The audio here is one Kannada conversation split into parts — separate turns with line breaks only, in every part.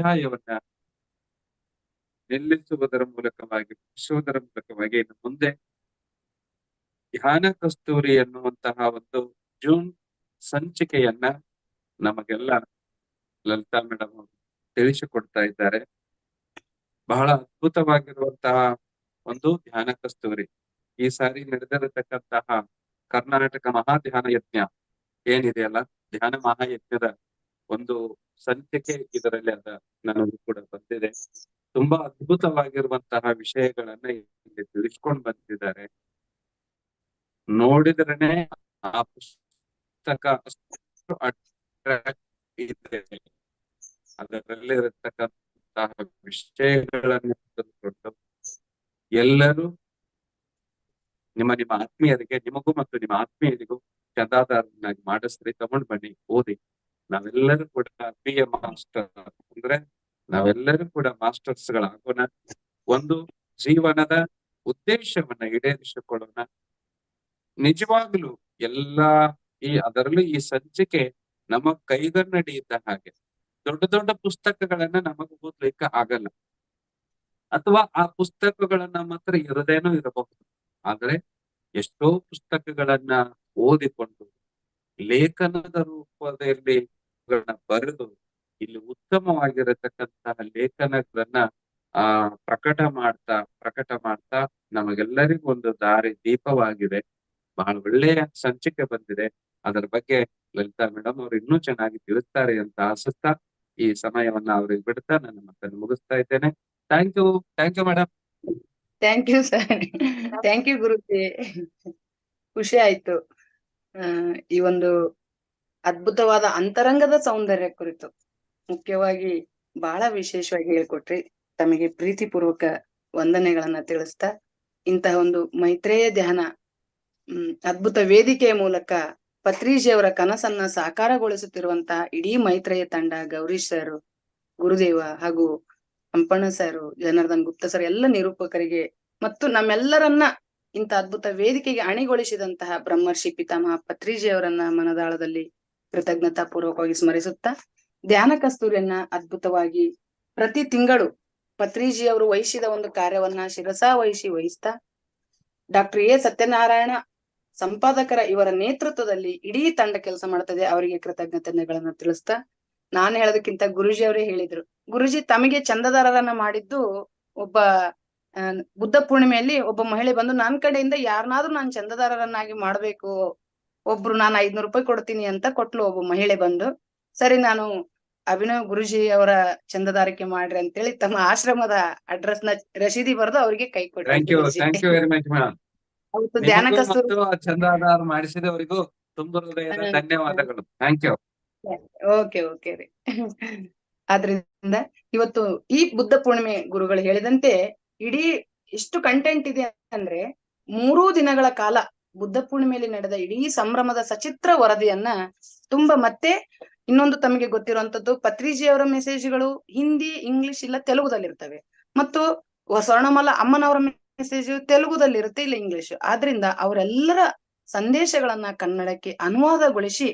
ಅಧ್ಯಾಯವನ್ನ ನಿಲ್ಲಿಸುವುದರ ಮೂಲಕವಾಗಿ ಮುಗಿಸುವುದರ ಮೂಲಕವಾಗಿ ಇನ್ನು ಮುಂದೆ ಧ್ಯಾನ ಕಸ್ತೂರಿ ಎನ್ನುವಂತಹ ಒಂದು ಜೂನ್ ಸಂಚಿಕೆಯನ್ನ ನಮಗೆಲ್ಲ ಲಲಿತಾ ಮೇಡಮ್ ಅವರು ತಿಳಿಸಿಕೊಡ್ತಾ ಇದ್ದಾರೆ. ಬಹಳ ಅದ್ಭುತವಾಗಿರುವಂತಹ ಒಂದು ಧ್ಯಾನ ಕಸ್ತೂರಿ. ಈ ಸಾರಿ ನಡೆದಿರತಕ್ಕಂತಹ ಕರ್ನಾಟಕ ಮಹಾಧ್ಯಾನ ಯಜ್ಞ ಏನಿದೆಯಲ್ಲ, ಧ್ಯಾನ ಮಹಾಯಜ್ಞದ ಒಂದು ಸಂಚಿಕೆ ಇದರಲ್ಲಿ ನನಗೂ ಕೂಡ ಬಂದಿದೆ. ತುಂಬಾ ಅದ್ಭುತವಾಗಿರುವಂತಹ ವಿಷಯಗಳನ್ನ ಇಲ್ಲಿ ತಿಳಿಸ್ಕೊಂಡು ಬಂದಿದ್ದಾರೆ. ನೋಡಿದ್ರೇನೆ ಆ ಪುಸ್ತಕ ಅಷ್ಟು ಅಟ್ರಾಕ್ಟ್ ಇದೆ. ಅದರಲ್ಲಿರತಕ್ಕಂತಹ ವಿಷಯಗಳನ್ನು ತೆಗೆದುಕೊಂಡು ಎಲ್ಲರೂ ನಿಮ್ಮ ಆತ್ಮೀಯರಿಗೆ, ನಿಮಗೂ ಮತ್ತು ನಿಮ್ಮ ಆತ್ಮೀಯರಿಗೂ ಚಂದಾದಾರನಾಗಿ ಮಾಡಿಸ್ರಿ, ತಗೊಂಡ್ ಬನ್ನಿ, ಓದಿ. ನಾವೆಲ್ಲರೂ ಕೂಡ ಬಿ ಎ ಮಾಸ್ಟರ್ ಅಂದ್ರೆ ನಾವೆಲ್ಲರೂ ಕೂಡ ಮಾಸ್ಟರ್ಸ್ ಗಳಾಗೋಣ. ಒಂದು ಜೀವನದ ಉದ್ದೇಶವನ್ನ ಈಡೇರಿಸಿಕೊಳ್ಳೋಣ. ನಿಜವಾಗ್ಲೂ ಎಲ್ಲಾ ಅದರಲ್ಲೂ ಈ ಸಂಚಿಕೆ ನಮ್ಮ ಕೈಗನ್ನಡಿ ಇದ್ದ ಹಾಗೆ. ದೊಡ್ಡ ದೊಡ್ಡ ಪುಸ್ತಕಗಳನ್ನ ನಮಗ್ ಓದ್ಲಿಕ್ಕೆ ಆಗಲ್ಲ, ಅಥವಾ ಆ ಪುಸ್ತಕಗಳನ್ನ ಮಾತ್ರ ಇರದೇನೋ ಇರಬಹುದು. ಆದ್ರೆ ಎಷ್ಟೋ ಪುಸ್ತಕಗಳನ್ನ ಓದಿಕೊಂಡು ಲೇಖನದ ರೂಪದಲ್ಲಿ ಬರೆದು ಇಲ್ಲಿ ಉತ್ತಮವಾಗಿರತಕ್ಕಂತಹ ಲೇಖನಗಳನ್ನ ಪ್ರಕಟ ಮಾಡ್ತಾ ನಮಗೆಲ್ಲರಿಗೂ ಒಂದು ದಾರಿ ದೀಪವಾಗಿದೆ. ಬಹಳ ಒಳ್ಳೆಯ ಸಂಚಿಕೆ ಬಂದಿದೆ. ಅದರ ಬಗ್ಗೆ ಲಲಿತಾ ಮೇಡಮ್ ಅವರು ಇನ್ನೂ ಚೆನ್ನಾಗಿ ತಿಳಿಸ್ತಾರೆ ಅಂತ ಆಸುತ್ತಾ ಈ ಸಮಯವನ್ನ ಅವ್ರಿಗೆ ಬಿಡ್ತಾ ನನ್ನ ಮಾತನ್ನು ಮುಗಿಸ್ತಾ ಇದ್ದೇನೆ. Thank you madam.
Thank you sir, thank you Guruji. ಖುಷಿ ಆಯ್ತು. ಈ ಒಂದು ಅದ್ಭುತವಾದ ಅಂತರಂಗದ ಸೌಂದರ್ಯ ಕುರಿತು ಮುಖ್ಯವಾಗಿ ಬಹಳ ವಿಶೇಷವಾಗಿ ಹೇಳ್ಕೊಟ್ರಿ. ತಮಗೆ ಪ್ರೀತಿಪೂರ್ವಕ ವಂದನೆಗಳನ್ನ ತಿಳಿಸ್ತಾ, ಇಂತಹ ಒಂದು ಮೈತ್ರೇಯ ಧ್ಯಾನ ಅದ್ಭುತ ವೇದಿಕೆಯ ಮೂಲಕ ಪತ್ರಿಜಿಯವರ ಕನಸನ್ನ ಸಾಕಾರಗೊಳಿಸುತ್ತಿರುವಂತಹ ಇಡೀ ಮೈತ್ರೇಯ ತಂಡ, ಗೌರೀಶ್ ಸರ್, ಗುರುದೇವ ಹಾಗೂ ಹಂಪಣ್ಣ ಸರ್, ಜನಾರ್ದನ್ ಗುಪ್ತ ಸರ್, ಎಲ್ಲ ನಿರೂಪಕರಿಗೆ ಮತ್ತು ನಮ್ಮೆಲ್ಲರನ್ನ ಇಂಥ ಅದ್ಭುತ ವೇದಿಕೆಗೆ ಅಣಿಗೊಳಿಸಿದಂತಹ ಬ್ರಹ್ಮರ್ಷಿ ಪಿತಾಮಹ ಪತ್ರಿಜಿಯವರನ್ನ ಮನದಾಳದಲ್ಲಿ ಕೃತಜ್ಞತಾ ಪೂರ್ವಕವಾಗಿ ಸ್ಮರಿಸುತ್ತಾ, ಧ್ಯಾನ ಕಸ್ತೂರಿಯನ್ನ ಅದ್ಭುತವಾಗಿ ಪ್ರತಿ ತಿಂಗಳು ಪತ್ರಿಜಿಯವರು ವಹಿಸಿದ ಒಂದು ಕಾರ್ಯವನ್ನ ವಹಿಸ್ತಾ ಡಾಕ್ಟರ್ ಎ ಸತ್ಯನಾರಾಯಣ ಸಂಪಾದಕರ ಇವರ ನೇತೃತ್ವದಲ್ಲಿ ಇಡೀ ತಂಡ ಕೆಲಸ ಮಾಡ್ತದೆ. ಅವರಿಗೆ ಕೃತಜ್ಞತೆಗಳನ್ನ ತಿಳಿಸ್ತಾ, ನಾನು ಹೇಳೋದಕ್ಕಿಂತ ಗುರುಜಿ ಅವರೇ ಹೇಳಿದ್ರು. ಗುರುಜಿ ತಮಗೆ ಚಂದದಾರರನ್ನ ಮಾಡಿದ್ದು ಒಬ್ಬ ಬುದ್ಧ ಪೂರ್ಣಿಮೆಯಲ್ಲಿ ಒಬ್ಬ ಮಹಿಳೆ ಬಂದು ನನ್ನ ಕಡೆಯಿಂದ ಯಾರನ್ನಾದ್ರೂ ನಾನು ಚಂದದಾರರನ್ನಾಗಿ ಮಾಡ್ಬೇಕು, ಒಬ್ರು ನಾನು 500 ರೂಪಾಯಿ ಕೊಡ್ತೀನಿ ಅಂತ ಕೊಟ್ಲು ಒಬ್ಬ ಮಹಿಳೆ ಬಂದು. ಸರಿ, ನಾನು ಅಭಿನವ್ ಗುರುಜಿ ಅವರ ಚಂದದಾರಿಕೆ ಮಾಡ್ರಿ ಅಂತೇಳಿ ತಮ್ಮ ಆಶ್ರಮದ ಅಡ್ರೆಸ್ ನ ರಸೀದಿ ಬರೆದು ಅವರಿಗೆ ಕೈ ಕೊಟ್ಟರು.
ಧ್ಯಾನ ಕಸ್ತೂರಿ ಚಂದಾದಾರ ಮಾಡಿಸಿದವರಿಗೂ ತುಂಬ ಹೃದಯದ ಧನ್ಯವಾದಗಳು. Thank you.
ಓಕೆ ರೀ. ಆದ್ರಿಂದ ಇವತ್ತು ಈ ಬುದ್ಧ ಪೂರ್ಣಿಮೆ ಗುರುಗಳು ಹೇಳಿದಂತೆ ಇಡೀ ಎಷ್ಟು ಕಂಟೆಂಟ್ ಇದೆ ಅಂದ್ರೆ, 3 ದಿನಗಳ ಕಾಲ ಬುದ್ಧ ಪೂರ್ಣಿಮೆಯಲ್ಲಿ ನಡೆದ ಇಡೀ ಸಂಭ್ರಮದ ಸಚಿತ್ರ ವರದಿಯನ್ನ ಮತ್ತೆ ಇನ್ನೊಂದು ತಮಗೆ ಗೊತ್ತಿರುವಂತದ್ದು, ಪತ್ರಿಜಿಯವರ ಮೆಸೇಜ್ಗಳು ಹಿಂದಿ, ಇಂಗ್ಲಿಷ್ ಇಲ್ಲ ತೆಲುಗುದಲ್ಲಿ ಇರ್ತವೆ, ಮತ್ತು ಸ್ವರ್ಣಮಾಲ ಅಮ್ಮನವರ ಮೆಸೇಜ್ ತೆಲುಗುದಲ್ಲಿ ಇರುತ್ತೆ, ಇಲ್ಲ ಇಂಗ್ಲಿಷ್. ಆದ್ರಿಂದ ಅವರೆಲ್ಲರ ಸಂದೇಶಗಳನ್ನ ಕನ್ನಡಕ್ಕೆ ಅನುವಾದಗೊಳಿಸಿ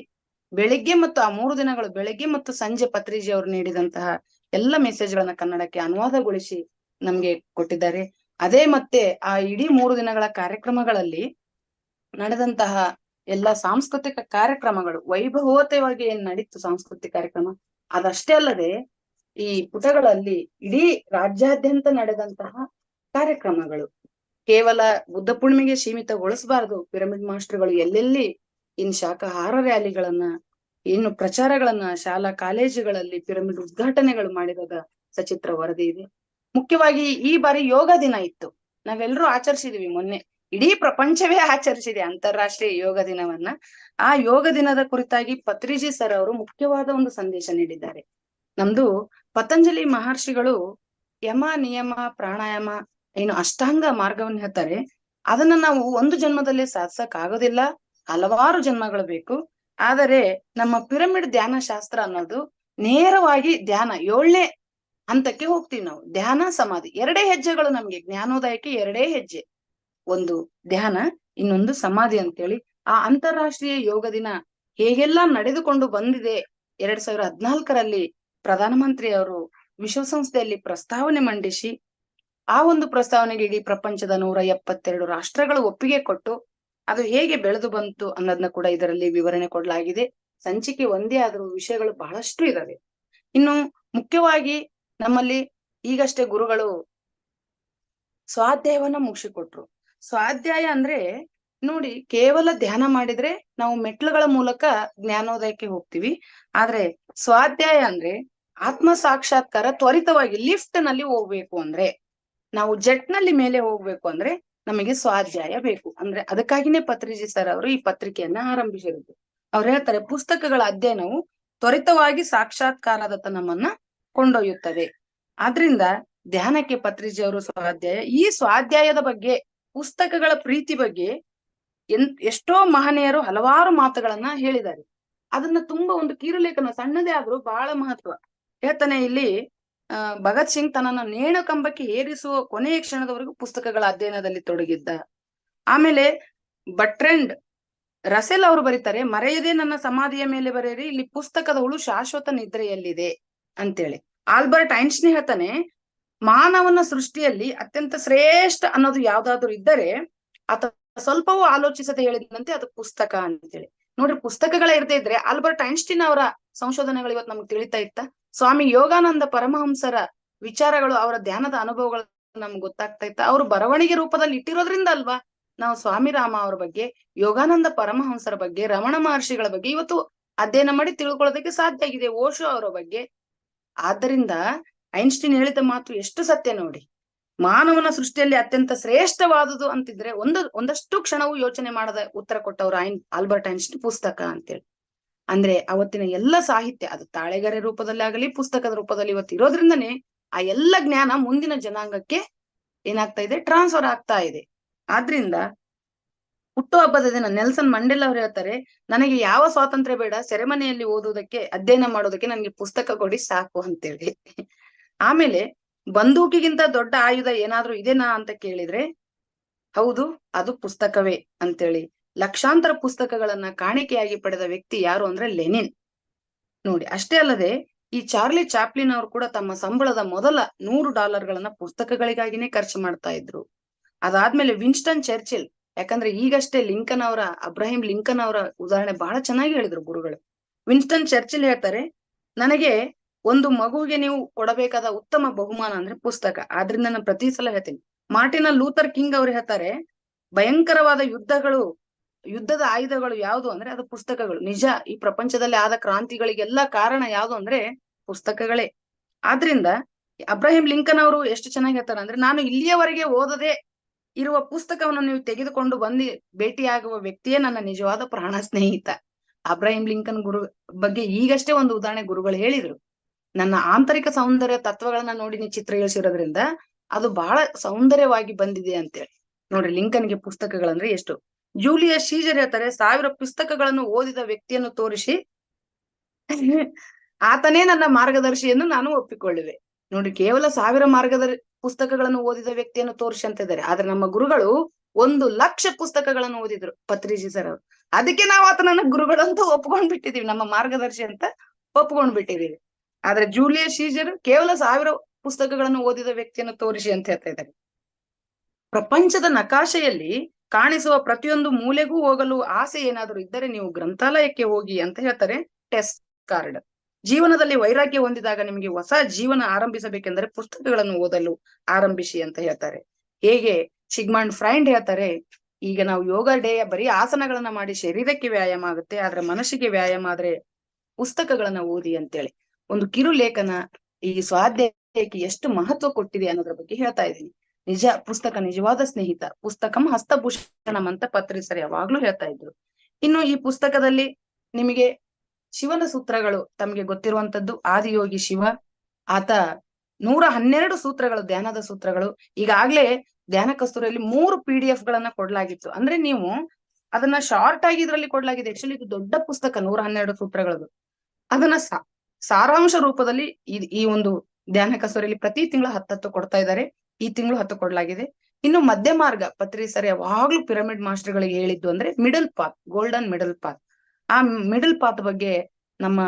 ಬೆಳಿಗ್ಗೆ ಮತ್ತು ಆ 3 ದಿನಗಳು ಬೆಳಿಗ್ಗೆ ಮತ್ತು ಸಂಜೆ ಪತ್ರಿಜಿ ಅವರು ನೀಡಿದಂತಹ ಎಲ್ಲ ಮೆಸೇಜ್ಗಳನ್ನ ಕನ್ನಡಕ್ಕೆ ಅನುವಾದಗೊಳಿಸಿ ನಮ್ಗೆ ಕೊಟ್ಟಿದ್ದಾರೆ. ಅದೇ ಮತ್ತೆ ಆ ಇಡೀ 3 ದಿನಗಳ ಕಾರ್ಯಕ್ರಮಗಳಲ್ಲಿ ನಡೆದಂತಹ ಎಲ್ಲ ಸಾಂಸ್ಕೃತಿಕ ಕಾರ್ಯಕ್ರಮಗಳು ವೈಭವೋತವಾಗಿ ಏನ್ ನಡೀತು ಸಾಂಸ್ಕೃತಿಕ ಕಾರ್ಯಕ್ರಮ, ಅದಷ್ಟೇ ಅಲ್ಲದೆ ಈ ಪುಟಗಳಲ್ಲಿ ಇಡೀ ರಾಜ್ಯಾದ್ಯಂತ ನಡೆದಂತಹ ಕಾರ್ಯಕ್ರಮಗಳು ಕೇವಲ ಬುದ್ಧ ಪೂರ್ಣಿಮೆಗೆ ಸೀಮಿತಗೊಳಿಸಬಾರದು. ಪಿರಮಿಡ್ ಮಾಸ್ಟರ್ಗಳು ಎಲ್ಲೆಲ್ಲಿ ಶಾಖಾಹಾರ ರ್ಯಾಲಿಗಳನ್ನ, ಇನ್ನು ಪ್ರಚಾರಗಳನ್ನ ಶಾಲಾ ಕಾಲೇಜುಗಳಲ್ಲಿ ಪಿರಮಿಡ್ ಉದ್ಘಾಟನೆಗಳು ಮಾಡಿರೋದ ಸಚಿತ್ರ ವರದಿ ಇದೆ. ಮುಖ್ಯವಾಗಿ ಈ ಬಾರಿ ಯೋಗ ದಿನ ಇತ್ತು, ನಾವೆಲ್ಲರೂ ಆಚರಿಸಿದೀವಿ. ಮೊನ್ನೆ ಇಡೀ ಪ್ರಪಂಚವೇ ಆಚರಿಸಿದೆ ಅಂತಾರಾಷ್ಟ್ರೀಯ ಯೋಗ ದಿನವನ್ನ. ಆ ಯೋಗ ದಿನದ ಕುರಿತಾಗಿ ಪತ್ರಿಜಿ ಸರ್ ಅವರು ಮುಖ್ಯವಾದ ಒಂದು ಸಂದೇಶ ನೀಡಿದ್ದಾರೆ. ನಮ್ದು ಪತಂಜಲಿ ಮಹರ್ಷಿಗಳು ಯಮ, ನಿಯಮ, ಪ್ರಾಣಾಯಾಮ, ಏನು ಅಷ್ಟಾಂಗ ಮಾರ್ಗವನ್ನು ಹೇಳ್ತಾರೆ. ಅದನ್ನ ನಾವು ಒಂದು ಜನ್ಮದಲ್ಲಿ ಸಾಧಿಸಕ್ ಆಗೋದಿಲ್ಲ, ಹಲವಾರು ಜನ್ಮಗಳು ಬೇಕು. ಆದರೆ ನಮ್ಮ ಪಿರಮಿಡ್ ಧ್ಯಾನ ಶಾಸ್ತ್ರ ಅನ್ನೋದು ನೇರವಾಗಿ ಧ್ಯಾನ 7ನೇ ಹಂತಕ್ಕೆ ಹೋಗ್ತೀವಿ ನಾವು. ಧ್ಯಾನ, ಸಮಾಧಿ 2 ಹೆಜ್ಜೆಗಳು ನಮ್ಗೆ ಜ್ಞಾನೋದಯಕ್ಕೆ. 2 ಹೆಜ್ಜೆ, ಒಂದು ಧ್ಯಾನ, ಇನ್ನೊಂದು ಸಮಾಧಿ ಅಂತೇಳಿ ಆ ಅಂತಾರಾಷ್ಟ್ರೀಯ ಯೋಗ ದಿನ ಹೇಗೆಲ್ಲಾ ನಡೆದುಕೊಂಡು ಬಂದಿದೆ. 2014ರಲ್ಲಿ ಪ್ರಧಾನಮಂತ್ರಿ ಅವರು ವಿಶ್ವಸಂಸ್ಥೆಯಲ್ಲಿ ಪ್ರಸ್ತಾವನೆ ಮಂಡಿಸಿ ಆ ಒಂದು ಪ್ರಸ್ತಾವನೆಗೆ ಇಡೀ ಪ್ರಪಂಚದ 172 ರಾಷ್ಟ್ರಗಳು ಒಪ್ಪಿಗೆ ಕೊಟ್ಟು ಅದು ಹೇಗೆ ಬೆಳೆದು ಬಂತು ಅನ್ನೋದನ್ನ ಕೂಡ ಇದರಲ್ಲಿ ವಿವರಣೆ ಕೊಡಲಾಗಿದೆ. ಸಂಚಿಕೆ ಒಂದೇ ಆದ್ರೂ ವಿಷಯಗಳು ಬಹಳಷ್ಟು ಇದಾವೆ. ಇನ್ನು ಮುಖ್ಯವಾಗಿ ನಮ್ಮಲ್ಲಿ ಈಗಷ್ಟೇ ಗುರುಗಳು ಸ್ವಾಧ್ಯಾಯವನ್ನ ಮುಗಿಸಿಕೊಟ್ರು. ಸ್ವಾಧ್ಯಾಯ ಅಂದ್ರೆ ನೋಡಿ, ಕೇವಲ ಧ್ಯಾನ ಮಾಡಿದ್ರೆ ನಾವು ಮೆಟ್ಲುಗಳ ಮೂಲಕ ಜ್ಞಾನೋದಯಕ್ಕೆ ಹೋಗ್ತೀವಿ. ಆದ್ರೆ ಸ್ವಾಧ್ಯಾಯ ಅಂದ್ರೆ ಆತ್ಮ ಸಾಕ್ಷಾತ್ಕಾರ ತ್ವರಿತವಾಗಿ ಲಿಫ್ಟ್ ನಲ್ಲಿ ಹೋಗ್ಬೇಕು ಅಂದ್ರೆ, ನಾವು ಜೆಟ್ ನಲ್ಲಿ ಮೇಲೆ ಹೋಗ್ಬೇಕು ಅಂದ್ರೆ ನಮಗೆ ಸ್ವಾಧ್ಯಾಯ ಬೇಕು. ಅಂದ್ರೆ ಅದಕ್ಕಾಗಿನೇ ಪತ್ರಿಜಿ ಸರ್ ಅವರು ಈ ಪತ್ರಿಕೆಯನ್ನ ಆರಂಭಿಸಿರುವುದು. ಅವ್ರು ಹೇಳ್ತಾರೆ, ಪುಸ್ತಕಗಳ ಅಧ್ಯಯನವು ತ್ವರಿತವಾಗಿ ಸಾಕ್ಷಾತ್ಕಾರದತ್ತ ನಮ್ಮನ್ನ ಕೊಂಡೊಯ್ಯುತ್ತದೆ. ಆದ್ರಿಂದ ಧ್ಯಾನಕ್ಕೆ ಪತ್ರಿಜಿ ಅವರು ಸ್ವಾಧ್ಯಾಯ, ಈ ಸ್ವಾಧ್ಯಾಯದ ಬಗ್ಗೆ, ಪುಸ್ತಕಗಳ ಪ್ರೀತಿ ಬಗ್ಗೆ ಎಷ್ಟೋ ಮಹನೀಯರು ಹಲವಾರು ಮಾತುಗಳನ್ನ ಹೇಳಿದ್ದಾರೆ. ಅದನ್ನ ತುಂಬಾ ಒಂದು ಕಿರುಲೇಖನ ಸಣ್ಣದೇ ಆದ್ರೂ ಬಹಳ ಮಹತ್ವ ಹೇಳ್ತಾನೆ. ಇಲ್ಲಿ ಭಗತ್ ಸಿಂಗ್ ತನ್ನನ್ನ ನೇಣು ಕಂಬಕ್ಕೆ ಏರಿಸುವ ಕೊನೆಯ ಕ್ಷಣದವರೆಗೂ ಪುಸ್ತಕಗಳ ಅಧ್ಯಯನದಲ್ಲಿ ತೊಡಗಿದ್ದ. ಆಮೇಲೆ ಬಟ್ರೆಂಡ್ ರಸೆಲ್ ಅವರು ಬರೀತಾರೆ, ಮರೆಯದೆ ನನ್ನ ಸಮಾಧಿಯ ಮೇಲೆ ಬರೆಯಿರಿ, ಇಲ್ಲಿ ಪುಸ್ತಕದ ಹುಳು ಶಾಶ್ವತ ನಿದ್ರೆಯಲ್ಲಿದೆ ಅಂತೇಳಿ. ಆಲ್ಬರ್ಟ್ ಐನ್ಸ್ಟೀನ್ ಹೇಳ್ತಾನೆ, ಮಾನವನ ಸೃಷ್ಟಿಯಲ್ಲಿ ಅತ್ಯಂತ ಶ್ರೇಷ್ಠ ಅನ್ನೋದು ಯಾವ್ದಾದ್ರು ಇದ್ದರೆ ಆತ ಸ್ವಲ್ಪವೂ ಆಲೋಚಿಸದೆ ಹೇಳಿದಂತೆ ಅದು ಪುಸ್ತಕ ಅಂತೇಳಿ. ನೋಡ್ರಿ, ಪುಸ್ತಕಗಳ ಇರದೇ ಇದ್ರೆ ಆಲ್ಬರ್ಟ್ ಐನ್ಸ್ಟೀನ್ ಅವರ ಸಂಶೋಧನೆಗಳು ಇವತ್ತು ನಮ್ಗೆ ತಿಳಿತಾ ಇತ್ತ? ಸ್ವಾಮಿ ಯೋಗಾನಂದ ಪರಮಹಂಸರ ವಿಚಾರಗಳು, ಅವರ ಧ್ಯಾನದ ಅನುಭವಗಳು ನಮ್ಗೆ ಗೊತ್ತಾಗ್ತಾ ಇತ್ತ? ಅವರು ಬರವಣಿಗೆ ರೂಪದಲ್ಲಿ ಇಟ್ಟಿರೋದ್ರಿಂದ ಅಲ್ವಾ ನಾವು ಸ್ವಾಮಿ ರಾಮ ಅವರ ಬಗ್ಗೆ, ಯೋಗಾನಂದ ಪರಮಹಂಸರ ಬಗ್ಗೆ, ರಮಣ ಮಹರ್ಷಿಗಳ ಬಗ್ಗೆ ಇವತ್ತು ಅಧ್ಯಯನ ಮಾಡಿ ತಿಳ್ಕೊಳ್ಳೋದಕ್ಕೆ ಸಾಧ್ಯ ಆಗಿದೆ, ಓಶೋ ಅವರ ಬಗ್ಗೆ. ಆದ್ದರಿಂದ ಐನ್ಸ್ಟೀನ್ ಹೇಳಿದ ಮಾತು ಎಷ್ಟು ಸತ್ಯ ನೋಡಿ. ಮಾನವನ ಸೃಷ್ಟಿಯಲ್ಲಿ ಅತ್ಯಂತ ಶ್ರೇಷ್ಠವಾದುದು ಅಂತಿದ್ರೆ ಒಂದಷ್ಟು ಕ್ಷಣವೂ ಯೋಚನೆ ಮಾಡದ ಉತ್ತರ ಕೊಟ್ಟವ್ರು ಆಲ್ಬರ್ಟ್ ಐನ್ಸ್ಟೀನ್ ಪುಸ್ತಕ ಅಂತೇಳಿ. ಅಂದ್ರೆ ಅವತ್ತಿನ ಎಲ್ಲ ಸಾಹಿತ್ಯ, ಅದು ತಾಳೆಗರೆ ರೂಪದಲ್ಲಿ ಆಗಲಿ ಪುಸ್ತಕದ ರೂಪದಲ್ಲಿ ಇವತ್ತು ಇರೋದ್ರಿಂದನೇ ಆ ಎಲ್ಲ ಜ್ಞಾನ ಮುಂದಿನ ಜನಾಂಗಕ್ಕೆ ಏನಾಗ್ತಾ ಇದೆ, ಟ್ರಾನ್ಸ್ಫರ್ ಆಗ್ತಾ ಇದೆ. ಆದ್ರಿಂದ ಹುಟ್ಟುಹಬ್ಬದ ದಿನ ನೆಲ್ಸನ್ ಮಂಡೇಲಾ ಅವ್ರು ಹೇಳ್ತಾರೆ, ನನಗೆ ಯಾವ ಸ್ವಾತಂತ್ರ್ಯ ಬೇಡ, ಸೆರೆಮನೆಯಲ್ಲಿ ಓದುವುದಕ್ಕೆ, ಅಧ್ಯಯನ ಮಾಡೋದಕ್ಕೆ ನನಗೆ ಪುಸ್ತಕ ಕೊಡಿ ಸಾಕು ಅಂತೇಳಿ. ಆಮೇಲೆ ಬಂದೂಕಿಗಿಂತ ದೊಡ್ಡ ಆಯುಧ ಏನಾದ್ರೂ ಇದೆನಾ ಅಂತ ಕೇಳಿದ್ರೆ ಹೌದು, ಅದು ಪುಸ್ತಕವೇ ಅಂತೇಳಿ ಲಕ್ಷಾಂತರ ಪುಸ್ತಕಗಳನ್ನ ಕಾಣಿಕೆಯಾಗಿ ಪಡೆದ ವ್ಯಕ್ತಿ ಯಾರು ಅಂದ್ರೆ ಲೆನಿನ್. ನೋಡಿ, ಅಷ್ಟೇ ಅಲ್ಲದೆ ಈ ಚಾರ್ಲಿ ಚಾಪ್ಲಿನ್ ಅವರು ಕೂಡ ತಮ್ಮ ಸಂಬಳದ ಮೊದಲ $100 ಪುಸ್ತಕಗಳಿಗಾಗಿನೇ ಖರ್ಚು ಮಾಡ್ತಾ ಇದ್ರು. ಅದಾದ್ಮೇಲೆ ವಿನ್ಸ್ಟನ್ ಚರ್ಚಿಲ್, ಯಾಕಂದ್ರೆ ಈಗಷ್ಟೇ ಅಬ್ರಹಿಂ ಲಿಂಕನ್ ಅವರ ಉದಾಹರಣೆ ಬಹಳ ಚೆನ್ನಾಗಿ ಹೇಳಿದ್ರು ಗುರುಗಳು. ವಿನ್ಸ್ಟನ್ ಚರ್ಚಿಲ್ ಹೇಳ್ತಾರೆ, ನನಗೆ ಒಂದು ಮಗುವಿಗೆ ನೀವು ಕೊಡಬೇಕಾದ ಉತ್ತಮ ಬಹುಮಾನ ಅಂದ್ರೆ ಪುಸ್ತಕ. ಆದ್ರಿಂದ ನಾನು ಪ್ರತಿ ಸಲ ಹೇಳ್ತೀನಿ. ಮಾರ್ಟಿನ್ ಲೂಥರ್ ಕಿಂಗ್ ಅವ್ರು ಹೇಳ್ತಾರೆ, ಭಯಂಕರವಾದ ಯುದ್ಧದ ಆಯುಧಗಳು ಯಾವುದು ಅಂದ್ರೆ ಅದು ಪುಸ್ತಕಗಳು. ನಿಜ, ಈ ಪ್ರಪಂಚದಲ್ಲಿ ಆದ ಕ್ರಾಂತಿಗಳಿಗೆಲ್ಲ ಕಾರಣ ಯಾವುದು ಅಂದ್ರೆ ಪುಸ್ತಕಗಳೇ. ಆದ್ರಿಂದ ಅಬ್ರಹಿಂ ಲಿಂಕನ್ ಅವರು ಎಷ್ಟು ಚೆನ್ನಾಗಿ ಹೇಳ್ತಾರೆ ಅಂದ್ರೆ, ನಾನು ಇಲ್ಲಿಯವರೆಗೆ ಓದದೆ ಇರುವ ಪುಸ್ತಕವನ್ನು ನೀವು ತೆಗೆದುಕೊಂಡು ಬಂದು ಭೇಟಿಯಾಗುವ ವ್ಯಕ್ತಿಯೇ ನನ್ನ ನಿಜವಾದ ಪ್ರಾಣ ಸ್ನೇಹಿತ. ಅಬ್ರಹಿಂ ಲಿಂಕನ್ ಗುರು ಬಗ್ಗೆ ಈಗಷ್ಟೇ ಒಂದು ಉದಾಹರಣೆ ಗುರುಗಳು ಹೇಳಿದ್ರು. ನನ್ನ ಆಂತರಿಕ ಸೌಂದರ್ಯ ತತ್ವಗಳನ್ನ ನೋಡಿ ನೀವು ಚಿತ್ರ ಇಳಿಸಿರೋದ್ರಿಂದ ಅದು ಬಹಳ ಸೌಂದರ್ಯವಾಗಿ ಬಂದಿದೆ ಅಂತೇಳಿ. ನೋಡ್ರಿ, ಲಿಂಕನ್ಗೆ ಪುಸ್ತಕಗಳಂದ್ರೆ ಎಷ್ಟು. ಜೂಲಿಯಸ್ ಸೀಸರ್ ಹೇಳ್ತಾರೆ, 1000 ಪುಸ್ತಕಗಳನ್ನು ಓದಿದ ವ್ಯಕ್ತಿಯನ್ನು ತೋರಿಸಿ ಆತನೇ ನನ್ನ ಮಾರ್ಗದರ್ಶಿ ಎಂದು ನಾನು ಒಪ್ಪಿಕೊಳ್ಳುವೆ. ನೋಡಿ, ಕೇವಲ 1000 ಪುಸ್ತಕಗಳನ್ನು ಓದಿದ ವ್ಯಕ್ತಿಯನ್ನು ತೋರಿಸಿ ಅಂತ ಇದ್ದಾರೆ. ಆದ್ರೆ ನಮ್ಮ ಗುರುಗಳು 1,00,000 ಪುಸ್ತಕಗಳನ್ನು ಓದಿದ್ರು, ಪತ್ರಿಜಿ ಸರ್ ಅವರು. ಅದಕ್ಕೆ ನಾವು ಆತನನ್ನ ಗುರುಗಳು ಅಂತ ಒಪ್ಕೊಂಡ್ ಬಿಟ್ಟಿದೀವಿ, ನಮ್ಮ ಮಾರ್ಗದರ್ಶಿ ಅಂತ ಒಪ್ಕೊಂಡ್ ಬಿಟ್ಟಿದೀವಿ. ಆದ್ರೆ ಜೂಲಿಯಸ್ ಸೀಸರ್ ಕೇವಲ 1000 ಪುಸ್ತಕಗಳನ್ನು ಓದಿದ ವ್ಯಕ್ತಿಯನ್ನು ತೋರಿಸಿ ಅಂತ ಹೇಳ್ತಾ ಇದ್ದಾರೆ. ಪ್ರಪಂಚದ ನಕಾಶೆಯಲ್ಲಿ ಕಾಣಿಸುವ ಪ್ರತಿಯೊಂದು ಮೂಲೆಗೂ ಹೋಗಲು ಆಸೆ ಏನಾದ್ರು ಇದ್ದರೆ ನೀವು ಗ್ರಂಥಾಲಯಕ್ಕೆ ಹೋಗಿ ಅಂತ ಹೇಳ್ತಾರೆ ಟೆಸ್ಟ್ ಕಾರ್ಡ್. ಜೀವನದಲ್ಲಿ ವೈರಾಗ್ಯ ಹೊಂದಿದಾಗ ನಿಮಗೆ ಹೊಸ ಜೀವನ ಆರಂಭಿಸಬೇಕೆಂದರೆ ಪುಸ್ತಕಗಳನ್ನು ಓದಲು ಆರಂಭಿಸಿ ಅಂತ ಹೇಳ್ತಾರೆ. ಹೇಗೆ ಸಿಗ್ಮಂಡ್ ಫ್ರೈಡ್ ಹೇಳ್ತಾರೆ, ಈಗ ನಾವು ಯೋಗ ಡೇ ಬರೀ ಆಸನಗಳನ್ನ ಮಾಡಿ ಶರೀರಕ್ಕೆ ವ್ಯಾಯಾಮ ಆಗುತ್ತೆ, ಆದ್ರೆ ಮನಸ್ಸಿಗೆ ವ್ಯಾಯಾಮ ಆದ್ರೆ ಪುಸ್ತಕಗಳನ್ನ ಓದಿ ಅಂತೇಳಿ ಒಂದು ಕಿರು ಲೇಖನ ಈ ಸ್ವಾಧ್ಯಾಯಕ್ಕೆ ಎಷ್ಟು ಮಹತ್ವ ಕೊಟ್ಟಿದೆ ಅನ್ನೋದ್ರ ಬಗ್ಗೆ ಹೇಳ್ತಾ ಇದ್ದೀನಿ. ನಿಜ, ಪುಸ್ತಕ ನಿಜವಾದ ಸ್ನೇಹಿತ, ಪುಸ್ತಕಂ ಹಸ್ತಭೂಷಣಂ ಅಂತ ಪತ್ರಿಸರು ಯಾವಾಗ್ಲೂ ಹೇಳ್ತಾ ಇದ್ರು. ಇನ್ನು ಈ ಪುಸ್ತಕದಲ್ಲಿ ನಿಮಗೆ ಶಿವನ ಸೂತ್ರಗಳು ತಮಗೆ ಗೊತ್ತಿರುವಂತದ್ದು. ಆದಿಯೋಗಿ ಶಿವ, ಆತ 112 ಸೂತ್ರಗಳು, ಧ್ಯಾನದ ಸೂತ್ರಗಳು. ಈಗಾಗ್ಲೇ ಧ್ಯಾನ ಕಸ್ತೂರಲ್ಲಿ 3 PDF ಗಳನ್ನ ಕೊಡ್ಲಾಗಿತ್ತು. ಅಂದ್ರೆ ನೀವು ಅದನ್ನ ಶಾರ್ಟ್ ಆಗಿ ಇದ್ರಲ್ಲಿ ಕೊಡ್ಲಾಗಿದೆ. ಆಕ್ಚುಲಿ ಇದು ದೊಡ್ಡ ಪುಸ್ತಕ, 112 ಸೂತ್ರಗಳದು. ಅದನ್ನ ಸಾರಾಂಶ ರೂಪದಲ್ಲಿ ಈ ಒಂದು ಧ್ಯಾನ ಕಸ್ತೂರಿಯಲ್ಲಿ ಪ್ರತಿ ತಿಂಗಳು 10 ಕೊಡ್ತಾ ಇದ್ದಾರೆ. ಈ ತಿಂಗಳು 10 ಕೊಡ್ಲಾಗಿದೆ. ಇನ್ನು ಮಧ್ಯ ಮಾರ್ಗ ಪತ್ರಿಸರು ಯಾವಾಗ್ಲೂ ಪಿರಮಿಡ್ ಮಾಸ್ಟರ್ ಗಳಿಗೆ ಹೇಳಿದ್ದು ಅಂದ್ರೆ middle path, golden middle path. ಆ ಮಿಡಲ್ ಪಾತ್ ಬಗ್ಗೆ ನಮ್ಮ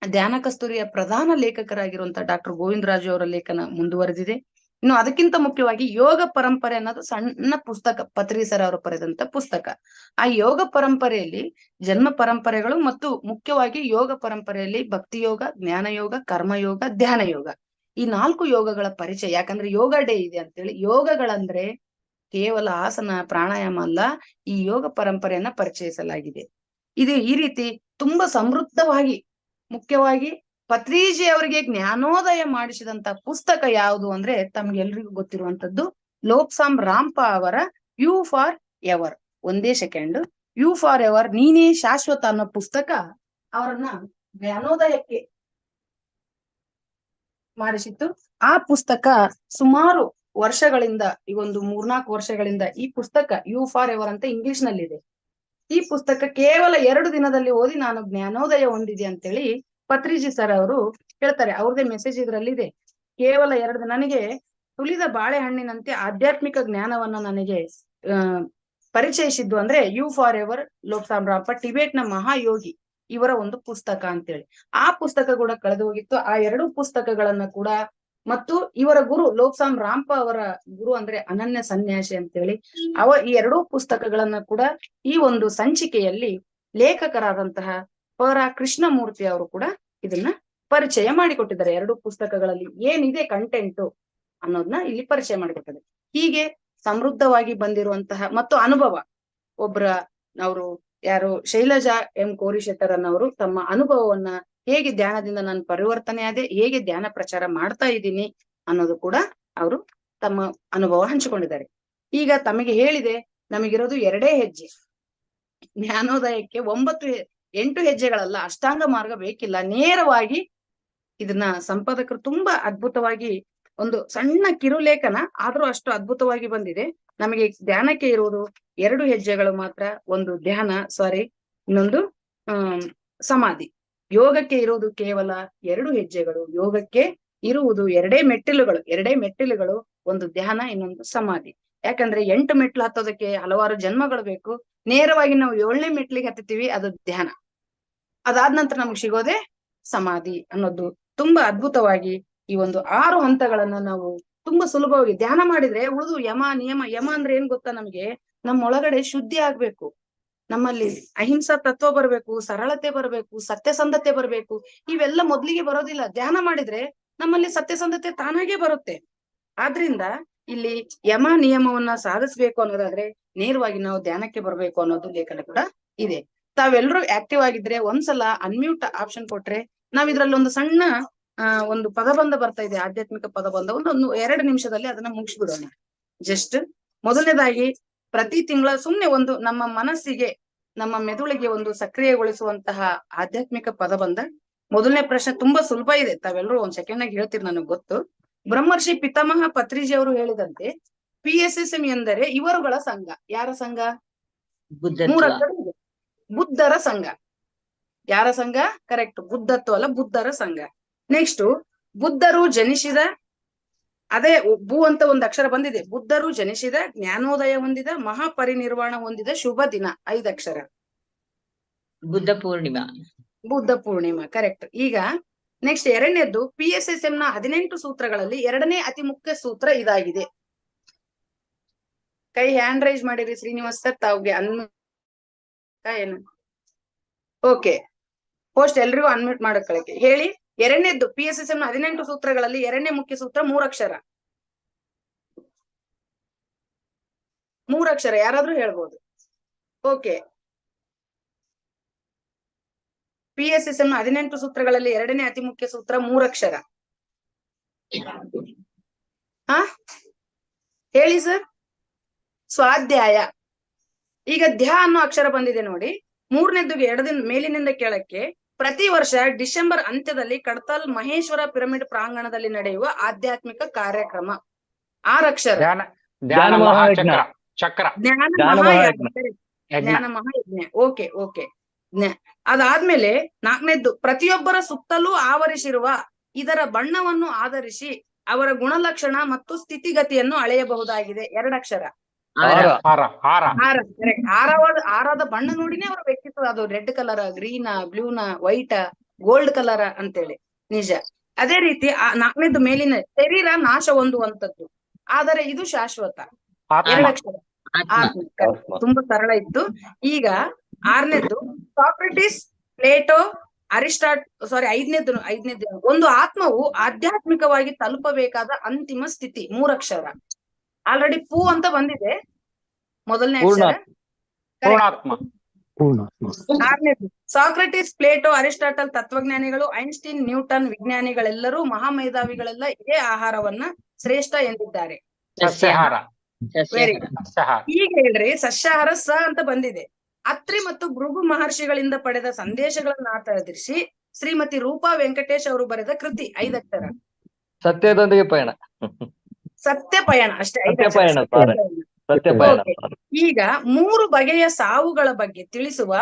ಧ್ಯಾನ ಕಸ್ತೂರಿಯ ಪ್ರಧಾನ ಲೇಖಕರಾಗಿರುವಂತಹ ಡಾಕ್ಟರ್ ಗೋವಿಂದರಾಜು ಅವರ ಲೇಖನ ಮುಂದುವರೆದಿದೆ. ಇನ್ನು ಅದಕ್ಕಿಂತ ಮುಖ್ಯವಾಗಿ ಯೋಗ ಪರಂಪರೆ ಅನ್ನೋದು ಸಣ್ಣ ಪುಸ್ತಕ, ಪತ್ರಿ ಸರ್ ಅವರು ಬರೆದಂತ ಪುಸ್ತಕ. ಆ ಯೋಗ ಪರಂಪರೆಯಲ್ಲಿ ಜನ್ಮ ಪರಂಪರೆಗಳು ಮತ್ತು ಮುಖ್ಯವಾಗಿ ಯೋಗ ಪರಂಪರೆಯಲ್ಲಿ ಭಕ್ತಿ ಯೋಗ, ಜ್ಞಾನ ಯೋಗ, ಕರ್ಮಯೋಗ, ಧ್ಯಾನ ಯೋಗ, ಈ 4 ಯೋಗಗಳ ಪರಿಚಯ. ಯಾಕಂದ್ರೆ ಯೋಗ ಡೇ ಇದೆ ಅಂತೇಳಿ, ಯೋಗಗಳಂದ್ರೆ ಕೇವಲ ಆಸನ ಪ್ರಾಣಾಯಾಮ ಅಲ್ಲ, ಈ ಯೋಗ ಪರಂಪರೆಯನ್ನ ಪರಿಚಯಿಸಲಾಗಿದೆ. ಇದು ಈ ರೀತಿ ತುಂಬಾ ಸಮೃದ್ಧವಾಗಿ, ಮುಖ್ಯವಾಗಿ ಪತ್ರಿಜಿ ಅವರಿಗೆ ಜ್ಞಾನೋದಯ ಮಾಡಿಸಿದಂತ ಪುಸ್ತಕ ಯಾವುದು ಅಂದ್ರೆ ತಮ್ಗೆಲ್ರಿಗೂ ಗೊತ್ತಿರುವಂತದ್ದು ಲೋಬ್ಸಾಂಗ್ ರಾಂಪ ಅವರ ಯು ಫಾರ್ ಎವರ್. ಒಂದೇ ಸೆಕೆಂಡ್. ಯು ಫಾರ್ ಎವರ್, ನೀನೇ ಶಾಶ್ವತ ಅನ್ನೋ ಪುಸ್ತಕ ಅವರನ್ನ ಜ್ಞಾನೋದಯಕ್ಕೆ ಮಾಡಿಸಿತ್ತು. ಆ ಪುಸ್ತಕ ಸುಮಾರು ವರ್ಷಗಳಿಂದ, ಈ ಒಂದು 3-4 ವರ್ಷಗಳಿಂದ ಈ ಪುಸ್ತಕ ಯು ಫಾರ್ ಎವರ್ ಅಂತ ಇಂಗ್ಲಿಷ್ ನಲ್ಲಿದೆ. ಈ ಪುಸ್ತಕ ಕೇವಲ 2 ದಿನದಲ್ಲಿ ಓದಿ ನಾನು ಜ್ಞಾನೋದಯ ಹೊಂದಿದೆ ಅಂತೇಳಿ ಪತ್ರಿಜಿ ಸರ್ ಅವರು ಹೇಳ್ತಾರೆ. ಅವ್ರದೇ ಮೆಸೇಜ್ ಇದ್ರಲ್ಲಿ ಇದೆ. ಕೇವಲ 2 ದಿನ ನನಗೆ ತುಳಿದ ಬಾಳೆಹಣ್ಣಿನಂತೆ ಆಧ್ಯಾತ್ಮಿಕ ಜ್ಞಾನವನ್ನ ನನಗೆ ಪರಿಚಯಿಸಿದ್ದು ಅಂದ್ರೆ you for ever Lobsang ರಾಂಪ, Tibet ನ ಮಹಾಯೋಗಿ ಇವರ ಒಂದು ಪುಸ್ತಕ ಅಂತೇಳಿ. ಆ ಪುಸ್ತಕ ಕೂಡ ಕಳೆದು ಹೋಗಿತ್ತು. ಆ 2 ಪುಸ್ತಕಗಳನ್ನ ಕೂಡ, ಮತ್ತು ಇವರ ಗುರು ಲೋಬ್ಸಾಂಗ್ ರಾಂಪ ಅವರ ಗುರು ಅಂದ್ರೆ ಅನನ್ಯ ಸನ್ಯಾಸಿ ಅಂತೇಳಿ, ಈ 2 ಪುಸ್ತಕಗಳನ್ನ ಕೂಡ ಈ ಒಂದು ಸಂಚಿಕೆಯಲ್ಲಿ ಲೇಖಕರಾದಂತಹ ಪರ ಕೃಷ್ಣಮೂರ್ತಿ ಅವರು ಕೂಡ ಇದನ್ನ ಪರಿಚಯ ಮಾಡಿಕೊಟ್ಟಿದ್ದಾರೆ. 2 ಪುಸ್ತಕಗಳಲ್ಲಿ ಏನಿದೆ ಕಂಟೆಂಟ್ ಅನ್ನೋದನ್ನ ಇಲ್ಲಿ ಪರಿಚಯ ಮಾಡಿಕೊಟ್ಟಿದ್ದಾರೆ. ಹೀಗೆ ಸಮೃದ್ಧವಾಗಿ ಬಂದಿರುವಂತಹ ಮತ್ತು ಅನುಭವ, ಒಬ್ಬರ ಅವರು ಯಾರು ಶೈಲಜಾ ಎಂ ಕೋರಿಶೆಟ್ಟರ್ ಅನ್ನೋರು ತಮ್ಮ ಅನುಭವವನ್ನ, ಹೇಗೆ ಧ್ಯಾನದಿಂದ ನಾನು ಪರಿವರ್ತನೆ ಆದೆ, ಹೇಗೆ ಧ್ಯಾನ ಪ್ರಚಾರ ಮಾಡ್ತಾ ಇದ್ದೀನಿ ಅನ್ನೋದು ಕೂಡ ಅವರು ತಮ್ಮ ಅನುಭವ ಹಂಚಿಕೊಂಡಿದ್ದಾರೆ. ಈಗ ತಮಗೆ ಹೇಳಿದೆ, ನಮಗಿರೋದು 2 ಹೆಜ್ಜೆ ಜ್ಞಾನೋದಯಕ್ಕೆ. 8 ಹೆಜ್ಜೆಗಳಲ್ಲ, ಅಷ್ಟಾಂಗ ಮಾರ್ಗ ಬೇಕಿಲ್ಲ. ನೇರವಾಗಿ ಇದನ್ನ ಸಂಪಾದಕರು ತುಂಬಾ ಅದ್ಭುತವಾಗಿ, ಒಂದು ಸಣ್ಣ ಕಿರುಲೇಖನ ಆದ್ರೂ ಅಷ್ಟು ಅದ್ಭುತವಾಗಿ ಬಂದಿದೆ. ನಮಗೆ ಧ್ಯಾನಕ್ಕೆ ಇರುವುದು 2 ಹೆಜ್ಜೆಗಳು ಮಾತ್ರ. ಒಂದು ಧ್ಯಾನ, ಇನ್ನೊಂದು ಸಮಾಧಿ. ಯೋಗಕ್ಕೆ ಇರುವುದು ಕೇವಲ 2 ಹೆಜ್ಜೆಗಳು. ಯೋಗಕ್ಕೆ ಇರುವುದು 2 ಮೆಟ್ಟಿಲುಗಳು, ಒಂದು ಧ್ಯಾನ, ಇನ್ನೊಂದು ಸಮಾಧಿ. ಯಾಕಂದ್ರೆ 8 ಮೆಟ್ಲು ಹತ್ತೋದಕ್ಕೆ ಹಲವಾರು ಜನ್ಮಗಳು ಬೇಕು. ನೇರವಾಗಿ ನಾವು 7ನೇ ಮೆಟ್ಲಿಗೆ ಹತ್ತುತ್ತೀವಿ, ಅದು ಧ್ಯಾನ. ಅದಾದ ನಂತರ ನಮ್ಗೆ ಸಿಗೋದೆ ಸಮಾಧಿ ಅನ್ನೋದು. ತುಂಬಾ ಅದ್ಭುತವಾಗಿ ಈ ಒಂದು 6 ಹಂತಗಳನ್ನ ನಾವು ತುಂಬಾ ಸುಲಭವಾಗಿ ಧ್ಯಾನ ಮಾಡಿದ್ರೆ ಉಳಿದು ಯಮ ನಿಯಮ. ಯಮ ಅಂದ್ರೆ ಏನ್ ಗೊತ್ತಾ, ನಮ್ಗೆ ನಮ್ಮೊಳಗಡೆ ಶುದ್ಧಿ ಆಗ್ಬೇಕು, ನಮ್ಮಲ್ಲಿ ಅಹಿಂಸಾ ತತ್ವ ಬರ್ಬೇಕು, ಸರಳತೆ ಬರ್ಬೇಕು, ಸತ್ಯಸಂಧತೆ ಬರ್ಬೇಕು. ಇವೆಲ್ಲ ಮೊದ್ಲಿಗೆ ಬರೋದಿಲ್ಲ. ಧ್ಯಾನ ಮಾಡಿದ್ರೆ ನಮ್ಮಲ್ಲಿ ಸತ್ಯಸಂಧತೆ ತಾನಾಗೆ ಬರುತ್ತೆ. ಆದ್ರಿಂದ ಇಲ್ಲಿ ಯಮ ನಿಯಮವನ್ನ ಸಾಧಿಸ್ಬೇಕು ಅನ್ನೋದಾದ್ರೆ ನೇರವಾಗಿ ನಾವು ಧ್ಯಾನಕ್ಕೆ ಬರ್ಬೇಕು ಅನ್ನೋದು ಲೇಖನ ಕೂಡ ಇದೆ. ತಾವೆಲ್ಲರೂ ಆಕ್ಟಿವ್ ಆಗಿದ್ರೆ ಒಂದ್ಸಲ ಅನ್ಮ್ಯೂಟ್ ಆಪ್ಷನ್ ಕೊಟ್ರೆ ನಾವ್ ಇದ್ರಲ್ಲಿ ಒಂದು ಸಣ್ಣ ಒಂದು ಪದಬಂಧ ಬರ್ತಾ ಇದೆ, ಆಧ್ಯಾತ್ಮಿಕ ಪದಬಂಧ. ಒಂದು 2 ನಿಮಿಷದಲ್ಲಿ ಅದನ್ನ ಮುಗಿಸ್ಬಿಡೋಣ. ಜಸ್ಟ್ ಮೊದಲನೇದಾಗಿ, ಪ್ರತಿ ತಿಂಗಳ ಸುಮ್ನೆ ಒಂದು ನಮ್ಮ ಮನಸ್ಸಿಗೆ, ನಮ್ಮ ಮೆದುಳಿಗೆ ಒಂದು ಸಕ್ರಿಯಗೊಳಿಸುವಂತಹ ಆಧ್ಯಾತ್ಮಿಕ ಪದಬಂಧ. ಮೊದಲನೇ ಪ್ರಶ್ನೆ ತುಂಬಾ ಸುಲಭ ಇದೆ, ತಾವೆಲ್ಲರೂ 1 ಸೆಕೆಂಡ್ ಆಗಿ ಹೇಳ್ತೀರಿ, ನನಗೆ ಗೊತ್ತು. ಬ್ರಹ್ಮರ್ಷಿ ಪಿತಾಮಹ ಪತ್ರಿಜಿ ಅವರು ಹೇಳಿದಂತೆ PSSM ಎಂದರೆ ಇವರುಗಳ ಸಂಘ. ಯಾರ ಸಂಘ? 3 ಅಕ್ಷರ ಇದೆ. ಬುದ್ಧರ ಸಂಘ. ಯಾರ ಸಂಘ? ಕರೆಕ್ಟ್, ಬುದ್ಧತ್ವ ಅಲ್ಲ, ಬುದ್ಧರ ಸಂಘ. ನೆಕ್ಸ್ಟ್, ಬುದ್ಧರು ಜನಿಸಿದ, ಅದೇ ಭೂ ಅಂತ ಒಂದು ಅಕ್ಷರ ಬಂದಿದೆ. ಬುದ್ಧರು ಜನಿಸಿದ, ಜ್ಞಾನೋದಯ ಹೊಂದಿದ, ಮಹಾಪರಿನಿರ್ವಾಣ ಹೊಂದಿದ ಶುಭ ದಿನ. 5 ಅಕ್ಷರ.
ಬುದ್ಧ ಪೂರ್ಣಿಮಾ ಕರೆಕ್ಟ್. ಈಗ ನೆಕ್ಸ್ಟ್ 2ನೇದ್ದು, PSSM ನ 18 ಸೂತ್ರಗಳಲ್ಲಿ 2ನೇ ಅತಿ ಮುಖ್ಯ ಸೂತ್ರ ಇದಾಗಿದೆ. ಕೈ ಹ್ಯಾಂಡ್ ರೈಸ್ ಮಾಡಿರಿ ಶ್ರೀನಿವಾಸ್ ಸರ್, ತಾವ್ಗೆ ಏನು ಓಕೆ, ಪೋಸ್ಟ್ ಎಲ್ರಿಗೂ ಅನ್ಮ್ಯೂಟ್ ಮಾಡಕ್ಕೆ ಹೇಳಿ. 2ನೇದ್ದು PSSM ನ 18 ಸೂತ್ರಗಳಲ್ಲಿ 2ನೇ ಮುಖ್ಯ ಸೂತ್ರ 3 ಅಕ್ಷರ. 3 ಅಕ್ಷರ, ಯಾರಾದ್ರೂ ಹೇಳ್ಬೋದು. ಓಕೆ, PSSM ನ 18 ಸೂತ್ರಗಳಲ್ಲಿ 2ನೇ ಅತಿ ಮುಖ್ಯ ಸೂತ್ರ 3 ಅಕ್ಷರ. ಹೇಳಿ ಸರ್. ಸ್ವಾಧ್ಯಾಯ. ಈಗ ಧ್ಯ ಅನ್ನೋ ಅಕ್ಷರ ಬಂದಿದೆ ನೋಡಿ. 3ನೇದ್ದುಗೆ ಮೇಲಿನಿಂದ ಕೆಳಕ್ಕೆ ಪ್ರತಿ ವರ್ಷ ಡಿಸೆಂಬರ್ ಅಂತ್ಯದಲ್ಲಿ ಕಡತಾಲ್ ಮಹೇಶ್ವರ ಪಿರಮಿಡ್ ಪ್ರಾಂಗಣದಲ್ಲಿ ನಡೆಯುವ ಆಧ್ಯಾತ್ಮಿಕ ಕಾರ್ಯಕ್ರಮ. 6 ಅಕ್ಷರ.
ಜ್ಞಾನ ಮಹಾಯಜ್ಞ.
ಜ್ಞಾನ ಮಹಾಯಜ್ಞ. ಓಕೆ. ಅದಾದ್ಮೇಲೆ 4ನೇದ್ದು, ಪ್ರತಿಯೊಬ್ಬರ ಸುತ್ತಲೂ ಆವರಿಸಿರುವ ಇದರ ಬಣ್ಣವನ್ನು ಆಧರಿಸಿ ಅವರ ಗುಣಲಕ್ಷಣ ಮತ್ತು ಸ್ಥಿತಿಗತಿಯನ್ನು ಅಳೆಯಬಹುದಾಗಿದೆ. 2 ಅಕ್ಷರ. ಆರಾದ ಬಣ್ಣ ನೋಡಿನೇ ಅವರ ವ್ಯಕ್ತಿತ್ವ. ಅದು ರೆಡ್ ಕಲರ್, ಗ್ರೀನ್, ಬ್ಲೂನ, ವೈಟ್,
ಗೋಲ್ಡ್ ಕಲರ್ ಅಂತೇಳಿ ನಿಜ. ಅದೇ ರೀತಿ ಆ 4ನೇದು ಮೇಲಿನ ಶರೀರ ನಾಶ ಹೊಂದುವಂತದ್ದು, ಆದರೆ ಇದು ಶಾಶ್ವತ.
ಆತ್ಮ.
2 ಅಕ್ಷರ
ಆತ್ಮ.
ಆತ್ಮ. correct. ತುಂಬಾ ಸರಳ ಇತ್ತು. ಈಗ 6ನೇದ್ದು ಸಾಕ್ರೆಟಿಸ್, ಪ್ಲೇಟೋ, ಸಾರಿ 5ನೇದ್ದು ಒಂದು ಆತ್ಮವು ಆಧ್ಯಾತ್ಮಿಕವಾಗಿ ತಲುಪಬೇಕಾದ ಅಂತಿಮ ಸ್ಥಿತಿ. 3 ಅಕ್ಷರ. ಆಲ್ರೆಡಿ ಪೂ ಅಂತ ಬಂದಿದೆ ಮೊದಲನೇ ಅಕ್ಷರ.
ಪೂರ್ಣಾತ್ಮ.
6ನೇದ್ದು ಸಾಕ್ರೆಟಿಸ್, ಪ್ಲೇಟೋ, ಅರಿಸ್ಟಾಟಲ್ ತತ್ವಜ್ಞಾನಿಗಳು, ಐನ್ಸ್ಟೀನ್, ನ್ಯೂಟನ್ ವಿಜ್ಞಾನಿಗಳೆಲ್ಲರೂ ಮಹಾಮೇಧಾವಿಗಳೆಲ್ಲ ಇದೇ ಆಹಾರವನ್ನ ಶ್ರೇಷ್ಠ ಎಂದಿದ್ದಾರೆ.
ಸಸ್ಯಾಹಾರ.
ವೆರಿ
ಸಸ್ಯಾಹಾರ.
ಈಗ ಹೇಳ್ರಿ ಸಸ್ಯಾಹಾರ ಅಂತ ಬಂದಿದೆ. ಅತ್ರಿ ಮತ್ತು ಭೃಗು ಮಹರ್ಷಿಗಳಿಂದ ಪಡೆದ ಸಂದೇಶಗಳನ್ನ ಆಧರಿಸಿ ಶ್ರೀಮತಿ ರೂಪಾ ವೆಂಕಟೇಶ್ ಅವರು ಬರೆದ ಕೃತಿ. 5 ಅಕ್ಷರ.
ಸತ್ಯದೊಂದಿಗೆ ಪಯಣ.
ಸತ್ಯ ಪಯಣ ಅಷ್ಟೇ. 5
ಸತ್ಯ
ಅಕ್ಷರ.
ಪಯಣ, sorry. ಸತ್ಯ ಪಯಣ.
Okay. ಈಗ 3 ಬಗೆಯ ಸಾವುಗಳ ಬಗ್ಗೆ ತಿಳಿಸುವ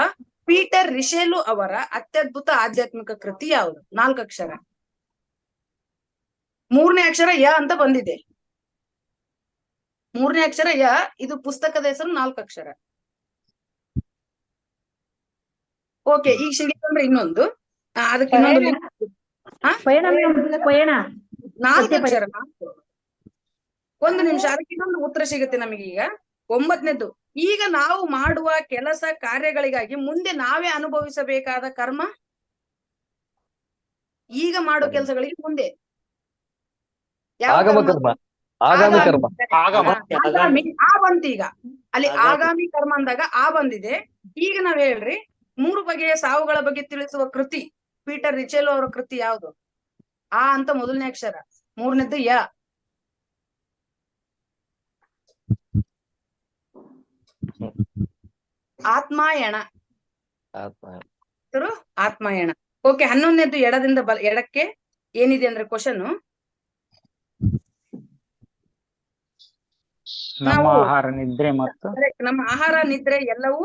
ಪೀಟರ್ ರಿಶೆಲು ಅವರ ಅತ್ಯದ್ಭುತ ಆಧ್ಯಾತ್ಮಿಕ ಕೃತಿ ಯಾವುದು? 4 ಅಕ್ಷರ. 3ನೇ ಅಕ್ಷರ ಯ ಅಂತ ಬಂದಿದೆ. 3ನೇ ಅಕ್ಷರ ಯ. ಇದು ಪುಸ್ತಕದ ಹೆಸರು. 4 ಅಕ್ಷರ. ಓಕೆ, ಈಗ ಸಿಗಿತಂದ್ರೆ ಇನ್ನೊಂದು ಅದಕ್ಕೆ ಇನ್ನೊಂದು
ಪಯಣ
4 ಅಕ್ಷರ. 4. 1 ನಿಮಿಷ, ಅದಕ್ಕೆ ಇನ್ನೊಂದು ಉತ್ತರ ಸಿಗುತ್ತೆ ನಮಗೆ. ಈಗ 9ನೇದ್ದು ಈಗ ನಾವು ಮಾಡುವ ಕೆಲಸ ಕಾರ್ಯಗಳಿಗಾಗಿ ಮುಂದೆ ನಾವೇ ಅನುಭವಿಸಬೇಕಾದ ಕರ್ಮ. ಈಗ ಮಾಡೋ ಕೆಲಸಗಳಿಗೆ ಮುಂದೆ ಯಾವ
ಆಗಮ
ಕರ್ಮ?
ಕರ್ಮ. ಆಗಾಮಿ ಕರ್ಮ.
ಆಗಮ.
ಆಗಾಮಿ. ಆ ಬಂತು ಈಗ. ಅಲ್ಲಿ ಆಗಾಮಿ ಕರ್ಮ ಅಂದಾಗ ಆ ಬಂದಿದೆ. ಈಗ ನಾವ್ ಹೇಳ್ರಿ 3 ಬಗೆಯ ಸಾವುಗಳ ಬಗ್ಗೆ ತಿಳಿಸುವ ಕೃತಿ ಪೀಟರ್ ರಿಚೆಲೋ ಅವರ ಕೃತಿ ಯಾವುದು? ಆ ಅಂತ ಮೊದಲನೇ ಅಕ್ಷರ. 3ನೇದ್ದು ಯ. ಆತ್ಮಾಯಣ. ಆತ್ಮಾಯಣ. ಓಕೆ, 11ನೇದ್ದು ಎಡದಿಂದ ಎಡಕ್ಕೆ ಏನಿದೆ ಅಂದ್ರೆ ಕ್ವಶನ್.
ನಮ್ಮ ಆಹಾರ, ನಿದ್ರೆ ಮತ್ತು
ನಮ್ಮ ಆಹಾರ ನಿದ್ರೆ ಎಲ್ಲವೂ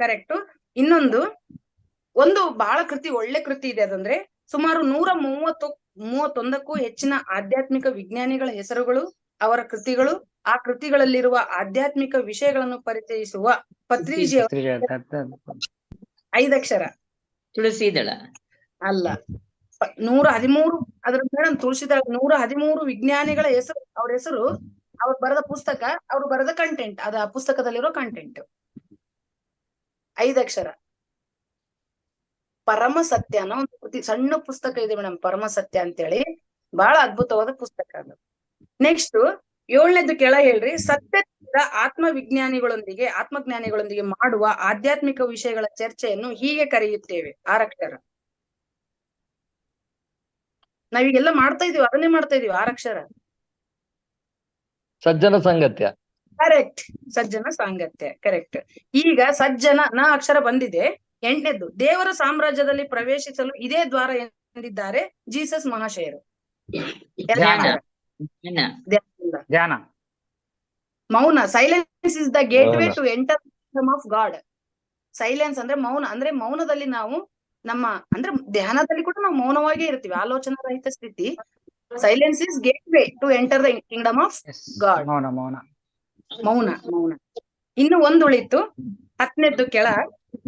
ಕರೆಕ್ಟ್. ಇನ್ನೊಂದು ಬಹಳ ಕೃತಿ, ಒಳ್ಳೆ ಕೃತಿ ಇದೆ. ಅದಂದ್ರೆ ಸುಮಾರು 131ಕ್ಕೂ ಹೆಚ್ಚಿನ ಆಧ್ಯಾತ್ಮಿಕ ವಿಜ್ಞಾನಿಗಳ ಹೆಸರುಗಳು, ಅವರ ಕೃತಿಗಳು, ಆ ಕೃತಿಗಳಲ್ಲಿರುವ ಆಧ್ಯಾತ್ಮಿಕ ವಿಷಯಗಳನ್ನು ಪರಿಚಯಿಸುವ ಪತ್ರಿಜಿ. 5 ಅಕ್ಷರ.
ತುಳಸಿದಳ
ಅಲ್ಲ, 113. ಅದ್ರ ಮೇಡಮ್ ತುಳಸಿದಳ 113 ವಿಜ್ಞಾನಿಗಳ ಹೆಸರು, ಅವ್ರ ಹೆಸರು, ಅವ್ರು ಬರೆದ ಪುಸ್ತಕ, ಅವ್ರು ಬರೆದ ಕಂಟೆಂಟ್, ಅದು ಆ ಪುಸ್ತಕದಲ್ಲಿರೋ ಕಂಟೆಂಟ್. 5 ಅಕ್ಷರ. ಪರಮ ಸತ್ಯ ಅನ್ನೋ ಒಂದು ಕೃತಿ, ಸಣ್ಣ ಪುಸ್ತಕ ಇದೆ ಮೇಡಮ್, ಪರಮ ಸತ್ಯ ಅಂತೇಳಿ. ಬಹಳ ಅದ್ಭುತವಾದ ಪುಸ್ತಕ ಅದು. ನೆಕ್ಸ್ಟ್ 7ನೇದ್ದು ಕೆಳ ಹೇಳ್ರಿ. ಸತ್ಯದ ಆತ್ಮಜ್ಞಾನಿಗಳೊಂದಿಗೆ ಮಾಡುವ ಆಧ್ಯಾತ್ಮಿಕ ವಿಷಯಗಳ ಚರ್ಚೆಯನ್ನು ಹೀಗೆ ಕರೆಯುತ್ತೇವೆ. 6 ಅಕ್ಷರ. ನಾವೀಗೆಲ್ಲ ಮಾಡ್ತಾ ಇದೀವಿ, ಅದನ್ನೇ ಮಾಡ್ತಾ ಇದೀವಿ. 6 ಅಕ್ಷರ.
ಸಜ್ಜನ ಸಂಗತ್ಯ.
ಕರೆಕ್ಟ್. ಸಜ್ಜನ ಸಾಂಗತ್ಯ. ಕರೆಕ್ಟ್. ಈಗ ಸಜ್ಜನ ನ ಅಕ್ಷರ ಬಂದಿದೆ. 8ನೇದ್ದು ದೇವರ ಸಾಮ್ರಾಜ್ಯದಲ್ಲಿ ಪ್ರವೇಶಿಸಲು ಇದೇ ದ್ವಾರ ಎಂದಿದ್ದಾರೆ ಜೀಸಸ್ ಮಹಾಶಯರು.
ಧ್ಯಾನ.
ಮೌನ. Silence is the gateway to enter kingdom of God. Silence ಅಂದ್ರೆ ಮೌನ. ಅಂದ್ರೆ ಮೌನದಲ್ಲಿ ನಾವು ಅಂದ್ರೆ ಧ್ಯಾನದಲ್ಲಿ ಕೂಡ ನಾವು ಮೌನವಾಗೇ ಇರ್ತೀವಿ, ಆಲೋಚನಾ ರಹಿತ ಸ್ಥಿತಿ. Silence is gateway to enter the kingdom of God. ಮೌನ. ಇನ್ನು ಒಂದು ಉಳಿತು. 10ನೇದ್ದು ಕೆಳ.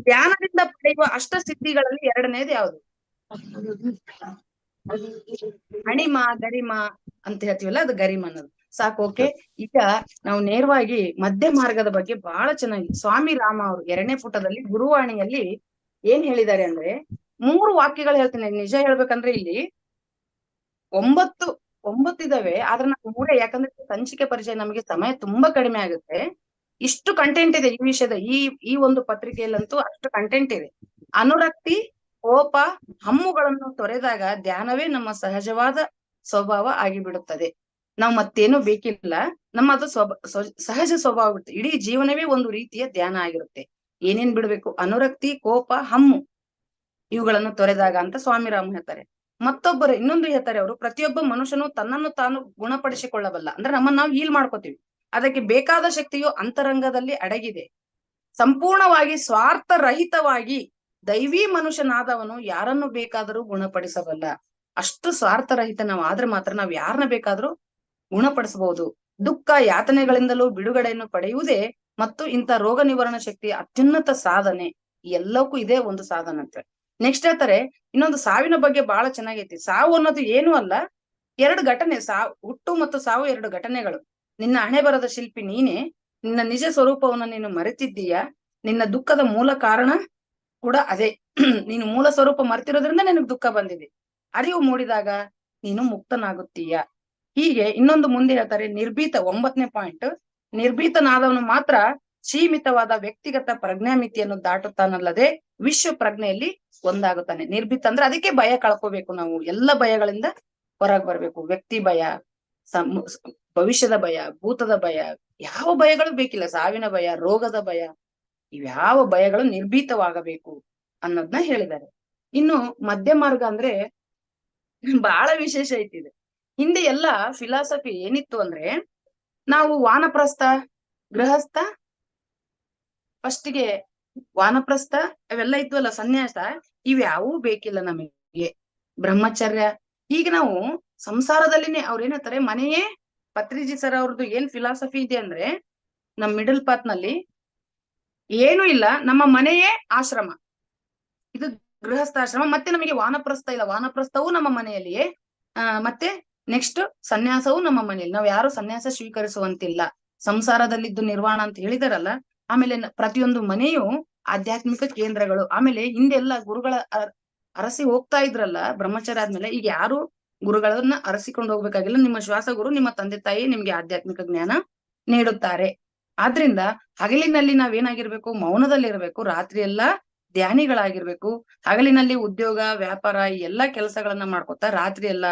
ಧ್ಯಾನದಿಂದ ಪಡೆಯುವ ಅಷ್ಟಸಿದ್ಧಿಗಳಲ್ಲಿ 2ನೇದು ಯಾವುದು? ಅಣಿಮ, ಗರಿಮ ಅಂತ ಹೇಳ್ತೀವಲ್ಲ, ಅದು ಗರಿಮ ಅನ್ನೋದು. ಸಾಕು. ಓಕೆ, ಈಗ ನಾವು ನೇರವಾಗಿ ಮಧ್ಯ ಮಾರ್ಗದ ಬಗ್ಗೆ ಬಹಳ ಚೆನ್ನಾಗಿ ಸ್ವಾಮಿ ರಾಮ ಅವರು 2ನೇ ಪುಟದಲ್ಲಿ ಗುರುವಾಣಿಯಲ್ಲಿ ಏನ್ ಹೇಳಿದ್ದಾರೆ ಅಂದ್ರೆ 3 ವಾಕ್ಯಗಳು ಹೇಳ್ತೀನಿ. ನಿಜ ಹೇಳ್ಬೇಕಂದ್ರೆ ಇಲ್ಲಿ 9 ಇದಾವೆ, ಆದ್ರೆ ನಾವು 3, ಯಾಕಂದ್ರೆ ಸಂಚಿಕೆ ಪರಿಚಯ ನಮಗೆ ಸಮಯ ತುಂಬಾ ಕಡಿಮೆ ಆಗುತ್ತೆ. ಇಷ್ಟು ಕಂಟೆಂಟ್ ಇದೆ ಈ ವಿಷಯದ, ಈ ಒಂದು ಪತ್ರಿಕೆಯಲ್ಲಂತೂ ಅಷ್ಟು ಕಂಟೆಂಟ್ ಇದೆ. ಅನುರಕ್ತಿ, ಕೋಪ, ಹಮ್ಮುಗಳನ್ನು ತೊರೆದಾಗ ಧ್ಯಾನವೇ ನಮ್ಮ ಸಹಜವಾದ ಸ್ವಭಾವ ಆಗಿಬಿಡುತ್ತದೆ. ನಾವು ಮತ್ತೇನು ಬೇಕಿಲ್ಲ, ನಮ್ಮ ಅದು ಸಹಜ ಸ್ವಭಾವ ಬಿಡುತ್ತೆ. ಇಡೀ ಜೀವನವೇ ಒಂದು ರೀತಿಯ ಧ್ಯಾನ ಆಗಿರುತ್ತೆ. ಏನೇನ್ ಬಿಡ್ಬೇಕು? ಅನುರಕ್ತಿ, ಕೋಪ, ಹಮ್ಮು ಇವುಗಳನ್ನು ತೊರೆದಾಗ ಅಂತ ಸ್ವಾಮಿರಾಮ್ ಹೇಳ್ತಾರೆ. ಇನ್ನೊಂದು ಹೇಳ್ತಾರೆ ಅವರು, ಪ್ರತಿಯೊಬ್ಬ ಮನುಷ್ಯನು ತನ್ನನ್ನು ತಾನು ಗುಣಪಡಿಸಿಕೊಳ್ಳಬಲ್ಲ. ಅಂದ್ರೆ ನಮ್ಮನ್ನ ನಾವು ಹೀಲ್ ಮಾಡ್ಕೋತೀವಿ. ಅದಕ್ಕೆ ಬೇಕಾದ ಶಕ್ತಿಯು ಅಂತರಂಗದಲ್ಲಿ ಅಡಗಿದೆ. ಸಂಪೂರ್ಣವಾಗಿ ಸ್ವಾರ್ಥರಹಿತವಾಗಿ ದೈವಿ ಮನುಷ್ಯನಾದವನು ಯಾರನ್ನು ಬೇಕಾದರೂ ಗುಣಪಡಿಸಬಲ್ಲ. ಅಷ್ಟು ಸ್ವಾರ್ಥರಹಿತ ನಾವು ಆದ್ರೆ ಮಾತ್ರ ನಾವ್ ಯಾರನ್ನ ಬೇಕಾದ್ರೂ ಗುಣಪಡಿಸಬಹುದು. ದುಃಖ ಯಾತನೆಗಳಿಂದಲೂ ಬಿಡುಗಡೆಯನ್ನು ಪಡೆಯುವುದೇ ಮತ್ತು ಇಂಥ ರೋಗ ನಿವಾರಣಾ ಶಕ್ತಿ ಅತ್ಯುನ್ನತ ಸಾಧನೆ. ಎಲ್ಲಕ್ಕೂ ಇದೇ ಒಂದು ಸಾಧನ ಅಂತ. ನೆಕ್ಸ್ಟ್ ಹೇಳ್ತಾರೆ ಇನ್ನೊಂದು ಸಾವಿನ ಬಗ್ಗೆ ಬಹಳ ಚೆನ್ನಾಗೈತಿ. ಸಾವು ಅನ್ನೋದು ಏನು ಅಲ್ಲ, 2 ಘಟನೆ. ಹುಟ್ಟು ಮತ್ತು ಸಾವು 2 ಘಟನೆಗಳು. ನಿನ್ನ ಹಣೆ ಬರದ ಶಿಲ್ಪಿ ನೀನೇ, ನಿನ್ನ ನಿಜ ಸ್ವರೂಪವನ್ನು ನೀನು ಮರೆತಿದ್ದೀಯ, ನಿನ್ನ ದುಃಖದ ಮೂಲ ಕಾರಣ ಕೂಡ ಅದೇ. ನೀನು ಮೂಲ ಸ್ವರೂಪ ಮರ್ತಿರೋದ್ರಿಂದ ನಿನಗ್ ದುಃಖ ಬಂದಿದೆ. ಅರಿವು ಮೂಡಿದಾಗ ನೀನು ಮುಕ್ತನಾಗುತ್ತೀಯ. ಹೀಗೆ ಇನ್ನೊಂದು ಮುಂದೆ ಹೇಳ್ತಾರೆ, ನಿರ್ಭೀತ 9ನೇ ಪಾಯಿಂಟ್, ನಿರ್ಭೀತನಾದವನು ಮಾತ್ರ ಸೀಮಿತವಾದ ವ್ಯಕ್ತಿಗತ ಪ್ರಜ್ಞಾಮಿತಿಯನ್ನು ದಾಟುತ್ತಾನಲ್ಲದೆ ವಿಶ್ವ ಪ್ರಜ್ಞೆಯಲ್ಲಿ ಒಂದಾಗುತ್ತಾನೆ. ನಿರ್ಭೀತ ಅಂದ್ರೆ ಅದಕ್ಕೆ ಭಯ ಕಳ್ಕೋಬೇಕು ನಾವು. ಎಲ್ಲ ಭಯಗಳಿಂದ ಹೊರಗೆ ಬರ್ಬೇಕು. ವ್ಯಕ್ತಿ ಭಯ, ಭವಿಷ್ಯದ ಭಯ, ಭೂತದ ಭಯ, ಯಾವ ಭಯಗಳು ಬೇಕಿಲ್ಲ. ಸಾವಿನ ಭಯ, ರೋಗದ ಭಯ, ಇವ್ಯಾವ ಭಯಗಳು ನಿರ್ಭೀತವಾಗಬೇಕು ಅನ್ನೋದನ್ನ ಹೇಳಿದ್ದಾರೆ. ಇನ್ನು ಮಧ್ಯ ಮಾರ್ಗ ಅಂದ್ರೆ ಬಹಳ ವಿಶೇಷ ಐತಿದೆ. ಹಿಂದೆ ಎಲ್ಲಾ ಫಿಲಾಸಫಿ ಏನಿತ್ತು ಅಂದ್ರೆ, ನಾವು ವಾನಪ್ರಸ್ಥ, ಗೃಹಸ್ಥ, ಫಸ್ಟ್ಗೆ ವಾನಪ್ರಸ್ಥ ಅವೆಲ್ಲ ಇದ್ವಲ್ಲ, ಸನ್ಯಾಸ, ಇವ್ಯಾವೂ ಬೇಕಿಲ್ಲ ನಮಗೆ, ಬ್ರಹ್ಮಚರ್ಯ. ಈಗ ನಾವು ಸಂಸಾರದಲ್ಲಿನೇ ಅವ್ರೇನಂತಾರೆ, ಮನೆಯೇ, ಪತ್ರಿಜಿ ಸರ್ ಅವ್ರದ್ದು ಏನ್ ಫಿಲಾಸಫಿ ಇದೆ ಅಂದ್ರೆ, ನಮ್ ಮಿಡಲ್ ಪಾತ್ ನಲ್ಲಿ ಏನು ಇಲ್ಲ, ನಮ್ಮ ಮನೆಯೇ ಆಶ್ರಮ, ಇದು ಗೃಹಸ್ಥಾಶ್ರಮ. ಮತ್ತೆ ನಮಗೆ ವಾನಪ್ರಸ್ಥ ಇಲ್ಲ, ವಾನಪ್ರಸ್ಥವೂ ನಮ್ಮ ಮನೆಯಲ್ಲಿಯೇ, ಮತ್ತೆ ನೆಕ್ಸ್ಟ್ ಸನ್ಯಾಸವೂ ನಮ್ಮ ಮನೆಯಲ್ಲಿ. ನಾವ್ ಯಾರು ಸನ್ಯಾಸ ಸ್ವೀಕರಿಸುವಂತಿಲ್ಲ, ಸಂಸಾರದಲ್ಲಿದ್ದು ನಿರ್ವಾಣ ಅಂತ ಹೇಳಿದಾರಲ್ಲ. ಆಮೇಲೆ ಪ್ರತಿಯೊಂದು ಮನೆಯು ಆಧ್ಯಾತ್ಮಿಕ ಕೇಂದ್ರಗಳು. ಆಮೇಲೆ ಹಿಂದೆಲ್ಲ ಗುರುಗಳ ಅರಸಿ ಹೋಗ್ತಾ ಇದ್ರಲ್ಲ ಬ್ರಹ್ಮಚಾರ ಆದ್ಮೇಲೆ, ಈಗ ಯಾರು ಗುರುಗಳನ್ನ ಅರಸಿಕೊಂಡು ಹೋಗ್ಬೇಕಾಗಿಲ್ಲ. ನಿಮ್ಮ ಶ್ವಾಸ ಗುರು, ನಿಮ್ಮ ತಂದೆ ತಾಯಿ ನಿಮ್ಗೆ ಆಧ್ಯಾತ್ಮಿಕ ಜ್ಞಾನ ನೀಡುತ್ತಾರೆ. ಆದ್ರಿಂದ ಹಗಲಿನಲ್ಲಿ ನಾವೇನಾಗಿರ್ಬೇಕು, ಮೌನದಲ್ಲಿರ್ಬೇಕು. ರಾತ್ರಿ ಎಲ್ಲಾ ಧ್ಯಾನಿಗಳಾಗಿರ್ಬೇಕು. ಹಗಲಿನಲ್ಲಿ ಉದ್ಯೋಗ, ವ್ಯಾಪಾರ, ಈ ಎಲ್ಲಾ ಕೆಲಸಗಳನ್ನ ಮಾಡ್ಕೊತಾ, ರಾತ್ರಿ ಎಲ್ಲಾ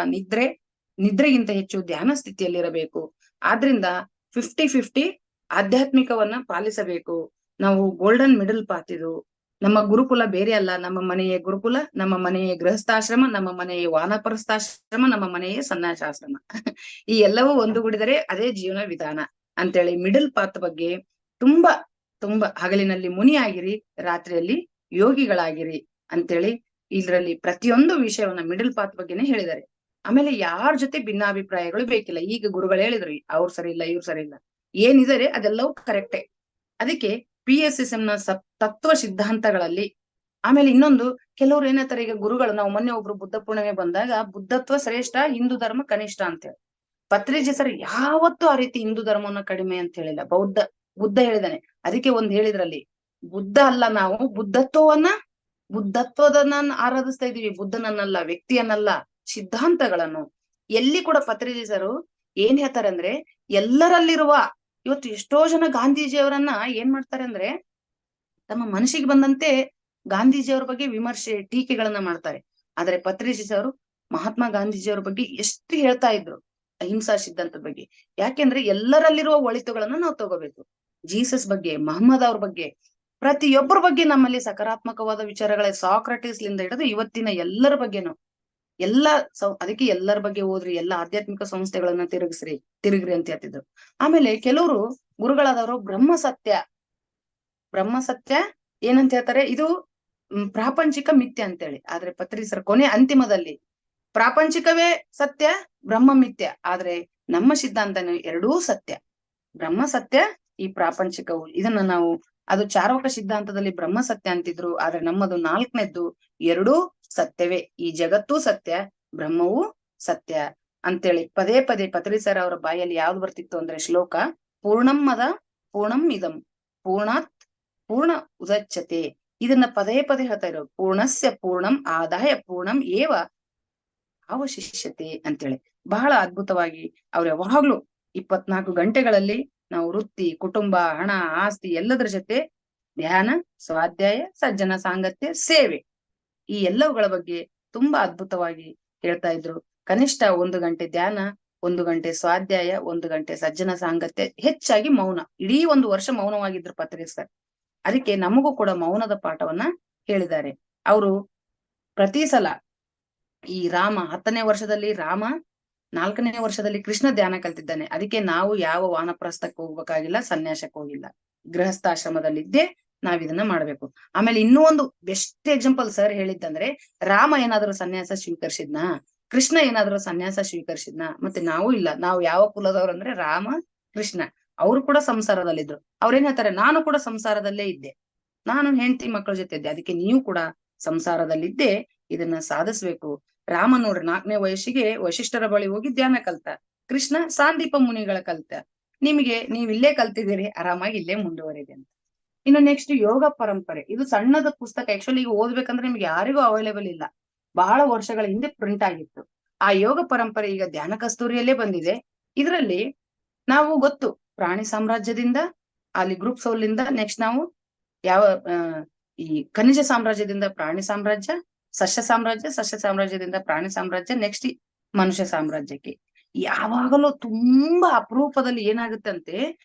ನಿದ್ರೆಗಿಂತ ಹೆಚ್ಚು ಧ್ಯಾನ ಸ್ಥಿತಿಯಲ್ಲಿರಬೇಕು. ಆದ್ರಿಂದ 50-50 ಆಧ್ಯಾತ್ಮಿಕವನ್ನ ಪಾಲಿಸಬೇಕು. ನಾವು ಗೋಲ್ಡನ್ ಮಿಡಲ್ ಪಾತ್ ಇದು. ನಮ್ಮ ಗುರುಕುಲ ಬೇರೆ ಅಲ್ಲ, ನಮ್ಮ ಮನೆಯೇ ಗುರುಕುಲ, ನಮ್ಮ ಮನೆಯೇ ಗೃಹಸ್ಥಾಶ್ರಮ, ನಮ್ಮ ಮನೆಯೇ ವಾನಪ್ರಸ್ಥಾಶ್ರಮ, ನಮ್ಮ ಮನೆಯೇ ಸನ್ಯಾಸಾಶ್ರಮ. ಈ ಎಲ್ಲವೂ ಒಂದುಗೂಡಿದರೆ ಅದೇ ಜೀವನ ವಿಧಾನ ಅಂತೇಳಿ ಮಿಡಲ್ ಪಾತ್ ಬಗ್ಗೆ ತುಂಬಾ ಹಗಲಿನಲ್ಲಿ ಮುನಿಯಾಗಿರಿ, ರಾತ್ರಿಯಲ್ಲಿ ಯೋಗಿಗಳಾಗಿರಿ ಅಂತೇಳಿ ಇದ್ರಲ್ಲಿ ಪ್ರತಿಯೊಂದು ವಿಷಯವನ್ನ ಮಿಡಲ್ ಪಾತ್ ಬಗ್ಗೆನೆ ಹೇಳಿದ್ದಾರೆ. ಆಮೇಲೆ ಯಾರ ಜೊತೆ ಭಿನ್ನಾಭಿಪ್ರಾಯಗಳು ಬೇಕಿಲ್ಲ. ಈಗ ಗುರುಗಳು ಹೇಳಿದ್ರು ಅವ್ರು ಸರಿ ಇಲ್ಲ, ಇವ್ರು ಸರಿ ಇಲ್ಲ, ಏನಿದ್ದಾರೆ ಅದೆಲ್ಲವೂ ಕರೆಕ್ಟೇ. ಅದಕ್ಕೆ PSSM ನ ತತ್ವ ಸಿದ್ಧಾಂತಗಳಲ್ಲಿ. ಆಮೇಲೆ ಇನ್ನೊಂದು, ಕೆಲವ್ರು ಏನಂತಾರೆ, ಈಗ ಗುರುಗಳು, ನಾವು ಮೊನ್ನೆ ಒಬ್ರು ಬುದ್ಧ ಪೂರ್ಣಿಮೆ ಬಂದಾಗ, ಬುದ್ಧತ್ವ ಶ್ರೇಷ್ಠ, ಹಿಂದೂ ಧರ್ಮ ಕನಿಷ್ಠ ಅಂತ ಹೇಳಿ. ಪತ್ರಿಜಿ ಸರ್ ಯಾವತ್ತೂ ಆ ರೀತಿ ಹಿಂದೂ ಧರ್ಮವನ್ನ ಕಡಿಮೆ ಅಂತ ಹೇಳಿಲ್ಲ. ಬುದ್ಧ ಹೇಳಿದಾನೆ. ಅದಕ್ಕೆ ಒಂದ್ ಹೇಳಿದ್ರಲ್ಲಿ, ಬುದ್ಧ ಅಲ್ಲ, ನಾವು ಬುದ್ಧತ್ವದನ್ನ ಆರಾಧಿಸ್ತಾ ಇದೀವಿ, ಬುದ್ಧನನ್ನಲ್ಲ, ವ್ಯಕ್ತಿಯನ್ನಲ್ಲ, ಸಿದ್ಧಾಂತಗಳನ್ನು. ಎಲ್ಲಿ ಕೂಡ ಪತ್ರಿಜಿ ಸರ್ ಏನ್ ಹೇಳ್ತಾರೆ ಅಂದ್ರೆ, ಎಲ್ಲರಲ್ಲಿರುವ, ಇವತ್ತು ಎಷ್ಟೋ ಜನ ಗಾಂಧೀಜಿಯವರನ್ನ ಏನ್ ಮಾಡ್ತಾರೆ ಅಂದ್ರೆ, ತಮ್ಮ ಮನಸ್ಸಿಗೆ ಬಂದಂತೆ ಗಾಂಧೀಜಿಯವರ ಬಗ್ಗೆ ವಿಮರ್ಶೆ, ಟೀಕೆಗಳನ್ನ ಮಾಡ್ತಾರೆ. ಆದ್ರೆ ಪತ್ರಿಜಿ ಸರ್ ಮಹಾತ್ಮ ಗಾಂಧೀಜಿಯವರ ಬಗ್ಗೆ ಎಷ್ಟು ಹೇಳ್ತಾ ಇದ್ರು, ಅಹಿಂಸಾ ಸಿದ್ಧಾಂತದ ಬಗ್ಗೆ. ಯಾಕೆಂದ್ರೆ ಎಲ್ಲರಲ್ಲಿರುವ ಒಳಿತುಗಳನ್ನ ನಾವು ತಗೋಬೇಕು. ಜೀಸಸ್ ಬಗ್ಗೆ, ಮಹಮ್ಮದ್ ಅವ್ರ ಬಗ್ಗೆ, ಪ್ರತಿಯೊಬ್ಬರ ಬಗ್ಗೆ ನಮ್ಮಲ್ಲಿ ಸಕಾರಾತ್ಮಕವಾದ ವಿಚಾರಗಳೇ, ಸಾಕ್ರಟಿಸ್ ಲಿಂದ ಹಿಡಿದು ಇವತ್ತಿನ ಎಲ್ಲರ ಬಗ್ಗೆನು ಅದಕ್ಕೆ ಎಲ್ಲರ ಬಗ್ಗೆ ಓದ್ರಿ, ಎಲ್ಲಾ ಆಧ್ಯಾತ್ಮಿಕ ಸಂಸ್ಥೆಗಳನ್ನ ತಿರುಗ್ರಿ ಅಂತ ಹೇಳ್ತಿದ್ರು. ಆಮೇಲೆ ಕೆಲವರು ಗುರುಗಳಾದವರು ಬ್ರಹ್ಮ ಸತ್ಯ ಏನಂತ ಹೇಳ್ತಾರೆ, ಇದು ಪ್ರಾಪಂಚಿಕ ಮಿಥ್ಯ ಅಂತೇಳಿ. ಆದ್ರೆ ಪತ್ರಿಸರ್ ಕೊನೆ ಅಂತಿಮದಲ್ಲಿ ಪ್ರಾಪಂಚಿಕವೇ ಸತ್ಯ, ಬ್ರಹ್ಮ ಮಿಥ್ಯ. ಆದ್ರೆ ನಮ್ಮ ಸಿದ್ಧಾಂತನು ಎರಡೂ ಸತ್ಯ, ಬ್ರಹ್ಮ ಸತ್ಯ, ಈ ಪ್ರಾಪಂಚಿಕವು. ಇದನ್ನ ನಾವು, ಅದು ಚಾರ್ವಕ ಸಿದ್ಧಾಂತದಲ್ಲಿ ಬ್ರಹ್ಮ ಸತ್ಯ ಅಂತಿದ್ರು. ಆದ್ರೆ ನಮ್ಮದು 4ನೇದ್ದು, ಎರಡೂ ಸತ್ಯವೇ, ಈ ಜಗತ್ತೂ ಸತ್ಯ, ಬ್ರಹ್ಮವೂ ಸತ್ಯ ಅಂತೇಳಿ ಪದೇ ಪತ್ರಿ ಸರ್ ಅವರ ಬಾಯಲ್ಲಿ ಯಾವ್ದು ಬರ್ತಿತ್ತು ಅಂದ್ರೆ ಶ್ಲೋಕ, ಪೂರ್ಣಂ ಇದಂ ಪೂರ್ಣಾತ್ ಪೂರ್ಣ ಉದಚ್ಚತೆ. ಇದನ್ನ ಪದೇ ಹೇಳ್ತಾ ಇರೋ, ಪೂರ್ಣಸ್ಯ ಪೂರ್ಣಂ ಆದಾಯ ಪೂರ್ಣಂ ಏವ ಅವಶಿಷ್ಯತೆ ಅಂತೇಳಿ. ಬಹಳ ಅದ್ಭುತವಾಗಿ ಅವ್ರು ಯಾವಾಗ್ಲೂ 24 ಗಂಟೆಗಳಲ್ಲಿ ನಾವು ವೃತ್ತಿ, ಕುಟುಂಬ, ಹಣ, ಆಸ್ತಿ ಎಲ್ಲದರ ಜೊತೆ ಧ್ಯಾನ, ಸ್ವಾಧ್ಯಾಯ, ಸಜ್ಜನ ಸಾಂಗತ್ಯ, ಸೇವೆ, ಈ ಎಲ್ಲವುಗಳ ಬಗ್ಗೆ ತುಂಬಾ ಅದ್ಭುತವಾಗಿ ಹೇಳ್ತಾ ಇದ್ರು. ಕನಿಷ್ಠ 1 ಗಂಟೆ ಧ್ಯಾನ, 1 ಗಂಟೆ ಸ್ವಾಧ್ಯಾಯ, 1 ಗಂಟೆ ಸಜ್ಜನ ಸಾಂಗತ್ಯ, ಹೆಚ್ಚಾಗಿ ಮೌನ. ಇಡೀ 1 ವರ್ಷ ಮೌನವಾಗಿದ್ರು ಪತ್ರಿಕೆ ಸರ್. ಅದಕ್ಕೆ ನಮಗೂ ಕೂಡ ಮೌನದ ಪಾಠವನ್ನ ಹೇಳಿದ್ದಾರೆ. ಅವರು ಪ್ರತಿ ಸಲ ಈ ರಾಮ 10ನೇ ವರ್ಷದಲ್ಲಿ ರಾಮ, 4ನೇ ವರ್ಷದಲ್ಲಿ ಕೃಷ್ಣ ಧ್ಯಾನ ಕಲ್ತಿದ್ದಾನೆ. ಅದಕ್ಕೆ ನಾವು ಯಾವ ವಾನಪ್ರಸ್ಥಕ್ಕೆ ಹೋಗ್ಬೇಕಾಗಿಲ್ಲ, ಸನ್ಯಾಸಕ್ಕೆ ಹೋಗಿಲ್ಲ, ಗೃಹಸ್ಥಾಶ್ರಮದಲ್ಲಿದ್ದೇ ನಾವ್ ಇದನ್ನ ಮಾಡ್ಬೇಕು. ಆಮೇಲೆ ಇನ್ನೂ ಒಂದು ಬೆಸ್ಟ್ ಎಕ್ಸಾಂಪಲ್ ಸರ್ ಹೇಳಿದ್ದಂದ್ರೆ, ರಾಮ ಏನಾದ್ರು ಸನ್ಯಾಸ ಸ್ವೀಕರಿಸಿದ್ನಾ, ಕೃಷ್ಣ ಏನಾದ್ರು ಸನ್ಯಾಸ ಸ್ವೀಕರಿಸಿದ್ನಾ? ಮತ್ತೆ ನಾವು ಇಲ್ಲ. ನಾವು ಯಾವ ಕುಲದವ್ರು ಅಂದ್ರೆ ರಾಮ, ಕೃಷ್ಣ. ಅವರು ಕೂಡ ಸಂಸಾರದಲ್ಲಿದ್ರು. ಅವ್ರೇನ್ ಹೇಳ್ತಾರೆ, ನಾನು ಕೂಡ ಸಂಸಾರದಲ್ಲೇ ಇದ್ದೆ, ನಾನು ಹೆಂಡತಿ ಮಕ್ಕಳ ಜೊತೆ ಇದ್ದೆ, ಅದಕ್ಕೆ ನೀವು ಕೂಡ ಸಂಸಾರದಲ್ಲಿದ್ದೆ ಇದನ್ನ ಸಾಧಿಸ್ಬೇಕು. ರಾಮ ನೋಡ್ರಿ 4ನೇ ವಯಸ್ಸಿಗೆ ವಶಿಷ್ಠರ ಬಳಿ ಹೋಗಿ ಧ್ಯಾನ ಕಲ್ತ. ಕೃಷ್ಣ ಸಾಂದೀಪ ಮುನಿಗಳ ಕಲ್ತ. ನಿಮಗೆ ನೀವ್ ಇಲ್ಲೇ ಕಲ್ತಿದ್ದೀರಿ, ಆರಾಮಾಗಿ ಇಲ್ಲೇ ಮುಂದುವರಿದೆ ಅಂತ. ಇನ್ನು ನೆಕ್ಸ್ಟ್ ಯೋಗ ಪರಂಪರೆ. ಇದು ಸಣ್ಣದ ಪುಸ್ತಕ, ಆಕ್ಚುಲಿ ಈಗ ಓದ್ಬೇಕಂದ್ರೆ ನಿಮ್ಗೆ ಯಾರಿಗೂ ಅವೈಲೇಬಲ್ ಇಲ್ಲ, ಬಹಳ ವರ್ಷಗಳ ಹಿಂದೆ ಪ್ರಿಂಟ್ ಆಗಿತ್ತು. ಆ ಯೋಗ ಪರಂಪರೆ ಈಗ ಧ್ಯಾನ ಕಸ್ತೂರಿಯಲ್ಲೇ ಬಂದಿದೆ. ಇದರಲ್ಲಿ ನಾವು ಗೊತ್ತು ಪ್ರಾಣಿ ಸಾಮ್ರಾಜ್ಯದಿಂದ ಅಲ್ಲಿ ಗ್ರೂಪ್ ಸೋಲಿಂದ ನೆಕ್ಸ್ಟ್ ನಾವು ಯಾವ ಈ ಖನಿಜ ಸಾಮ್ರಾಜ್ಯದಿಂದ ಪ್ರಾಣಿ ಸಾಮ್ರಾಜ್ಯ, ಸಸ್ಯ ಸಾಮ್ರಾಜ್ಯ, ಸಸ್ಯ ಸಾಮ್ರಾಜ್ಯದಿಂದ ಪ್ರಾಣಿ ಸಾಮ್ರಾಜ್ಯ, ನೆಕ್ಸ್ಟ್ ಮನುಷ್ಯ ಸಾಮ್ರಾಜ್ಯಕ್ಕೆ. ಯಾವಾಗಲೂ ತುಂಬಾ ಅಪರೂಪದಲ್ಲಿ ಏನಾಗುತ್ತಂತೆ,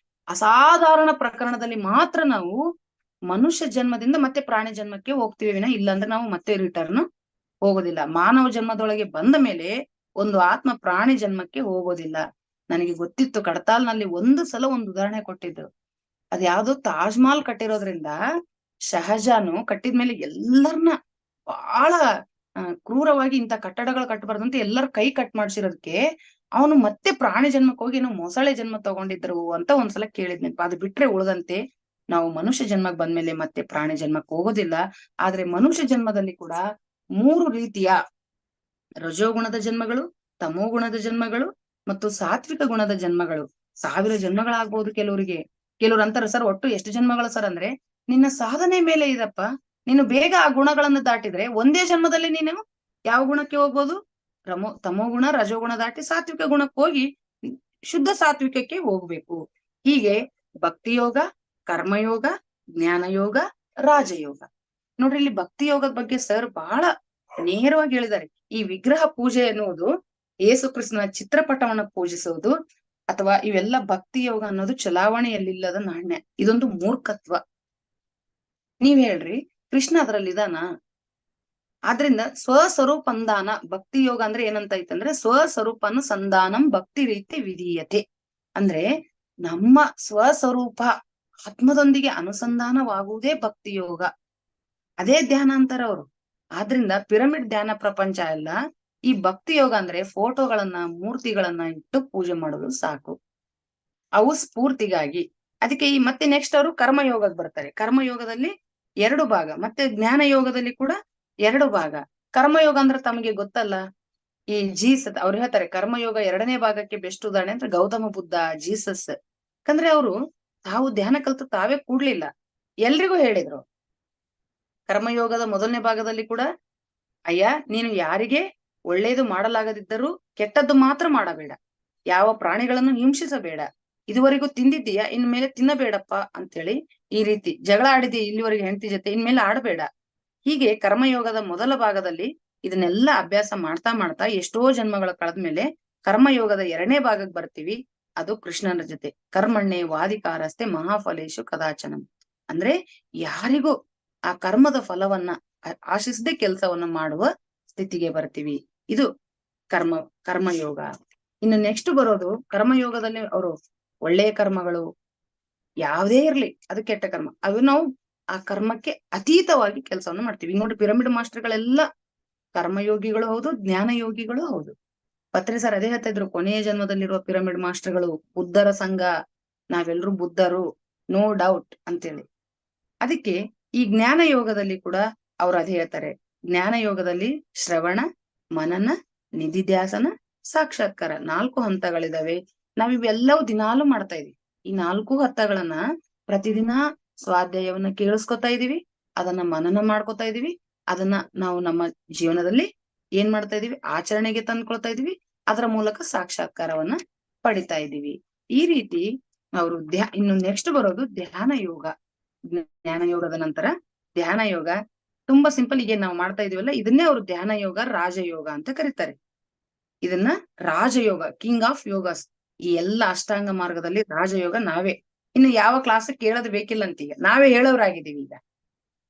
ಅಸಾಧಾರಣ ಪ್ರಕರಣದಲ್ಲಿ ಮಾತ್ರ ನಾವು ಮನುಷ್ಯ ಜನ್ಮದಿಂದ ಮತ್ತೆ ಪ್ರಾಣಿ ಜನ್ಮಕ್ಕೆ ಹೋಗ್ತೀವಿ ವಿನ, ಇಲ್ಲಾಂದ್ರೆ ನಾವು ಮತ್ತೆ ರಿಟರ್ನ್ ಹೋಗೋದಿಲ್ಲ. ಮಾನವ ಜನ್ಮದೊಳಗೆ ಬಂದ ಮೇಲೆ ಒಂದು ಆತ್ಮ ಪ್ರಾಣಿ ಜನ್ಮಕ್ಕೆ ಹೋಗೋದಿಲ್ಲ. ನನಗೆ ಗೊತ್ತಿತ್ತು, ಕಡತಾಲ್ನಲ್ಲಿ ಒಂದು ಸಲ ಒಂದು ಉದಾಹರಣೆ ಕೊಟ್ಟಿದ್ರು. ಅದ್ ಯಾವ್ದೋ ತಾಜ್ ಮಹಲ್ ಕಟ್ಟಿರೋದ್ರಿಂದ ಶಹಜಾನು ಕಟ್ಟಿದ್ಮೇಲೆ ಎಲ್ಲರನ್ನ ಬಹಳ ಕ್ರೂರವಾಗಿ ಇಂಥ ಕಟ್ಟಡಗಳು ಕಟ್ಟಬಾರ್ದಂತ ಎಲ್ಲರ ಕೈ ಕಟ್ ಮಾಡ್ಸಿರೋದಕ್ಕೆ ಅವನು ಮತ್ತೆ ಪ್ರಾಣಿ ಜನ್ಮಕ್ಕೆ ಹೋಗಿ ನಾವು ಮೊಸಳೆ ಜನ್ಮ ತಗೊಂಡಿದ್ರು ಅಂತ ಒಂದ್ಸಲ ಕೇಳಿದ್ನಪ್ಪ. ಅದು ಬಿಟ್ರೆ ಉಳಿದಂತೆ ನಾವು ಮನುಷ್ಯ ಜನ್ಮಕ್ಕೆ ಬಂದ್ಮೇಲೆ ಮತ್ತೆ ಪ್ರಾಣಿ ಜನ್ಮಕ್ಕೆ ಹೋಗೋದಿಲ್ಲ. ಆದ್ರೆ ಮನುಷ್ಯ ಜನ್ಮದಲ್ಲಿ ಕೂಡ 3 ರೀತಿಯ ರಜೋಗುಣದ ಜನ್ಮಗಳು, ತಮೋಗುಣದ ಜನ್ಮಗಳು ಮತ್ತು ಸಾತ್ವಿಕ ಗುಣದ ಜನ್ಮಗಳು. 1000 ಜನ್ಮಗಳಾಗ್ಬಹುದು ಕೆಲವರಿಗೆ. ಕೆಲವ್ರು ಅಂತಾರೆ, ಸರ್ ಒಟ್ಟು ಎಷ್ಟು ಜನ್ಮಗಳು ಸರ್ ಅಂದ್ರೆ, ನಿನ್ನ ಸಾಧನೆ ಮೇಲೆ ಇದಪ್ಪ. ನೀನು ಬೇಗ ಆ ಗುಣಗಳನ್ನು ದಾಟಿದ್ರೆ ಒಂದೇ ಜನ್ಮದಲ್ಲಿ ನೀನು ಯಾವ ಗುಣಕ್ಕೆ ಹೋಗ್ಬೋದು? ತಮೋಗುಣ, ರಜೋಗುಣ ದಾಟಿ ಸಾತ್ವಿಕ ಗುಣಕ್ಕೆ ಹೋಗಿ ಶುದ್ಧ ಸಾತ್ವಿಕಕ್ಕೆ ಹೋಗ್ಬೇಕು. ಹೀಗೆ ಭಕ್ತಿ ಯೋಗ, ಕರ್ಮಯೋಗ, ಜ್ಞಾನಯೋಗ, ರಾಜಯೋಗ. ನೋಡ್ರಿ, ಇಲ್ಲಿ ಭಕ್ತಿ ಯೋಗದ ಬಗ್ಗೆ ಸರ್ ಬಹಳ ನೇರವಾಗಿ ಹೇಳಿದ್ದಾರೆ. ಈ ವಿಗ್ರಹ ಪೂಜೆ ಎನ್ನುವುದು, ಯೇಸು ಕ್ರಿಸ್ತನ ಚಿತ್ರಪಟವನ್ನ ಪೂಜಿಸುವುದು ಅಥವಾ ಇವೆಲ್ಲ ಭಕ್ತಿ ಯೋಗ ಅನ್ನೋದು ಚಲಾವಣೆಯಲ್ಲಿಲ್ಲದ ನಾಣ್ಯ. ಇದೊಂದು ಮೂರ್ಖತ್ವ. ನೀವ್ ಹೇಳ್ರಿ, ಕೃಷ್ಣ ಅದ್ರಲ್ಲಿ ಇದಾನ? ಆದ್ರಿಂದ ಸ್ವಸ್ವರೂಪಂದಾನ ಭಕ್ತಿ ಯೋಗ ಅಂದ್ರೆ ಏನಂತ ಐತಂದ್ರೆ, ಸ್ವಸ್ವರೂಪನು ಸಂಧಾನಂ ಭಕ್ತಿ ರೀತಿ ವಿಧೀಯತೆ. ಅಂದ್ರೆ ನಮ್ಮ ಸ್ವಸ್ವರೂಪ ಆತ್ಮದೊಂದಿಗೆ ಅನುಸಂಧಾನವಾಗುವುದೇ ಭಕ್ತಿ ಯೋಗ. ಅದೇ ಧ್ಯಾನ ಅಂತಾರ ಅವರು. ಆದ್ರಿಂದ ಪಿರಮಿಡ್ ಧ್ಯಾನ ಪ್ರಪಂಚ ಎಲ್ಲ ಈ ಭಕ್ತಿ ಯೋಗ ಅಂದ್ರೆ ಫೋಟೋಗಳನ್ನ, ಮೂರ್ತಿಗಳನ್ನ ಇಟ್ಟು ಪೂಜೆ ಮಾಡೋದು ಸಾಕು, ಅವು ಸ್ಫೂರ್ತಿಗಾಗಿ. ಅದಕ್ಕೆ ಈ ಮತ್ತೆ ನೆಕ್ಸ್ಟ್ ಅವರು ಕರ್ಮಯೋಗಕ್ಕೆ ಬರ್ತಾರೆ. ಕರ್ಮಯೋಗದಲ್ಲಿ 2 ಭಾಗ, ಮತ್ತೆ ಜ್ಞಾನ ಯೋಗದಲ್ಲಿ ಕೂಡ 2 ಭಾಗ. ಕರ್ಮಯೋಗ ಅಂದ್ರೆ ತಮಗೆ ಗೊತ್ತಲ್ಲ, ಈ ಜೀಸಸ್ ಅವ್ರು ಹೇಳ್ತಾರೆ ಕರ್ಮಯೋಗ 2ನೇ ಭಾಗಕ್ಕೆ ಬೆಸ್ಟ್ ಉದಾಹರಣೆ ಅಂದ್ರೆ ಗೌತಮ ಬುದ್ಧ, ಜೀಸಸ್. ಯಾಕಂದ್ರೆ ಅವರು ತಾವು ಧ್ಯಾನ ಕಲ್ತು ತಾವೇ ಕೂಡ್ಲಿಲ್ಲ, ಎಲ್ರಿಗೂ ಹೇಳಿದ್ರು. ಕರ್ಮಯೋಗದ 1ನೇ ಭಾಗದಲ್ಲಿ ಕೂಡ, ಅಯ್ಯ ನೀನು ಯಾರಿಗೆ ಒಳ್ಳೇದು ಮಾಡಲಾಗದಿದ್ದರೂ ಕೆಟ್ಟದ್ದು ಮಾತ್ರ ಮಾಡಬೇಡ, ಯಾವ ಪ್ರಾಣಿಗಳನ್ನು ಹಿಂಸಿಸಬೇಡ, ಇದುವರೆಗೂ ತಿಂದಿದ್ದೀಯಾ ಇನ್ಮೇಲೆ ತಿನ್ನಬೇಡಪ್ಪ ಅಂತೇಳಿ, ಈ ರೀತಿ ಜಗಳ ಆಡಿದಿ ಇಲ್ಲಿವರೆಗೆ ಹೆಂಡತಿ ಜೊತೆ, ಇನ್ಮೇಲೆ ಆಡಬೇಡ. ಹೀಗೆ ಕರ್ಮಯೋಗದ 1ಲ ಭಾಗದಲ್ಲಿ ಇದನ್ನೆಲ್ಲ ಅಭ್ಯಾಸ ಮಾಡ್ತಾ ಮಾಡ್ತಾ ಎಷ್ಟೋ ಜನ್ಮಗಳ ಕಳೆದ್ಮೇಲೆ ಕರ್ಮಯೋಗದ 2ನೇ ಭಾಗಕ್ಕೆ ಬರ್ತೀವಿ. ಅದು ಕೃಷ್ಣನ ಜೊತೆ. ಕರ್ಮಣ್ಣೆ ವಾದಿಕಾರಸ್ತೆ ಮಹಾಫಲೇಶು ಕದಾಚನಂ. ಅಂದ್ರೆ ಯಾರಿಗೂ ಆ ಕರ್ಮದ ಫಲವನ್ನ ಆಶಿಸದೆ ಕೆಲಸವನ್ನ ಮಾಡುವ ಸ್ಥಿತಿಗೆ ಬರ್ತೀವಿ. ಇದು ಕರ್ಮಯೋಗ. ಇನ್ನು ನೆಕ್ಸ್ಟ್ ಬರೋದು ಕರ್ಮಯೋಗದಲ್ಲಿ ಅವರು ಒಳ್ಳೆಯ ಕರ್ಮಗಳು ಯಾವ್ದೇ ಇರ್ಲಿ, ಅದು ಕೆಟ್ಟ ಕರ್ಮ, ಅದು ನಾವು ಆ ಕರ್ಮಕ್ಕೆ ಅತೀತವಾಗಿ ಕೆಲಸವನ್ನು ಮಾಡ್ತೀವಿ. ನೋಡಿ, ಪಿರಮಿಡ್ ಮಾಸ್ಟರ್ಗಳೆಲ್ಲ ಕರ್ಮಯೋಗಿಗಳು ಹೌದು, ಜ್ಞಾನ ಯೋಗಿಗಳು ಹೌದು. ಪತ್ರಿ ಸರ್ ಅದೇ ಹೇಳ್ತಾ ಇದ್ರು, ಕೊನೆಯ ಜನ್ಮದಲ್ಲಿರುವ ಪಿರಮಿಡ್ ಮಾಸ್ಟರ್ಗಳು ಬುದ್ಧರ ಸಂಘ, ನಾವೆಲ್ಲರೂ ಬುದ್ಧರು, ನೋ ಡೌಟ್ ಅಂತೇಳಿ. ಅದಕ್ಕೆ ಈ ಜ್ಞಾನ ಯೋಗದಲ್ಲಿ ಕೂಡ ಅವ್ರು ಅದೇ ಹೇಳ್ತಾರೆ. ಜ್ಞಾನ ಯೋಗದಲ್ಲಿ ಶ್ರವಣ, ಮನನ, ನಿಧಿಧ್ಯಾಸನ, ಸಾಕ್ಷಾತ್ಕಾರ 4 ಹಂತಗಳಿದಾವೆ. ನಾವಿವೆಲ್ಲವೂ ದಿನಾಲು ಮಾಡ್ತಾ ಇದೀವಿ. ಈ 4 ಹಂತಗಳನ್ನ ಪ್ರತಿದಿನ ಸ್ವಾಧ್ಯಾಯವನ್ನ ಕೇಳಿಸ್ಕೊತಾ ಇದೀವಿ, ಅದನ್ನ ಮನನ ಮಾಡ್ಕೊತಾ ಇದೀವಿ, ಅದನ್ನ ನಾವು ನಮ್ಮ ಜೀವನದಲ್ಲಿ ಏನ್ ಮಾಡ್ತಾ ಇದೀವಿ, ಆಚರಣೆಗೆ ತಂದ್ಕೊಳ್ತಾ ಇದೀವಿ, ಅದರ ಮೂಲಕ ಸಾಕ್ಷಾತ್ಕಾರವನ್ನ ಪಡಿತಾ ಇದೀವಿ. ಈ ರೀತಿ ಅವರು ಇನ್ನು ನೆಕ್ಸ್ಟ್ ಬರೋದು ಧ್ಯಾನ ಯೋಗ. ಜ್ಞಾನ ಯೋಗದ ನಂತರ ಧ್ಯಾನ ಯೋಗ. ತುಂಬಾ ಸಿಂಪಲ್, ಈಗ ನಾವು ಮಾಡ್ತಾ ಇದೀವಲ್ಲ ಇದನ್ನೇ ಅವರು ಧ್ಯಾನ ಯೋಗ, ರಾಜಯೋಗ ಅಂತ ಕರೀತಾರೆ. ಇದನ್ನ ರಾಜಯೋಗ, ಕಿಂಗ್ ಆಫ್ ಯೋಗಸ್. ಈ ಎಲ್ಲ ಅಷ್ಟಾಂಗ ಮಾರ್ಗದಲ್ಲಿ ರಾಜಯೋಗ ನಾವೇ. ಇನ್ನು ಯಾವ ಕ್ಲಾಸ್ ಕೇಳೋದು ಬೇಕಿಲ್ಲ ಅಂತ ಈಗ ನಾವೇ ಹೇಳೋರಾಗಿದ್ದೀವಿ. ಈಗ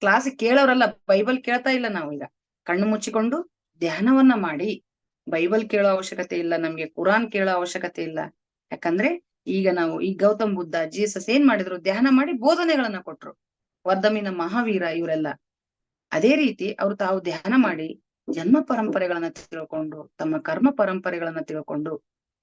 ಕ್ಲಾಸ್ ಕೇಳೋರಲ್ಲ, ಬೈಬಲ್ ಕೇಳ್ತಾ ಇಲ್ಲ ನಾವು. ಈಗ ಕಣ್ಣು ಮುಚ್ಚಿಕೊಂಡು ಧ್ಯಾನವನ್ನ ಮಾಡಿ, ಬೈಬಲ್ ಕೇಳೋ ಅವಶ್ಯಕತೆ ಇಲ್ಲ ನಮ್ಗೆ, ಕುರಾನ್ ಕೇಳೋ ಅವಶ್ಯಕತೆ ಇಲ್ಲ. ಯಾಕಂದ್ರೆ ಈಗ ನಾವು ಈ ಗೌತಮ್ ಬುದ್ಧ, ಜೀಸಸ್ ಏನ್ ಮಾಡಿದ್ರು, ಧ್ಯಾನ ಮಾಡಿ ಬೋಧನೆಗಳನ್ನ ಕೊಟ್ರು. ವರ್ಧಮಿನ ಮಹಾವೀರ ಇವರೆಲ್ಲ ಅದೇ ರೀತಿ ಅವ್ರು ತಾವು ಧ್ಯಾನ ಮಾಡಿ ಜನ್ಮ ಪರಂಪರೆಗಳನ್ನ ತಿಳ್ಕೊಂಡು, ತಮ್ಮ ಕರ್ಮ ಪರಂಪರೆಗಳನ್ನ ತಿಳ್ಕೊಂಡು,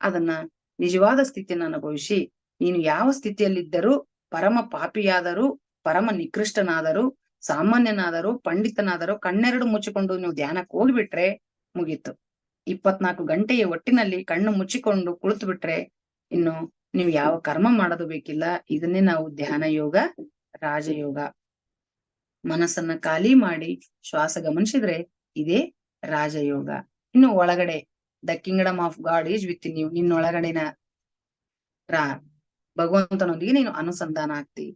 ಅದನ್ನ ನಿಜವಾದ ಸ್ಥಿತಿಯನ್ನ ಅನುಭವಿಸಿ, ನೀನು ಯಾವ ಸ್ಥಿತಿಯಲ್ಲಿದ್ದರೂ, ಪರಮ ಪಾಪಿಯಾದರೂ ಪರಮ ನಿಕೃಷ್ಟನಾದರೂ ಸಾಮಾನ್ಯನಾದರೂ ಪಂಡಿತನಾದರೂ ಕಣ್ಣೆರಡು ಮುಚ್ಚಿಕೊಂಡು ನೀವು ಧ್ಯಾನಕ್ಕೆ ಹೋಗ್ಬಿಟ್ರೆ ಮುಗೀತು. 24 ಗಂಟೆಯ ಒಟ್ಟಿನಲ್ಲಿ ಕಣ್ಣು ಮುಚ್ಚಿಕೊಂಡು ಕುಳಿತು ಬಿಟ್ರೆ ಇನ್ನು ನೀವು ಯಾವ ಕರ್ಮ ಮಾಡೋದು ಬೇಕಿಲ್ಲ. ಇದನ್ನೇ ನಾವು ಧ್ಯಾನ ಯೋಗ, ರಾಜಯೋಗ. ಮನಸ್ಸನ್ನ ಖಾಲಿ ಮಾಡಿ ಶ್ವಾಸ ಗಮನಿಸಿದ್ರೆ ಇದೇ ರಾಜಯೋಗ. ಇನ್ನು ಒಳಗಡೆ the kingdom of god is with ನೀವು, ನಿನ್ನೊಳಗಡೆನ ಭಗವಂತನೊಂದಿಗೆ ನೀನು ಅನುಸಂಧಾನ ಆಗ್ತಿ.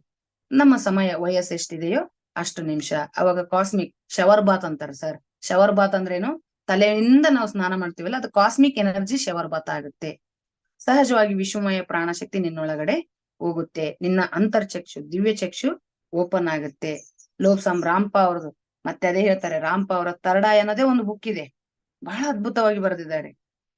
ನಮ್ಮ ಸಮಯ ವಯಸ್ಸು ಎಷ್ಟಿದೆಯೋ ಅಷ್ಟು ನಿಮಿಷ. ಅವಾಗ ಕಾಸ್ಮಿಕ್ ಶವರ್ ಬಾತ್ ಅಂತಾರೆ ಸರ್. ಶವರ್ ಬಾತ್ ಅಂದ್ರೇನು? ತಲೆಯಿಂದ ನಾವು ಸ್ನಾನ ಮಾಡ್ತೀವಲ್ಲ, ಅದು ಕಾಸ್ಮಿಕ್ ಎನರ್ಜಿ ಶವರ್ ಬಾತ್ ಆಗುತ್ತೆ. ಸಹಜವಾಗಿ ವಿಶ್ವಮಯ ಪ್ರಾಣಶಕ್ತಿ ನಿನ್ನೊಳಗಡೆ ಹೋಗುತ್ತೆ. ನಿನ್ನ ಅಂತರ್ಚಕ್ಷು, ದಿವ್ಯ ಚಕ್ಷು ಓಪನ್ ಆಗುತ್ತೆ. ಲೋಬ್ಸಾಮ್ ರಾಂಪಾ ಅವ್ರದ್ದು ಮತ್ತೆ ಅದೇ ಹೇಳ್ತಾರೆ. ರಾಂಪಾ ಅವರ ಥರ್ಡ್ ಐ ಅನ್ನೋದೇ ಒಂದು ಬುಕ್ ಇದೆ, ಬಹಳ ಅದ್ಭುತವಾಗಿ ಬರೆದಿದ್ದಾರೆ.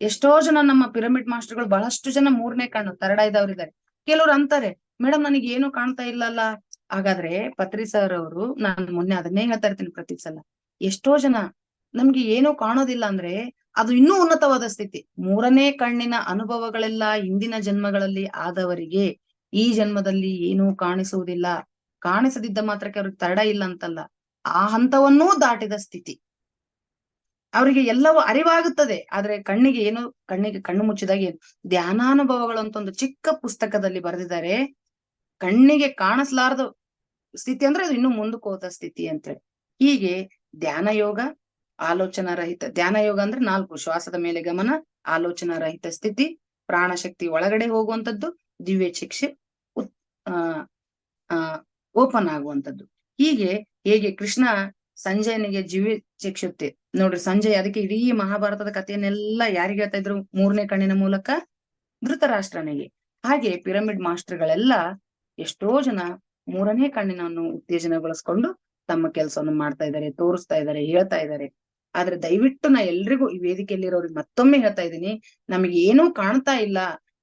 ಎಷ್ಟೋ ಜನ ನಮ್ಮ ಪಿರಮಿಡ್ ಮಾಸ್ಟರ್ಗಳು ಬಹಳಷ್ಟು ಜನ 3ನೇ ಕಣ್ಣು ಥರ್ಡ್ ಐದವ್ರಿದ್ದಾರೆ. ಕೆಲವ್ರು ಅಂತಾರೆ, ಮೇಡಮ್ ನನಗೆ ಏನು ಕಾಣ್ತಾ ಇಲ್ಲಲ್ಲ. ಹಾಗಾದ್ರೆ ಪತ್ರಿ ಸರ್ ಅವರು, ನಾನು ಮೊನ್ನೆ ಅದನ್ನೇ ಹೇಳ್ತಾ ಇರ್ತೀನಿ ಪ್ರತಿ ಸಲ, ಎಷ್ಟೋ ಜನ ನಮ್ಗೆ ಏನೂ ಕಾಣೋದಿಲ್ಲ ಅಂದ್ರೆ ಅದು ಇನ್ನೂ ಉನ್ನತವಾದ ಸ್ಥಿತಿ. 3ನೇ ಕಣ್ಣಿನ ಅನುಭವಗಳೆಲ್ಲ ಹಿಂದಿನ ಜನ್ಮಗಳಲ್ಲಿ ಆದವರಿಗೆ ಈ ಜನ್ಮದಲ್ಲಿ ಏನೂ ಕಾಣಿಸುವುದಿಲ್ಲ. ಕಾಣಿಸದಿದ್ದ ಮಾತ್ರಕ್ಕೆ ಅವ್ರಿಗೆ ತಡ ಇಲ್ಲ ಅಂತಲ್ಲ, ಆ ಹಂತವನ್ನೂ ದಾಟಿದ ಸ್ಥಿತಿ. ಅವರಿಗೆ ಎಲ್ಲವೂ ಅರಿವಾಗುತ್ತದೆ. ಆದ್ರೆ ಕಣ್ಣಿಗೆ ಕಣ್ಣು ಮುಚ್ಚಿದಾಗ ಏನು ಧ್ಯಾನಾನುಭವಗಳು ಅಂತ ಒಂದು ಚಿಕ್ಕ ಪುಸ್ತಕದಲ್ಲಿ ಬರೆದಿದ್ದಾರೆ. ಕಣ್ಣಿಗೆ ಕಾಣಿಸ್ಲಾರ್ದ ಸ್ಥಿತಿ ಅಂದ್ರೆ ಅದು ಇನ್ನು ಮುಂದಕ್ಕೆ ಹೋದ ಸ್ಥಿತಿ ಅಂತೇಳಿ. ಹೀಗೆ ಧ್ಯಾನ ಯೋಗ, ಆಲೋಚನಾ ರಹಿತ. ಧ್ಯಾನ ಯೋಗ ಅಂದ್ರೆ 4: ಶ್ವಾಸದ ಮೇಲೆ ಗಮನ, ಆಲೋಚನಾ ರಹಿತ ಸ್ಥಿತಿ, ಪ್ರಾಣಶಕ್ತಿ ಒಳಗಡೆ ಹೋಗುವಂತದ್ದು, ದಿವ್ಯ ಚಕ್ಷು ಓಪನ್ ಆಗುವಂತದ್ದು. ಹೀಗೆ ಹೇಗೆ ಕೃಷ್ಣ ಸಂಜಯನಿಗೆ ದಿವ್ಯ ಚಕ್ಷುತ್ತೆ ನೋಡ್ರಿ. ಸಂಜಯ್ ಅದಕ್ಕೆ ಇಡೀ ಮಹಾಭಾರತದ ಕಥೆಯನ್ನೆಲ್ಲ ಯಾರಿಗೆ ಹೇಳ್ತಾ ಇದ್ರು? 3ನೇ ಕಣ್ಣಿನ ಮೂಲಕ ಧೃತರಾಷ್ಟ್ರನಿಗೆ. ಹಾಗೆ ಪಿರಮಿಡ್ ಮಾಸ್ಟರ್ಗಳೆಲ್ಲ ಎಷ್ಟೋ ಜನ 3ನೇ ಕಣ್ಣಿನನ್ನು ಉತ್ತೇಜನಗೊಳಿಸ್ಕೊಂಡು ತಮ್ಮ ಕೆಲಸವನ್ನು ಮಾಡ್ತಾ ಇದ್ದಾರೆ, ತೋರಿಸ್ತಾ ಇದ್ದಾರೆ, ಹೇಳ್ತಾ ಇದ್ದಾರೆ. ಆದ್ರೆ ದಯವಿಟ್ಟು ನಾ ಎಲ್ರಿಗೂ ಈ ವೇದಿಕೆಯಲ್ಲಿರೋರಿಗೆ ಮತ್ತೊಮ್ಮೆ ಹೇಳ್ತಾ ಇದ್ದೀನಿ, ನಮಗೆ ಏನೂ ಕಾಣ್ತಾ ಇಲ್ಲ,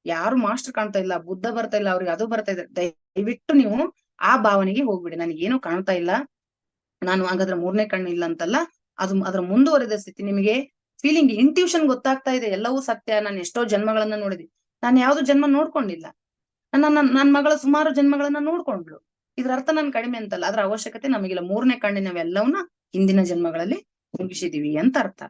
ಯಾರು ಮಾಸ್ಟರ್ ಕಾಣ್ತಾ ಇಲ್ಲ, ಬುದ್ಧ ಬರ್ತಾ ಇಲ್ಲ, ಅವ್ರಿಗೆ ಅದು ಬರ್ತಾ ಇದೆ. ದಯವಿಟ್ಟು ನೀವು ಆ ಭಾವನೆಗೆ ಹೋಗ್ಬಿಡಿ. ನನಗೇನು ಕಾಣ್ತಾ ಇಲ್ಲ, ನಾನು ಹಾಗಾದ್ರೆ 3ನೇ ಕಣ್ಣು ಇಲ್ಲ ಅಂತಲ್ಲ, ಅದು ಅದರ ಮುಂದುವರೆದ ಸ್ಥಿತಿ. ನಿಮಗೆ ಫೀಲಿಂಗ್, ಇಂಟ್ಯೂಷನ್ ಗೊತ್ತಾಗ್ತಾ ಇದೆ, ಎಲ್ಲವೂ ಸತ್ಯ. ನಾನು ಎಷ್ಟೋ ಜನ್ಮಗಳನ್ನ ನೋಡಿದೆ, ನಾನು ಯಾವ್ದು ಜನ್ಮ ನೋಡ್ಕೊಂಡಿಲ್ಲ. ನನ್ನ ಮಗಳ ಸುಮಾರು ಜನ್ಮಗಳನ್ನ ನೋಡ್ಕೊಂಡ್ಲು. ಇದ್ರ ಅರ್ಥ ನಾನು ಕಡಿಮೆ ಅಂತಲ್ಲ, ಅದ್ರ ಅವಶ್ಯಕತೆ ನಮಗಿಲ್ಲ. 3ನೇ ಕಣ್ಣಿನವೆಲ್ಲವನ್ನ ಹಿಂದಿನ ಜನ್ಮಗಳಲ್ಲಿ ಮುಗಿಸಿದೀವಿ ಅಂತ ಅರ್ಥ.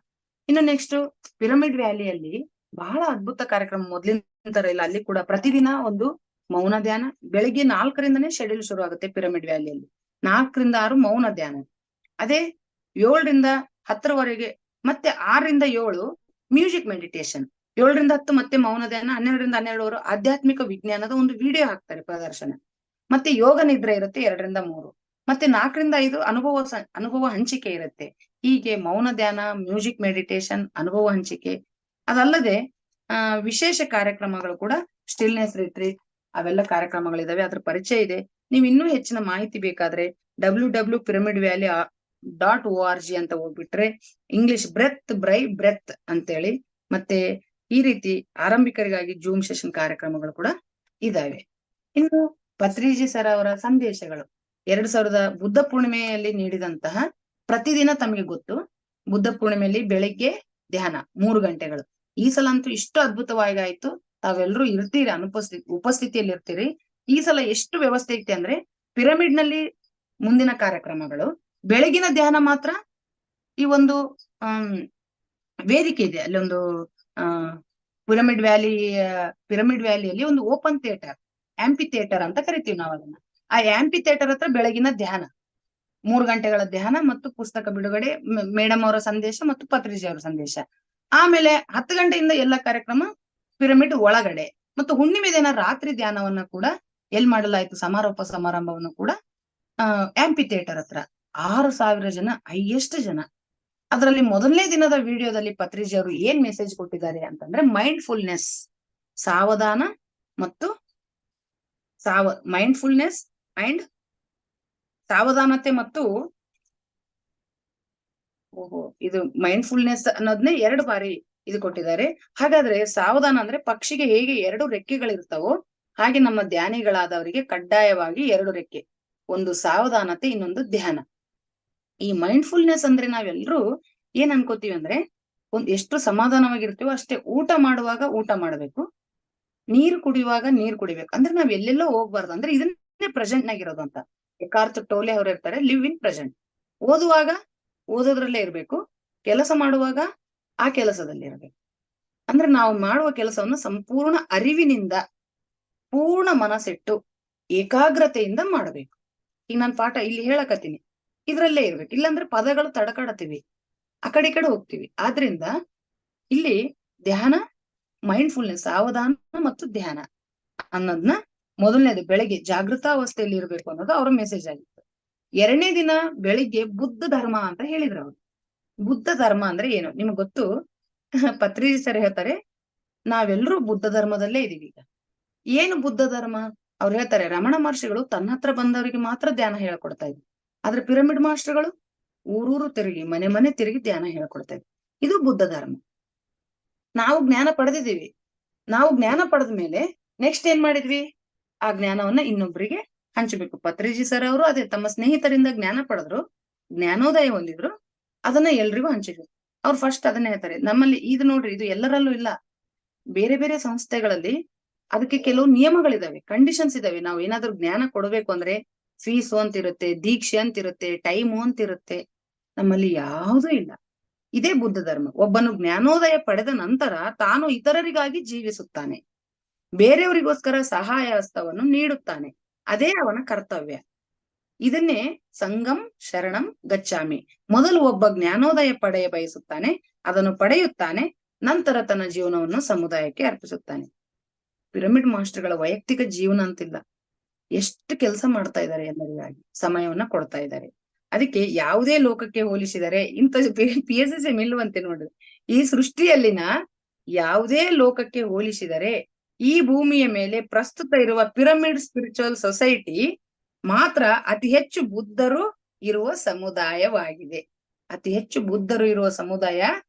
ಇನ್ನು ನೆಕ್ಸ್ಟ್ ಪಿರಮಿಡ್ ವ್ಯಾಲಿಯಲ್ಲಿ ಬಹಳ ಅದ್ಭುತ ಕಾರ್ಯಕ್ರಮ. ಮೊದ್ಲಿನ ತರ ಇಲ್ಲ, ಅಲ್ಲಿ ಕೂಡ ಪ್ರತಿದಿನ ಒಂದು ಮೌನ ಧ್ಯಾನ. ಬೆಳಿಗ್ಗೆ 4ರಿಂದನೇ ಶೆಡ್ಯೂಲ್ ಶುರು ಆಗುತ್ತೆ ಪಿರಮಿಡ್ ವ್ಯಾಲಿಯಲ್ಲಿ. 4ರಿಂದ 6 ಮೌನ ಧ್ಯಾನ. ಅದೇ 7ರಿಂದ 10ರವರೆಗೆ, ಮತ್ತೆ 6ರಿಂದ 7 ಮ್ಯೂಸಿಕ್ ಮೆಡಿಟೇಷನ್. 7ರಿಂದ 10 ಮತ್ತೆ ಮೌನ ಧ್ಯಾನ. 12ರಿಂದ 12 ಆಧ್ಯಾತ್ಮಿಕ ವಿಜ್ಞಾನದ ಒಂದು ವಿಡಿಯೋ ಹಾಕ್ತಾರೆ ಪ್ರದರ್ಶನ. ಮತ್ತೆ ಯೋಗ ನಿದ್ರೆ ಇರುತ್ತೆ 2ರಿಂದ 3. ಮತ್ತೆ 4ರಿಂದ 5 ಅನುಭವ ಹಂಚಿಕೆ ಇರುತ್ತೆ. ಹೀಗೆ ಮೌನ ಧ್ಯಾನ, ಮ್ಯೂಸಿಕ್ ಮೆಡಿಟೇಷನ್, ಅನುಭವ ಹಂಚಿಕೆ. ಅದಲ್ಲದೆ ವಿಶೇಷ ಕಾರ್ಯಕ್ರಮಗಳು ಕೂಡ, ಸ್ಟಿಲ್ನೆಸ್ ರಿಟ್ರೀಟ್, ಅವೆಲ್ಲ ಕಾರ್ಯಕ್ರಮಗಳಿದಾವೆ. ಅದ್ರ ಪರಿಚಯ ಇದೆ. ನೀವು ಇನ್ನೂ ಹೆಚ್ಚಿನ ಮಾಹಿತಿ ಬೇಕಾದ್ರೆ www.pyramidvalley.org ಅಂತ ಹೋಗ್ಬಿಟ್ರೆ ಇಂಗ್ಲಿಷ್ ಬ್ರೆತ್ ಅಂತೇಳಿ, ಮತ್ತೆ ಈ ರೀತಿ ಆರಂಭಿಕರಿಗಾಗಿ ಜೂಮ್ ಸೆಷನ್ ಕಾರ್ಯಕ್ರಮಗಳು ಕೂಡ ಇದಾವೆ. ಇನ್ನು ಪತ್ರಿಜಿ ಸರ್ ಅವರ ಸಂದೇಶಗಳು 2000 ಬುದ್ಧ ಪೂರ್ಣಿಮೆಯಲ್ಲಿ ನೀಡಿದಂತಹ, ಪ್ರತಿದಿನ ತಮಗೆ ಗೊತ್ತು, ಬುದ್ಧ ಪೂರ್ಣಿಮೆಯಲ್ಲಿ ಬೆಳಿಗ್ಗೆ ಧ್ಯಾನ 3 ಗಂಟೆಗಳು. ಈ ಸಲ ಅಂತೂ ಇಷ್ಟು ಅದ್ಭುತವಾಗಿ ಆಯ್ತು. ತಾವೆಲ್ಲರೂ ಇರ್ತೀರಿ, ಉಪಸ್ಥಿತಿಯಲ್ಲಿ ಇರ್ತೀರಿ. ಈ ಸಲ ಎಷ್ಟು ವ್ಯವಸ್ಥೆ ಐತೆ ಅಂದ್ರೆ, ಪಿರಮಿಡ್ ನಲ್ಲಿ ಮುಂದಿನ ಕಾರ್ಯಕ್ರಮಗಳು, ಬೆಳಗಿನ ಧ್ಯಾನ ಮಾತ್ರ ಈ ಒಂದು ವೇದಿಕೆ ಇದೆ. ಅಲ್ಲೊಂದು ಪಿರಮಿಡ್ ವ್ಯಾಲಿಯಲ್ಲಿ ಒಂದು ಓಪನ್ ಥಿಯೇಟರ್, ಆಂಪಿ ಥಿಯೇಟರ್ ಅಂತ ಕರಿತೀವಿ ನಾವು ಅದನ್ನ. ಆ ಆಂಪಿ ಥಿಯೇಟರ್ ಹತ್ರ ಬೆಳಗಿನ ಧ್ಯಾನ 3 ಗಂಟೆಗಳ ಧ್ಯಾನ ಮತ್ತು ಪುಸ್ತಕ ಬಿಡುಗಡೆ, ಮೇಡಮ್ ಅವರ ಸಂದೇಶ ಮತ್ತು ಪತ್ರಿಜಿ ಅವರ ಸಂದೇಶ. ಆಮೇಲೆ 10 ಗಂಟೆಯಿಂದ ಎಲ್ಲ ಕಾರ್ಯಕ್ರಮ ಪಿರಮಿಡ್ ಒಳಗಡೆ. ಮತ್ತು ಹುಣ್ಣಿಮೆ ದಿನ ರಾತ್ರಿ ಧ್ಯಾನವನ್ನ ಕೂಡ ಎಲ್ ಮಾಡಲಾಯ್ತು, ಸಮಾರೋಪ ಸಮಾರಂಭವನ್ನು ಕೂಡ ಆಂಪಿ ಥಿಯೇಟರ್ ಹತ್ರ. 6000 ಜನ, ಹೈಯೆಸ್ಟ್ ಜನ. ಅದರಲ್ಲಿ ಮೊದಲನೇ ದಿನದ ವಿಡಿಯೋದಲ್ಲಿ ಪತ್ರಿಜಿ ಅವರು ಏನ್ ಮೆಸೇಜ್ ಕೊಟ್ಟಿದ್ದಾರೆ ಅಂತಂದ್ರೆ, ಮೈಂಡ್ಫುಲ್ನೆಸ್, ಸಾವಧಾನ ಮತ್ತು ಮೈಂಡ್ಫುಲ್ನೆಸ್ ಅಂಡ್ ಸಾವಧಾನತೆ ಮತ್ತು ಇದು ಮೈಂಡ್ಫುಲ್ನೆಸ್ ಅನ್ನೋದನ್ನೇ 2 ಬಾರಿ ಇದು ಕೊಟ್ಟಿದ್ದಾರೆ. ಹಾಗಾದ್ರೆ ಸಾವಧಾನ ಅಂದ್ರೆ ಪಕ್ಷಿಗೆ ಹೇಗೆ 2 ರೆಕ್ಕೆಗಳಿರ್ತಾವೋ ಹಾಗೆ ನಮ್ಮ ಧ್ಯಾನಿಗಳಾದವರಿಗೆ ಕಡ್ಡಾಯವಾಗಿ 2 ರೆಕ್ಕೆ, ಒಂದು ಸಾವಧಾನತೆ, ಇನ್ನೊಂದು ಧ್ಯಾನ. ಈ ಮೈಂಡ್ಫುಲ್ನೆಸ್ ಅಂದ್ರೆ ನಾವೆಲ್ಲರೂ ಏನ್ ಅನ್ಕೋತೀವಿ ಅಂದ್ರೆ, ಎಷ್ಟು ಸಮಾಧಾನವಾಗಿರ್ತೀವೋ ಅಷ್ಟೇ. ಊಟ ಮಾಡುವಾಗ ಊಟ ಮಾಡ್ಬೇಕು, ನೀರು ಕುಡಿಯುವಾಗ ನೀರು ಕುಡಿಬೇಕು. ಅಂದ್ರೆ ನಾವ್ ಎಲ್ಲೆಲ್ಲೋ ಹೋಗ್ಬಾರ್ದು. ಅಂದ್ರೆ ಇದನ್ನೇ ಪ್ರೆಸೆಂಟ್ ನಾಗಿರೋದು ಅಂತ. ಎಕಾರ್ತ್ ಟೋಲೆ ಅವ್ರು ಇರ್ತಾರೆ, ಲಿವ್ ಇನ್ ಪ್ರೆಸೆಂಟ್. ಓದುವಾಗ ಓದೋದ್ರಲ್ಲೇ ಇರ್ಬೇಕು, ಕೆಲಸ ಮಾಡುವಾಗ ಆ ಕೆಲಸದಲ್ಲಿ ಇರಬೇಕು. ಅಂದ್ರೆ ನಾವು ಮಾಡುವ ಕೆಲಸವನ್ನು ಸಂಪೂರ್ಣ ಅರಿವಿನಿಂದ ಪೂರ್ಣ ಮನಸ್ಸಿಟ್ಟು ಏಕಾಗ್ರತೆಯಿಂದ ಮಾಡಬೇಕು. ಈಗ ನಾನು ಪಾಠ ಇಲ್ಲಿ ಹೇಳಕತ್ತೀನಿ, ಇದ್ರಲ್ಲೇ ಇರ್ಬೇಕು. ಇಲ್ಲಾಂದ್ರೆ ಪದಗಳು ತಡಕಾಡತೀವಿ, ಆ ಕಡೆ ಹೋಗ್ತೀವಿ. ಆದ್ರಿಂದ ಇಲ್ಲಿ ಧ್ಯಾನ, ಮೈಂಡ್ಫುಲ್ನೆಸ್, ಸಾವಧಾನ ಮತ್ತು ಧ್ಯಾನ ಅನ್ನೋದನ್ನ ಮೊದಲನೇದು ಬೆಳಿಗ್ಗೆ ಜಾಗೃತಾವಸ್ಥೆಯಲ್ಲಿ ಇರ್ಬೇಕು ಅನ್ನೋದು ಅವರ ಮೆಸೇಜ್ ಆಗಿತ್ತು. 2ನೇ ದಿನ ಬೆಳಿಗ್ಗೆ ಬುದ್ಧ ಧರ್ಮ ಅಂತ ಹೇಳಿದ್ರು ಅವ್ರು. ಬುದ್ಧ ಧರ್ಮ ಅಂದ್ರೆ ಏನು ನಿಮ್ಗೆ ಗೊತ್ತು. ಪತ್ರಿಜಿ ಸರ್ ಹೇಳ್ತಾರೆ, ನಾವೆಲ್ಲರೂ ಬುದ್ಧ ಧರ್ಮದಲ್ಲೇ ಇದೀವಿ. ಈಗ ಏನು ಬುದ್ಧ ಧರ್ಮ? ಅವ್ರು ಹೇಳ್ತಾರೆ, ರಮಣ ಮಹರ್ಷಿಗಳು ತನ್ನ ಹತ್ರ ಬಂದವರಿಗೆ ಮಾತ್ರ ಧ್ಯಾನ ಹೇಳ್ಕೊಡ್ತಾ ಇದ್ರು. ಆದ್ರೆ ಪಿರಮಿಡ್ ಮಾಸ್ಟರ್ಗಳು ಊರೂರು ತಿರುಗಿ, ಮನೆ ಮನೆ ತಿರುಗಿ ಧ್ಯಾನ ಹೇಳ್ಕೊಡ್ತಾ ಇದ್ರು. ಇದು ಬುದ್ಧ ಧರ್ಮ. ನಾವು ಜ್ಞಾನ ಪಡೆದಿದ್ದೀವಿ. ನಾವು ಜ್ಞಾನ ಪಡೆದ ಮೇಲೆ ನೆಕ್ಸ್ಟ್ ಏನ್ ಮಾಡಿದ್ವಿ? ಆ ಜ್ಞಾನವನ್ನ ಇನ್ನೊಬ್ರಿಗೆ ಹಂಚಬೇಕು. ಪತ್ರಿಜಿ ಸರ್ ಅವರು ಅದೇ ತಮ್ಮ ಸ್ನೇಹಿತರಿಂದ ಜ್ಞಾನ ಪಡೆದ್ರು, ಜ್ಞಾನೋದಯ ಹೊಂದಿದ್ರು, ಅದನ್ನ ಎಲ್ರಿಗೂ ಹಂಚಿದ್ರು. ಅವ್ರು ಫಸ್ಟ್ ಅದನ್ನ ಹೇಳ್ತಾರೆ. ನಮ್ಮಲ್ಲಿ ಇದು ನೋಡ್ರಿ, ಇದು ಎಲ್ಲರಲ್ಲೂ ಇಲ್ಲ. ಬೇರೆ ಬೇರೆ ಸಂಸ್ಥೆಗಳಲ್ಲಿ ಅದಕ್ಕೆ ಕೆಲವು ನಿಯಮಗಳಿದಾವೆ, ಕಂಡೀಷನ್ಸ್ ಇದಾವೆ. ನಾವು ಏನಾದ್ರು ಜ್ಞಾನ ಕೊಡ್ಬೇಕು ಅಂದ್ರೆ ಫೀಸು ಅಂತ ಇರುತ್ತೆ, ದೀಕ್ಷೆ ಅಂತ ಇರುತ್ತೆ, ಟೈಮು ಅಂತ ಇರುತ್ತೆ. ನಮ್ಮಲ್ಲಿ ಯಾವುದೂ ಇಲ್ಲ. ಇದೇ ಬುದ್ಧ ಧರ್ಮ. ಒಬ್ಬನು ಜ್ಞಾನೋದಯ ಪಡೆದ ನಂತರ ತಾನು ಇತರರಿಗಾಗಿ ಜೀವಿಸುತ್ತಾನೆ, ಬೇರೆಯವರಿಗೋಸ್ಕರ ಸಹಾಯ ಹಸ್ತವನ್ನು ನೀಡುತ್ತಾನೆ. ಅದೇ ಅವನ ಕರ್ತವ್ಯ. ಇದನ್ನೇ ಸಂಗಂ ಶರಣಂ ಗಚ್ಚಾಮಿ. ಮೊದಲು ಒಬ್ಬ ಜ್ಞಾನೋದಯ ಪಡೆಯ ಬಯಸುತ್ತಾನೆ, ಅದನ್ನು ಪಡೆಯುತ್ತಾನೆ, ನಂತರ ತನ್ನ ಜೀವನವನ್ನು ಸಮುದಾಯಕ್ಕೆ ಅರ್ಪಿಸುತ್ತಾನೆ. ಪಿರಮಿಡ್ ಮಾಸ್ಟರ್ಗಳ ವೈಯಕ್ತಿಕ ಜೀವನ ಅಂತಿಲ್ಲ, ಎಷ್ಟು ಕೆಲಸ ಮಾಡ್ತಾ ಇದ್ದಾರೆ, ಎಲ್ಲರಿಗಾಗಿ ಸಮಯವನ್ನ ಕೊಡ್ತಾ ಇದ್ದಾರೆ. ಅದಕ್ಕೆ ಯಾವುದೇ ಲೋಕಕ್ಕೆ ಹೋಲಿಸಿದರೆ ಇಂಥ PSSM ಮಿಲ್ಲುವಂತೆ ನೋಡ್ರಿ. ಈ ಸೃಷ್ಟಿಯಲ್ಲಿನ ಯಾವುದೇ ಲೋಕಕ್ಕೆ ಹೋಲಿಸಿದರೆ ಈ ಭೂಮಿಯ ಮೇಲೆ ಪ್ರಸ್ತುತ ಇರುವ ಪಿರಮಿಡ್ ಸ್ಪಿರಿಚುವಲ್ ಸೊಸೈಟಿ ಮಾತ್ರ ಅತಿ ಹೆಚ್ಚು ಬುದ್ಧರು ಇರುವ ಸಮುದಾಯವಾಗಿದೆ. ಅತಿ ಹೆಚ್ಚು ಬುದ್ಧರು ಇರುವ ಸಮುದಾಯ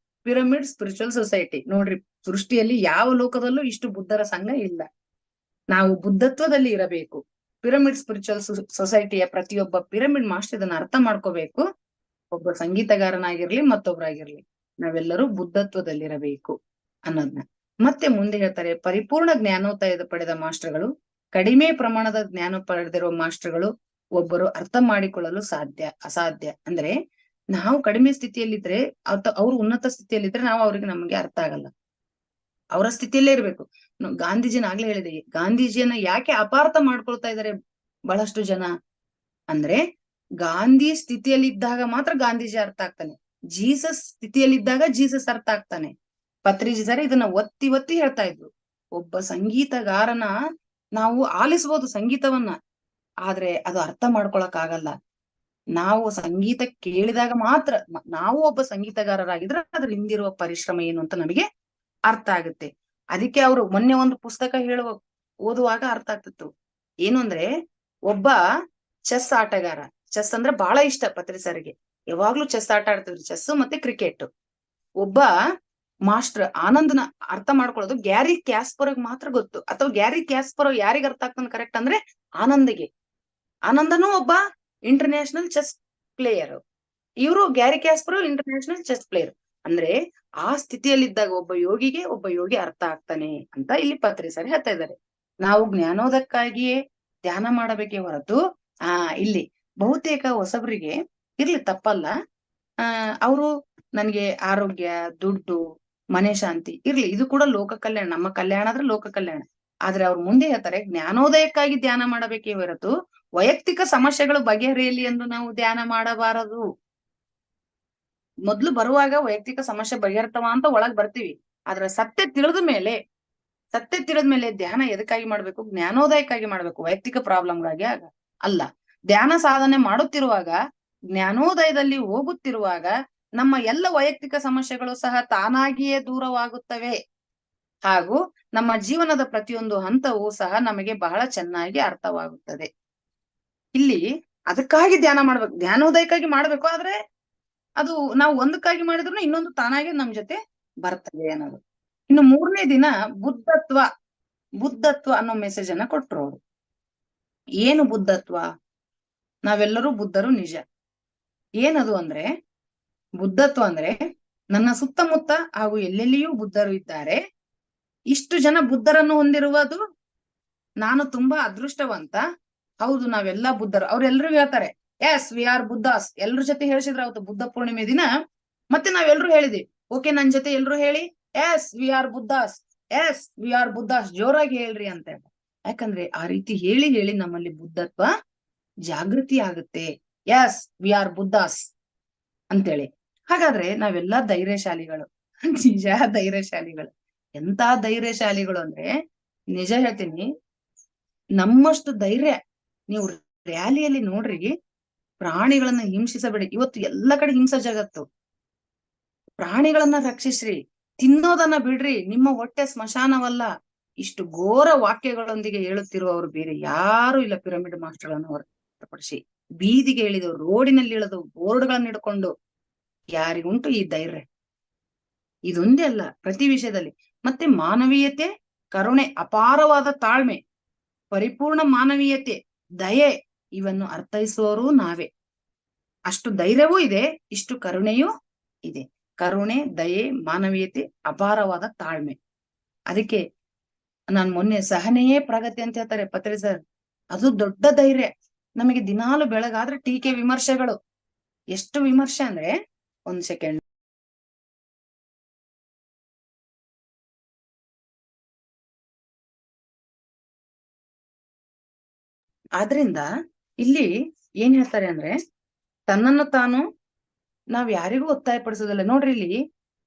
ಪಿರಮಿಡ್ ಸ್ಪಿರಿಚುವಲ್ ಸೊಸೈಟಿ. ನೋಡ್ರಿ, ಸೃಷ್ಟಿಯಲ್ಲಿ ಯಾವ ಲೋಕದಲ್ಲೂ ಇಷ್ಟು ಬುದ್ಧರ ಸಂಘ ಇಲ್ಲ. ನಾವು ಬುದ್ಧತ್ವದಲ್ಲಿ ಇರಬೇಕು. ಪಿರಮಿಡ್ ಸ್ಪಿರಿಚುವಲ್ ಸೊಸೈಟಿಯ ಪ್ರತಿಯೊಬ್ಬ ಪಿರಮಿಡ್ ಮಾಸ್ಟರ್ ಇದನ್ನ ಅರ್ಥ ಮಾಡ್ಕೋಬೇಕು. ಒಬ್ಬ ಸಂಗೀತಗಾರನಾಗಿರ್ಲಿ, ಮತ್ತೊಬ್ಬರಾಗಿರ್ಲಿ, ನಾವೆಲ್ಲರೂ ಬುದ್ಧತ್ವದಲ್ಲಿರಬೇಕು ಅನ್ನೋದನ್ನ. ಮತ್ತೆ ಮುಂದೆ ಹೇಳ್ತಾರೆ, ಪರಿಪೂರ್ಣ ಜ್ಞಾನೋದಯ ಪಡೆದ ಮಾಸ್ಟರ್ಗಳು, ಕಡಿಮೆ ಪ್ರಮಾಣದ ಜ್ಞಾನ ಪಡೆದಿರುವ ಮಾಸ್ಟರ್ಗಳು ಒಬ್ಬರು ಅರ್ಥ ಮಾಡಿಕೊಳ್ಳಲು ಅಸಾಧ್ಯ. ಅಂದ್ರೆ ನಾವು ಕಡಿಮೆ ಸ್ಥಿತಿಯಲ್ಲಿದ್ರೆ, ಅವ್ರು ಉನ್ನತ ಸ್ಥಿತಿಯಲ್ಲಿದ್ರೆ ನಮಗೆ ಅರ್ಥ ಆಗಲ್ಲ. ಅವರ ಸ್ಥಿತಿಯಲ್ಲೇ ಇರ್ಬೇಕು. ಗಾಂಧೀಜಿನ ಆಗ್ಲೇ ಹೇಳಿದೆ, ಗಾಂಧೀಜಿಯನ್ನ ಯಾಕೆ ಅಪಾರ್ಥ ಮಾಡ್ಕೊಳ್ತಾ ಇದ್ದಾರೆ ಬಹಳಷ್ಟು ಜನ ಅಂದ್ರೆ, ಗಾಂಧಿ ಸ್ಥಿತಿಯಲ್ಲಿದ್ದಾಗ ಮಾತ್ರ ಗಾಂಧೀಜಿ ಅರ್ಥ ಆಗ್ತಾನೆ, ಜೀಸಸ್ ಸ್ಥಿತಿಯಲ್ಲಿದ್ದಾಗ ಜೀಸಸ್ ಅರ್ಥ ಆಗ್ತಾನೆ. ಪತ್ರಿಜಿ ಸರ್ ಇದನ್ನ ಒತ್ತಿ ಒತ್ತಿ ಹೇಳ್ತಾ ಇದ್ರು. ಒಬ್ಬ ಸಂಗೀತಗಾರನ ನಾವು ಆಲಿಸಬಹುದು ಸಂಗೀತವನ್ನ, ಆದ್ರೆ ಅದು ಅರ್ಥ ಮಾಡ್ಕೊಳಕ್ ಆಗಲ್ಲ. ನಾವು ಸಂಗೀತ ಕೇಳಿದಾಗ ಮಾತ್ರ, ನಾವು ಒಬ್ಬ ಸಂಗೀತಗಾರರಾಗಿದ್ರೆ ಅದ್ರ ಹಿಂದಿರುವ ಪರಿಶ್ರಮ ಏನು ಅಂತ ನಮಗೆ ಅರ್ಥ ಆಗುತ್ತೆ. ಅದಕ್ಕೆ ಅವರು ಮೊನ್ನೆ ಒಂದು ಪುಸ್ತಕ ಓದುವಾಗ ಅರ್ಥ ಆಗ್ತಿತ್ತು. ಏನು ಅಂದ್ರೆ, ಒಬ್ಬ ಚೆಸ್ ಆಟಗಾರ, ಚೆಸ್ ಅಂದ್ರೆ ಬಹಳ ಇಷ್ಟ ಪತ್ರಿ ಸರ್ಗೆ, ಯಾವಾಗ್ಲೂ ಚೆಸ್ ಆಟ ಆಡ್ತಿದ್ರು, ಚೆಸ್ ಮತ್ತೆ ಕ್ರಿಕೆಟ್. ಒಬ್ಬ ಮಾಸ್ಟರ್ ಆನಂದ್ನ ಅರ್ಥ ಮಾಡ್ಕೊಳ್ಳೋದು ಗ್ಯಾರಿ ಕ್ಯಾಸ್ಪರ್ಗ್ ಮಾತ್ರ ಗೊತ್ತು. ಅಥವಾ ಗ್ಯಾರಿ ಕ್ಯಾಸ್ಪರ್ ಯಾರಿಗ ಅರ್ಥ ಆಗ್ತಾನೆ ಕರೆಕ್ಟ್ ಅಂದ್ರೆ ಆನಂದ್ಗೆ. ಆನಂದನು ಒಬ್ಬ ಇಂಟರ್ನ್ಯಾಷನಲ್ ಚೆಸ್ ಪ್ಲೇಯರ್, ಇವರು Gary Casper international chess player. ಅಂದ್ರೆ ಆ ಸ್ಥಿತಿಯಲ್ಲಿದ್ದಾಗ ಒಬ್ಬ ಯೋಗಿ ಅರ್ಥ ಆಗ್ತಾನೆ ಅಂತ ಇಲ್ಲಿ ಪತ್ರಿ ಸರಿ ಹೇಳ್ತಾ ಇದ್ದಾರೆ. ನಾವು ಜ್ಞಾನೋದಕ್ಕಾಗಿಯೇ ಧ್ಯಾನ ಮಾಡಬೇಕೇ ಹೊರತು ಇಲ್ಲಿ ಬಹುತೇಕ ಹೊಸಬರಿಗೆ ಇರ್ಲಿ, ತಪ್ಪಲ್ಲ, ಅವರು ನನ್ಗೆ ಆರೋಗ್ಯ, ದುಡ್ಡು, ಮನೆ ಶಾಂತಿ ಇರ್ಲಿ, ಇದು ಕೂಡ ಲೋಕ ಕಲ್ಯಾಣ, ನಮ್ಮ ಕಲ್ಯಾಣ ಆದ್ರೆ ಲೋಕ ಕಲ್ಯಾಣ. ಆದ್ರೆ ಅವ್ರು ಮುಂದೆ ಹೇಳ್ತಾರೆ, ಜ್ಞಾನೋದಯಕ್ಕಾಗಿ ಧ್ಯಾನ ಮಾಡಬೇಕೇ ಹೊರತು ವೈಯಕ್ತಿಕ ಸಮಸ್ಯೆಗಳು ಬಗೆಹರಿಯಲಿ ಎಂದು ನಾವು ಧ್ಯಾನ ಮಾಡಬಾರದು. ಮೊದ್ಲು ಬರುವಾಗ ವೈಯಕ್ತಿಕ ಸಮಸ್ಯೆ ಬಗೆಹರ್ತವ ಅಂತ ಒಳಗ್ ಬರ್ತೀವಿ. ಆದ್ರೆ ಸತ್ಯ ತಿಳಿದ ಮೇಲೆ ಧ್ಯಾನ ಎದಕ್ಕಾಗಿ ಮಾಡ್ಬೇಕು? ಜ್ಞಾನೋದಯಕ್ಕಾಗಿ ಮಾಡ್ಬೇಕು, ವೈಯಕ್ತಿಕ ಪ್ರಾಬ್ಲಮ್ಗಾಗಿ ಅಲ್ಲ. ಧ್ಯಾನ ಸಾಧನೆ ಮಾಡುತ್ತಿರುವಾಗ, ಜ್ಞಾನೋದಯದಲ್ಲಿ ಹೋಗುತ್ತಿರುವಾಗ ನಮ್ಮ ಎಲ್ಲ ವೈಯಕ್ತಿಕ ಸಮಸ್ಯೆಗಳು ಸಹ ತಾನಾಗಿಯೇ ದೂರವಾಗುತ್ತವೆ. ಹಾಗೂ ನಮ್ಮ ಜೀವನದ ಪ್ರತಿಯೊಂದು ಹಂತವೂ ಸಹ ನಮಗೆ ಬಹಳ ಚೆನ್ನಾಗಿ ಅರ್ಥವಾಗುತ್ತದೆ. ಇಲ್ಲಿ ಅದಕ್ಕಾಗಿ ಧ್ಯಾನ ಮಾಡ್ಬೇಕು, ಜ್ಞಾನೋದಯಕ್ಕಾಗಿ ಮಾಡ್ಬೇಕು. ಆದ್ರೆ ಅದು ನಾವು ಒಂದಕ್ಕಾಗಿ ಮಾಡಿದ್ರು ಇನ್ನೊಂದು ತಾನಾಗೆ ನಮ್ ಜೊತೆ ಬರ್ತದೆ ಅನ್ನೋದು. ಇನ್ನು 3ನೇ ದಿನ ಬುದ್ಧತ್ವ ಅನ್ನೋ ಮೆಸೇಜ್ ಅನ್ನ ಕೊಟ್ರು ಅವರು. ಏನು ಬುದ್ಧತ್ವ? ನಾವೆಲ್ಲರೂ ಬುದ್ಧರು ನಿಜ. ಏನದು ಅಂದ್ರೆ, ಬುದ್ಧತ್ವ ಅಂದ್ರೆ ನನ್ನ ಸುತ್ತಮುತ್ತ ಹಾಗೂ ಎಲ್ಲೆಲ್ಲಿಯೂ ಬುದ್ಧರು ಇದ್ದಾರೆ. ಇಷ್ಟು ಜನ ಬುದ್ಧರನ್ನು ಹೊಂದಿರುವುದು ನಾನು ತುಂಬಾ ಅದೃಷ್ಟವಂತ. ಹೌದು ನಾವೆಲ್ಲಾ ಬುದ್ಧರು. ಅವ್ರೆಲ್ರು ಹೇಳ್ತಾರೆ ಎಸ್ ವಿ ಆರ್ ಬುದ್ಧಾಸ್. ಎಲ್ರ ಜೊತೆ ಹೇಳ್ಸಿದ್ರ ಅವತ್ತು ಬುದ್ಧ ಪೂರ್ಣಿಮೆ ದಿನ. ಮತ್ತೆ ನಾವೆಲ್ರು ಹೇಳಿದ್ವಿ ಓಕೆ ನನ್ ಜೊತೆ ಎಲ್ರು ಹೇಳಿ yes we are Buddhas, yes we are Buddhas, ಜೋರಾಗಿ ಹೇಳ್ರಿ ಅಂತ. ಯಾಕಂದ್ರೆ ಆ ರೀತಿ ಹೇಳಿ ಹೇಳಿ ನಮ್ಮಲ್ಲಿ ಬುದ್ಧತ್ವ ಜಾಗೃತಿ ಆಗುತ್ತೆ. ಎಸ್ ವಿ ಆರ್ ಬುದ್ಧಾಸ್ ಅಂತೇಳಿ. ಹಾಗಾದ್ರೆ ನಾವೆಲ್ಲಾ ಧೈರ್ಯಶಾಲಿಗಳು. ನಿಜ ಧೈರ್ಯಶಾಲಿಗಳು. ಎಂತ ಧೈರ್ಯಶಾಲಿಗಳು ಅಂದ್ರೆ ನಿಜ ಹೇಳ್ತೀನಿ, ನಮ್ಮಷ್ಟು ಧೈರ್ಯ ನೀವು ರ್ಯಾಲಿಯಲ್ಲಿ ನೋಡ್ರಿ. ಪ್ರಾಣಿಗಳನ್ನ ಹಿಂಸಿಸಬೇಡಿ. ಇವತ್ತು ಎಲ್ಲ ಕಡೆ ಹಿಂಸಾ ಜಗತ್ತು. ಪ್ರಾಣಿಗಳನ್ನ ರಕ್ಷಿಸ್ರಿ, ತಿನ್ನೋದನ್ನ ಬಿಡ್ರಿ, ನಿಮ್ಮ ಹೊಟ್ಟೆ ಸ್ಮಶಾನವಲ್ಲ. ಇಷ್ಟು ಘೋರ ವಾಕ್ಯಗಳೊಂದಿಗೆ ಹೇಳುತ್ತಿರುವವರು ಬೇರೆ ಯಾರು ಇಲ್ಲ ಪಿರಮಿಡ್ ಮಾಸ್ಟರ್ಗಳನ್ನು ಹೊರತುಪಡಿಸಿ. ಬೀದಿಗೆ ಇಳಿದವರು, ರೋಡಿನಲ್ಲಿ ಇಳಿದು ಬೋರ್ಡ್ಗಳನ್ನ ಹಿಡ್ಕೊಂಡು ಯಾರಿಗುಂಟು ಈ ಧೈರ್ಯ? ಇದೊಂದೇ ಅಲ್ಲ, ಪ್ರತಿ ವಿಷಯದಲ್ಲಿ. ಮತ್ತೆ ಮಾನವೀಯತೆ, ಕರುಣೆ, ಅಪಾರವಾದ ತಾಳ್ಮೆ, ಪರಿಪೂರ್ಣ ಮಾನವೀಯತೆ, ದಯೆ ಇವನ್ನು ಅರ್ಥೈಸುವವರು ನಾವೇ. ಅಷ್ಟು ಧೈರ್ಯವೂ ಇದೆ, ಇಷ್ಟು ಕರುಣೆಯೂ ಇದೆ. ಕರುಣೆ, ದಯೆ, ಮಾನವೀಯತೆ, ಅಪಾರವಾದ ತಾಳ್ಮೆ. ಅದಕ್ಕೆ ನಾನ್ ಮೊನ್ನೆ ಸಹನೆಯೇ ಪ್ರಗತಿ ಅಂತ ಹೇಳ್ತಾರೆ ಪತ್ರಿ ಸರ್. ಅದು ದೊಡ್ಡ ಧೈರ್ಯ. ನಮಗೆ ದಿನಾಲು ಬೆಳಗಾದ್ರೆ ಟೀಕೆ ವಿಮರ್ಶೆಗಳು. ಎಷ್ಟು ವಿಮರ್ಶೆ ಅಂದ್ರೆ, ಒಂದ್ ಸೆಕೆಂಡ್. ಆದ್ರಿಂದ ಇಲ್ಲಿ ಏನ್ ಹೇಳ್ತಾರೆ ಅಂದ್ರೆ, ತನ್ನನ್ನು ತಾನು ನಾವ್ ಯಾರಿಗೂ ಒತ್ತಾಯ ಪಡಿಸೋದಿಲ್ಲ. ನೋಡ್ರಿ, ಇಲ್ಲಿ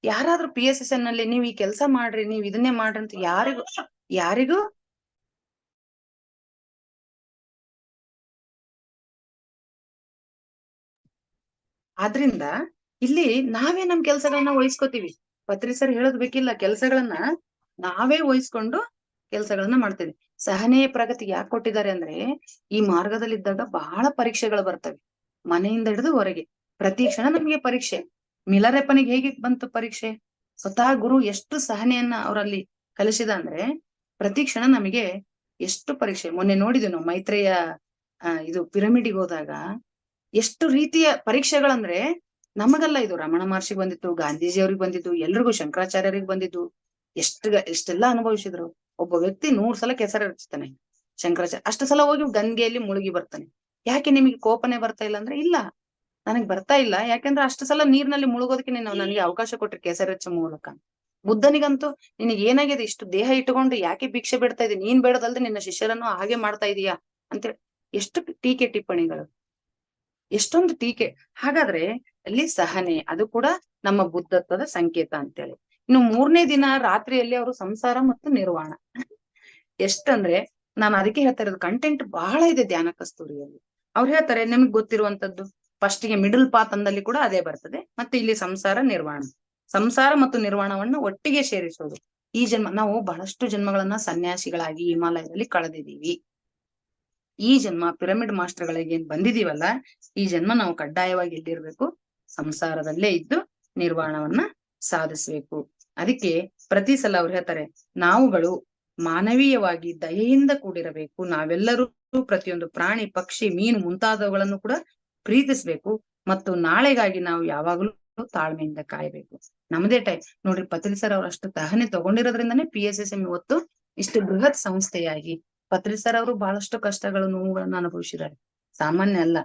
ಯಾರಾದ್ರೂ PSSN ನಲ್ಲಿ ನೀವ್ ಈ ಕೆಲಸ ಮಾಡ್ರಿ, ನೀವ್ ಇದನ್ನೇ ಮಾಡ್ರಿ ಅಂತ ಯಾರಿಗೂ ಆದ್ರಿಂದ ಇಲ್ಲಿ ನಾವೇ ನಮ್ ಕೆಲ್ಸಗಳನ್ನ ವಹಿಸ್ಕೋತೀವಿ. ಪತ್ರಿ ಸರ್ ಹೇಳೋದ್ ಬೇಕಿಲ್ಲ, ಕೆಲ್ಸಗಳನ್ನ ನಾವೇ ವಹಿಸ್ಕೊಂಡು ಕೆಲ್ಸಗಳನ್ನ ಮಾಡ್ತೀವಿ. ಸಹನೆಯ ಪ್ರಗತಿ ಯಾಕೆ ಕೊಟ್ಟಿದ್ದಾರೆ ಅಂದ್ರೆ, ಈ ಮಾರ್ಗದಲ್ಲಿದ್ದಾಗ ಬಹಳ ಪರೀಕ್ಷೆಗಳು ಬರ್ತವೆ. ಮನೆಯಿಂದ ಹಿಡಿದು ಹೊರಗೆ ಪ್ರತಿ ಕ್ಷಣ ನಮ್ಗೆ ಪರೀಕ್ಷೆ. ಮಿಲರೆಪ್ಪನಿಗೆ ಹೇಗೆ ಬಂತು ಪರೀಕ್ಷೆ? ಸ್ವತಃ ಗುರು ಎಷ್ಟು ಸಹನೆಯನ್ನ ಅವರಲ್ಲಿ ಕಲಿಸಿದ ಅಂದ್ರೆ, ಪ್ರತಿ ಕ್ಷಣ ನಮಗೆ ಎಷ್ಟು ಪರೀಕ್ಷೆ. ಮೊನ್ನೆ ನೋಡಿದ್ವಿ ನಾವು ಮೈತ್ರೇಯ ಇದು ಪಿರಮಿಡ್ಗೆ ಹೋದಾಗ ಎಷ್ಟು ರೀತಿಯ ಪರೀಕ್ಷೆಗಳಂದ್ರೆ, ನಮಗಲ್ಲ, ಇದು ರಮಣ ಮಹರ್ಷಿಗೆ ಬಂದಿತ್ತು, ಗಾಂಧೀಜಿ ಅವ್ರಿಗೆ ಬಂದಿದ್ದು, ಎಲ್ರಿಗೂ, ಶಂಕರಾಚಾರ್ಯರಿಗೆ ಬಂದಿದ್ದು. ಎಷ್ಟೆಲ್ಲಾ ಅನುಭವಿಸಿದ್ರು. ಒಬ್ಬ ವ್ಯಕ್ತಿ 100 ಸಲ ಕೆಸರು ಎರಚ್ತಾನೆ. ಶಂಕರಾಚಾರ್ಯ ಅಷ್ಟು ಸಲ ಹೋಗಿ ಗಂಗೆಯಲ್ಲಿ ಮುಳುಗಿ ಬರ್ತಾನೆ. ಯಾಕೆ ನಿಮಗೆ ಕೋಪನೆ ಬರ್ತಾ ಇಲ್ಲ ಅಂದ್ರೆ, ಇಲ್ಲ ನನಗ್ ಬರ್ತಾ ಇಲ್ಲ, ಯಾಕಂದ್ರೆ ಅಷ್ಟು ಸಲ ನೀರಿನಲ್ಲಿ ಮುಳುಗೋದಕ್ಕೆ ನೀನು ನನಗೆ ಅವಕಾಶ ಕೊಟ್ರಿ ಕೆಸರೆಚ್ಚ ಮೂಲಕ. ಬುದ್ಧನಿಗಂತೂ ನಿನಗೆ ಏನಾಗಿದೆ, ಇಷ್ಟು ದೇಹ ಇಟ್ಟುಕೊಂಡು ಯಾಕೆ ಭಿಕ್ಷೆ ಬಿಡ್ತಾ ಇದೀನಿ, ನೀನ್ ಬೇಡದಲ್ದೆ ನಿನ್ನ ಶಿಷ್ಯರನ್ನು ಹಾಗೆ ಮಾಡ್ತಾ ಇದೀಯಾ ಅಂತೇಳಿ ಎಷ್ಟು ಟೀಕೆ ಟಿಪ್ಪಣಿಗಳು, ಎಷ್ಟೊಂದು ಟೀಕೆ. ಹಾಗಾದ್ರೆ ಅಲ್ಲಿ ಸಹನೆ, ಅದು ಕೂಡ ನಮ್ಮ ಬುದ್ಧತ್ವದ ಸಂಕೇತ ಅಂತೇಳಿ. ಇನ್ನು 3ನೇ ದಿನ ರಾತ್ರಿಯಲ್ಲಿ ಅವರು ಸಂಸಾರ ಮತ್ತು ನಿರ್ವಾಣ. ಎಷ್ಟಂದ್ರೆ, ನಾನು ಅದಕ್ಕೆ ಹೇಳ್ತಾ ಇರೋದು, ಕಂಟೆಂಟ್ ಬಹಳ ಇದೆ ಧ್ಯಾನ ಕಸ್ತೂರಿಯಲ್ಲಿ. ಅವ್ರು ಹೇಳ್ತಾರೆ ನಿಮ್ಗೆ ಗೊತ್ತಿರುವಂತದ್ದು, ಫಸ್ಟ್ ಗೆ ಮಿಡಲ್ ಪಾತ್ ಅಂದಲ್ಲಿ ಕೂಡ ಅದೇ ಬರ್ತದೆ. ಮತ್ತೆ ಇಲ್ಲಿ ಸಂಸಾರ ನಿರ್ವಾಣ, ಸಂಸಾರ ಮತ್ತು ನಿರ್ವಾಣವನ್ನು ಒಟ್ಟಿಗೆ ಸೇರಿಸೋದು. ಈ ಜನ್ಮ ನಾವು ಬಹಳಷ್ಟು ಜನ್ಮಗಳನ್ನ ಸನ್ಯಾಸಿಗಳಾಗಿ ಹಿಮಾಲಯದಲ್ಲಿ ಕಳೆದಿದ್ದೀವಿ. ಈ ಜನ್ಮ ಪಿರಮಿಡ್ ಮಾಸ್ಟರ್ಗಳಿಗೆ ಏನ್ ಬಂದಿದೀವಲ್ಲ, ಈ ಜನ್ಮ ನಾವು ಕಡ್ಡಾಯವಾಗಿ ಎಲ್ಲಿರ್ಬೇಕು, ಸಂಸಾರದಲ್ಲೇ ಇದ್ದು ನಿರ್ವಾಣವನ್ನ ಸಾಧಿಸ್ಬೇಕು. ಅದಕ್ಕೆ ಪ್ರತಿ ಸಲ ಅವ್ರು ಹೇಳ್ತಾರೆ, ನಾವುಗಳು ಮಾನವೀಯವಾಗಿ ದಯೆಯಿಂದ ಕೂಡಿರಬೇಕು. ನಾವೆಲ್ಲರೂ ಪ್ರತಿಯೊಂದು ಪ್ರಾಣಿ, ಪಕ್ಷಿ, ಮೀನು ಮುಂತಾದವುಗಳನ್ನು ಕೂಡ ಪ್ರೀತಿಸ್ಬೇಕು. ಮತ್ತು ನಾಳೆಗಾಗಿ ನಾವು ಯಾವಾಗಲೂ ತಾಳ್ಮೆಯಿಂದ ಕಾಯ್ಬೇಕು. ನಮ್ದೇ ಟೈಮ್ ನೋಡ್ರಿ, ಪತ್ರಿ ಸರ್ ಅವ್ರು ಅಷ್ಟು ತಹನೆ ತಗೊಂಡಿರೋದ್ರಿಂದಾನೇ PSSM ಇವತ್ತು ಇಷ್ಟು ಬೃಹತ್ ಸಂಸ್ಥೆಯಾಗಿ. ಪತ್ರಿ ಸರ್ ಅವರು ಬಹಳಷ್ಟು ಕಷ್ಟಗಳು, ನೋವುಗಳನ್ನ ಅನುಭವಿಸಿದ್ದಾರೆ, ಸಾಮಾನ್ಯ ಅಲ್ಲ.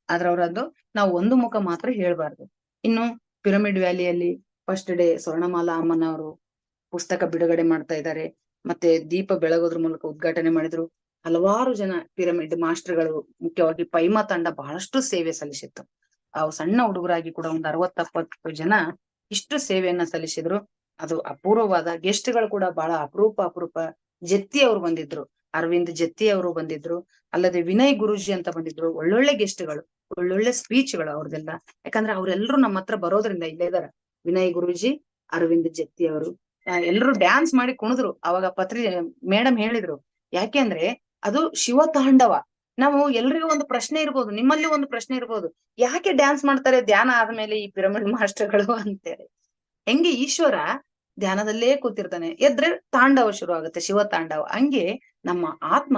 ಆದ್ರೆ ಅವ್ರದ್ದು ನಾವು ಒಂದು ಮುಖ ಮಾತ್ರ ಹೇಳ್ಬಾರ್ದು. ಇನ್ನು ಪಿರಮಿಡ್ ವ್ಯಾಲಿಯಲ್ಲಿ ಫಸ್ಟ್ ಡೇ ಸ್ವರ್ಣಮಾಲಾ ಅಮ್ಮನವರು ಪುಸ್ತಕ ಬಿಡುಗಡೆ ಮಾಡ್ತಾ ಇದ್ದಾರೆ. ಮತ್ತೆ ದೀಪ ಬೆಳಗೋದ್ರ ಮೂಲಕ ಉದ್ಘಾಟನೆ ಮಾಡಿದ್ರು. ಹಲವಾರು ಜನ ಪಿರಮಿಡ್ ಮಾಸ್ಟರ್ಗಳು, ಮುಖ್ಯವಾಗಿ ಪೈಮಾ ತಂಡ ಬಹಳಷ್ಟು ಸೇವೆ ಸಲ್ಲಿಸಿತ್ತು. ಅವು ಸಣ್ಣ ಹುಡುಗರಾಗಿ ಕೂಡ ಒಂದು 60-70 ಜನ ಇಷ್ಟು ಸೇವೆಯನ್ನ ಸಲ್ಲಿಸಿದ್ರು. ಅದು ಅಪೂರ್ವವಾದ. ಗೆಸ್ಟ್ಗಳು ಕೂಡ ಬಹಳ ಅಪರೂಪ. ಜತ್ತಿ ಅವರು ಬಂದಿದ್ರು, ಅರವಿಂದ್ ಜತ್ತಿ ಅವರು ಬಂದಿದ್ರು. ಅಲ್ಲದೆ ವಿನಯ್ ಗುರೂಜಿ ಅಂತ ಬಂದಿದ್ರು. ಒಳ್ಳೊಳ್ಳೆ ಗೆಸ್ಟ್ಗಳು, ಒಳ್ಳೊಳ್ಳೆ ಸ್ಪೀಚ್ಗಳು ಅವ್ರದೆಲ್ಲ. ಯಾಕಂದ್ರೆ ಅವ್ರೆಲ್ರು ನಮ್ಮ ಹತ್ರ ಬರೋದ್ರಿಂದ ಇಲ್ಲೇ ಇದಾರ. ವಿನಯ್ ಗುರೂಜಿ, ಅರವಿಂದ್ ಜತ್ತಿ ಅವರು ಎಲ್ರು ಡ್ಯಾನ್ಸ್ ಮಾಡಿ ಕುಣಿದ್ರು. ಅವಾಗ ಪತ್ರಿ ಮೇಡಮ್ ಹೇಳಿದ್ರು, ಯಾಕೆ ಅಂದ್ರೆ ಅದು ಶಿವ ತಾಂಡವ. ನಾವು ಎಲ್ರಿಗೂ ಒಂದು ಪ್ರಶ್ನೆ ಇರ್ಬೋದು, ನಿಮ್ಮಲ್ಲಿ ಒಂದು ಪ್ರಶ್ನೆ ಇರ್ಬೋದು, ಯಾಕೆ ಡ್ಯಾನ್ಸ್ ಮಾಡ್ತಾರೆ ಧ್ಯಾನ ಆದ್ಮೇಲೆ ಈ ಪಿರಮಿಡ್ ಮಾಸ್ಟರ್ಗಳು ಅಂತೇಳಿ. ಹೆಂಗೆ ಈಶ್ವರ ಧ್ಯಾನದಲ್ಲೇ ಕೂತಿರ್ತಾನೆ, ಎದ್ರೆ ತಾಂಡವ ಶುರು ಆಗುತ್ತೆ, ಶಿವ ತಾಂಡವ. ಹಂಗೆ ನಮ್ಮ ಆತ್ಮ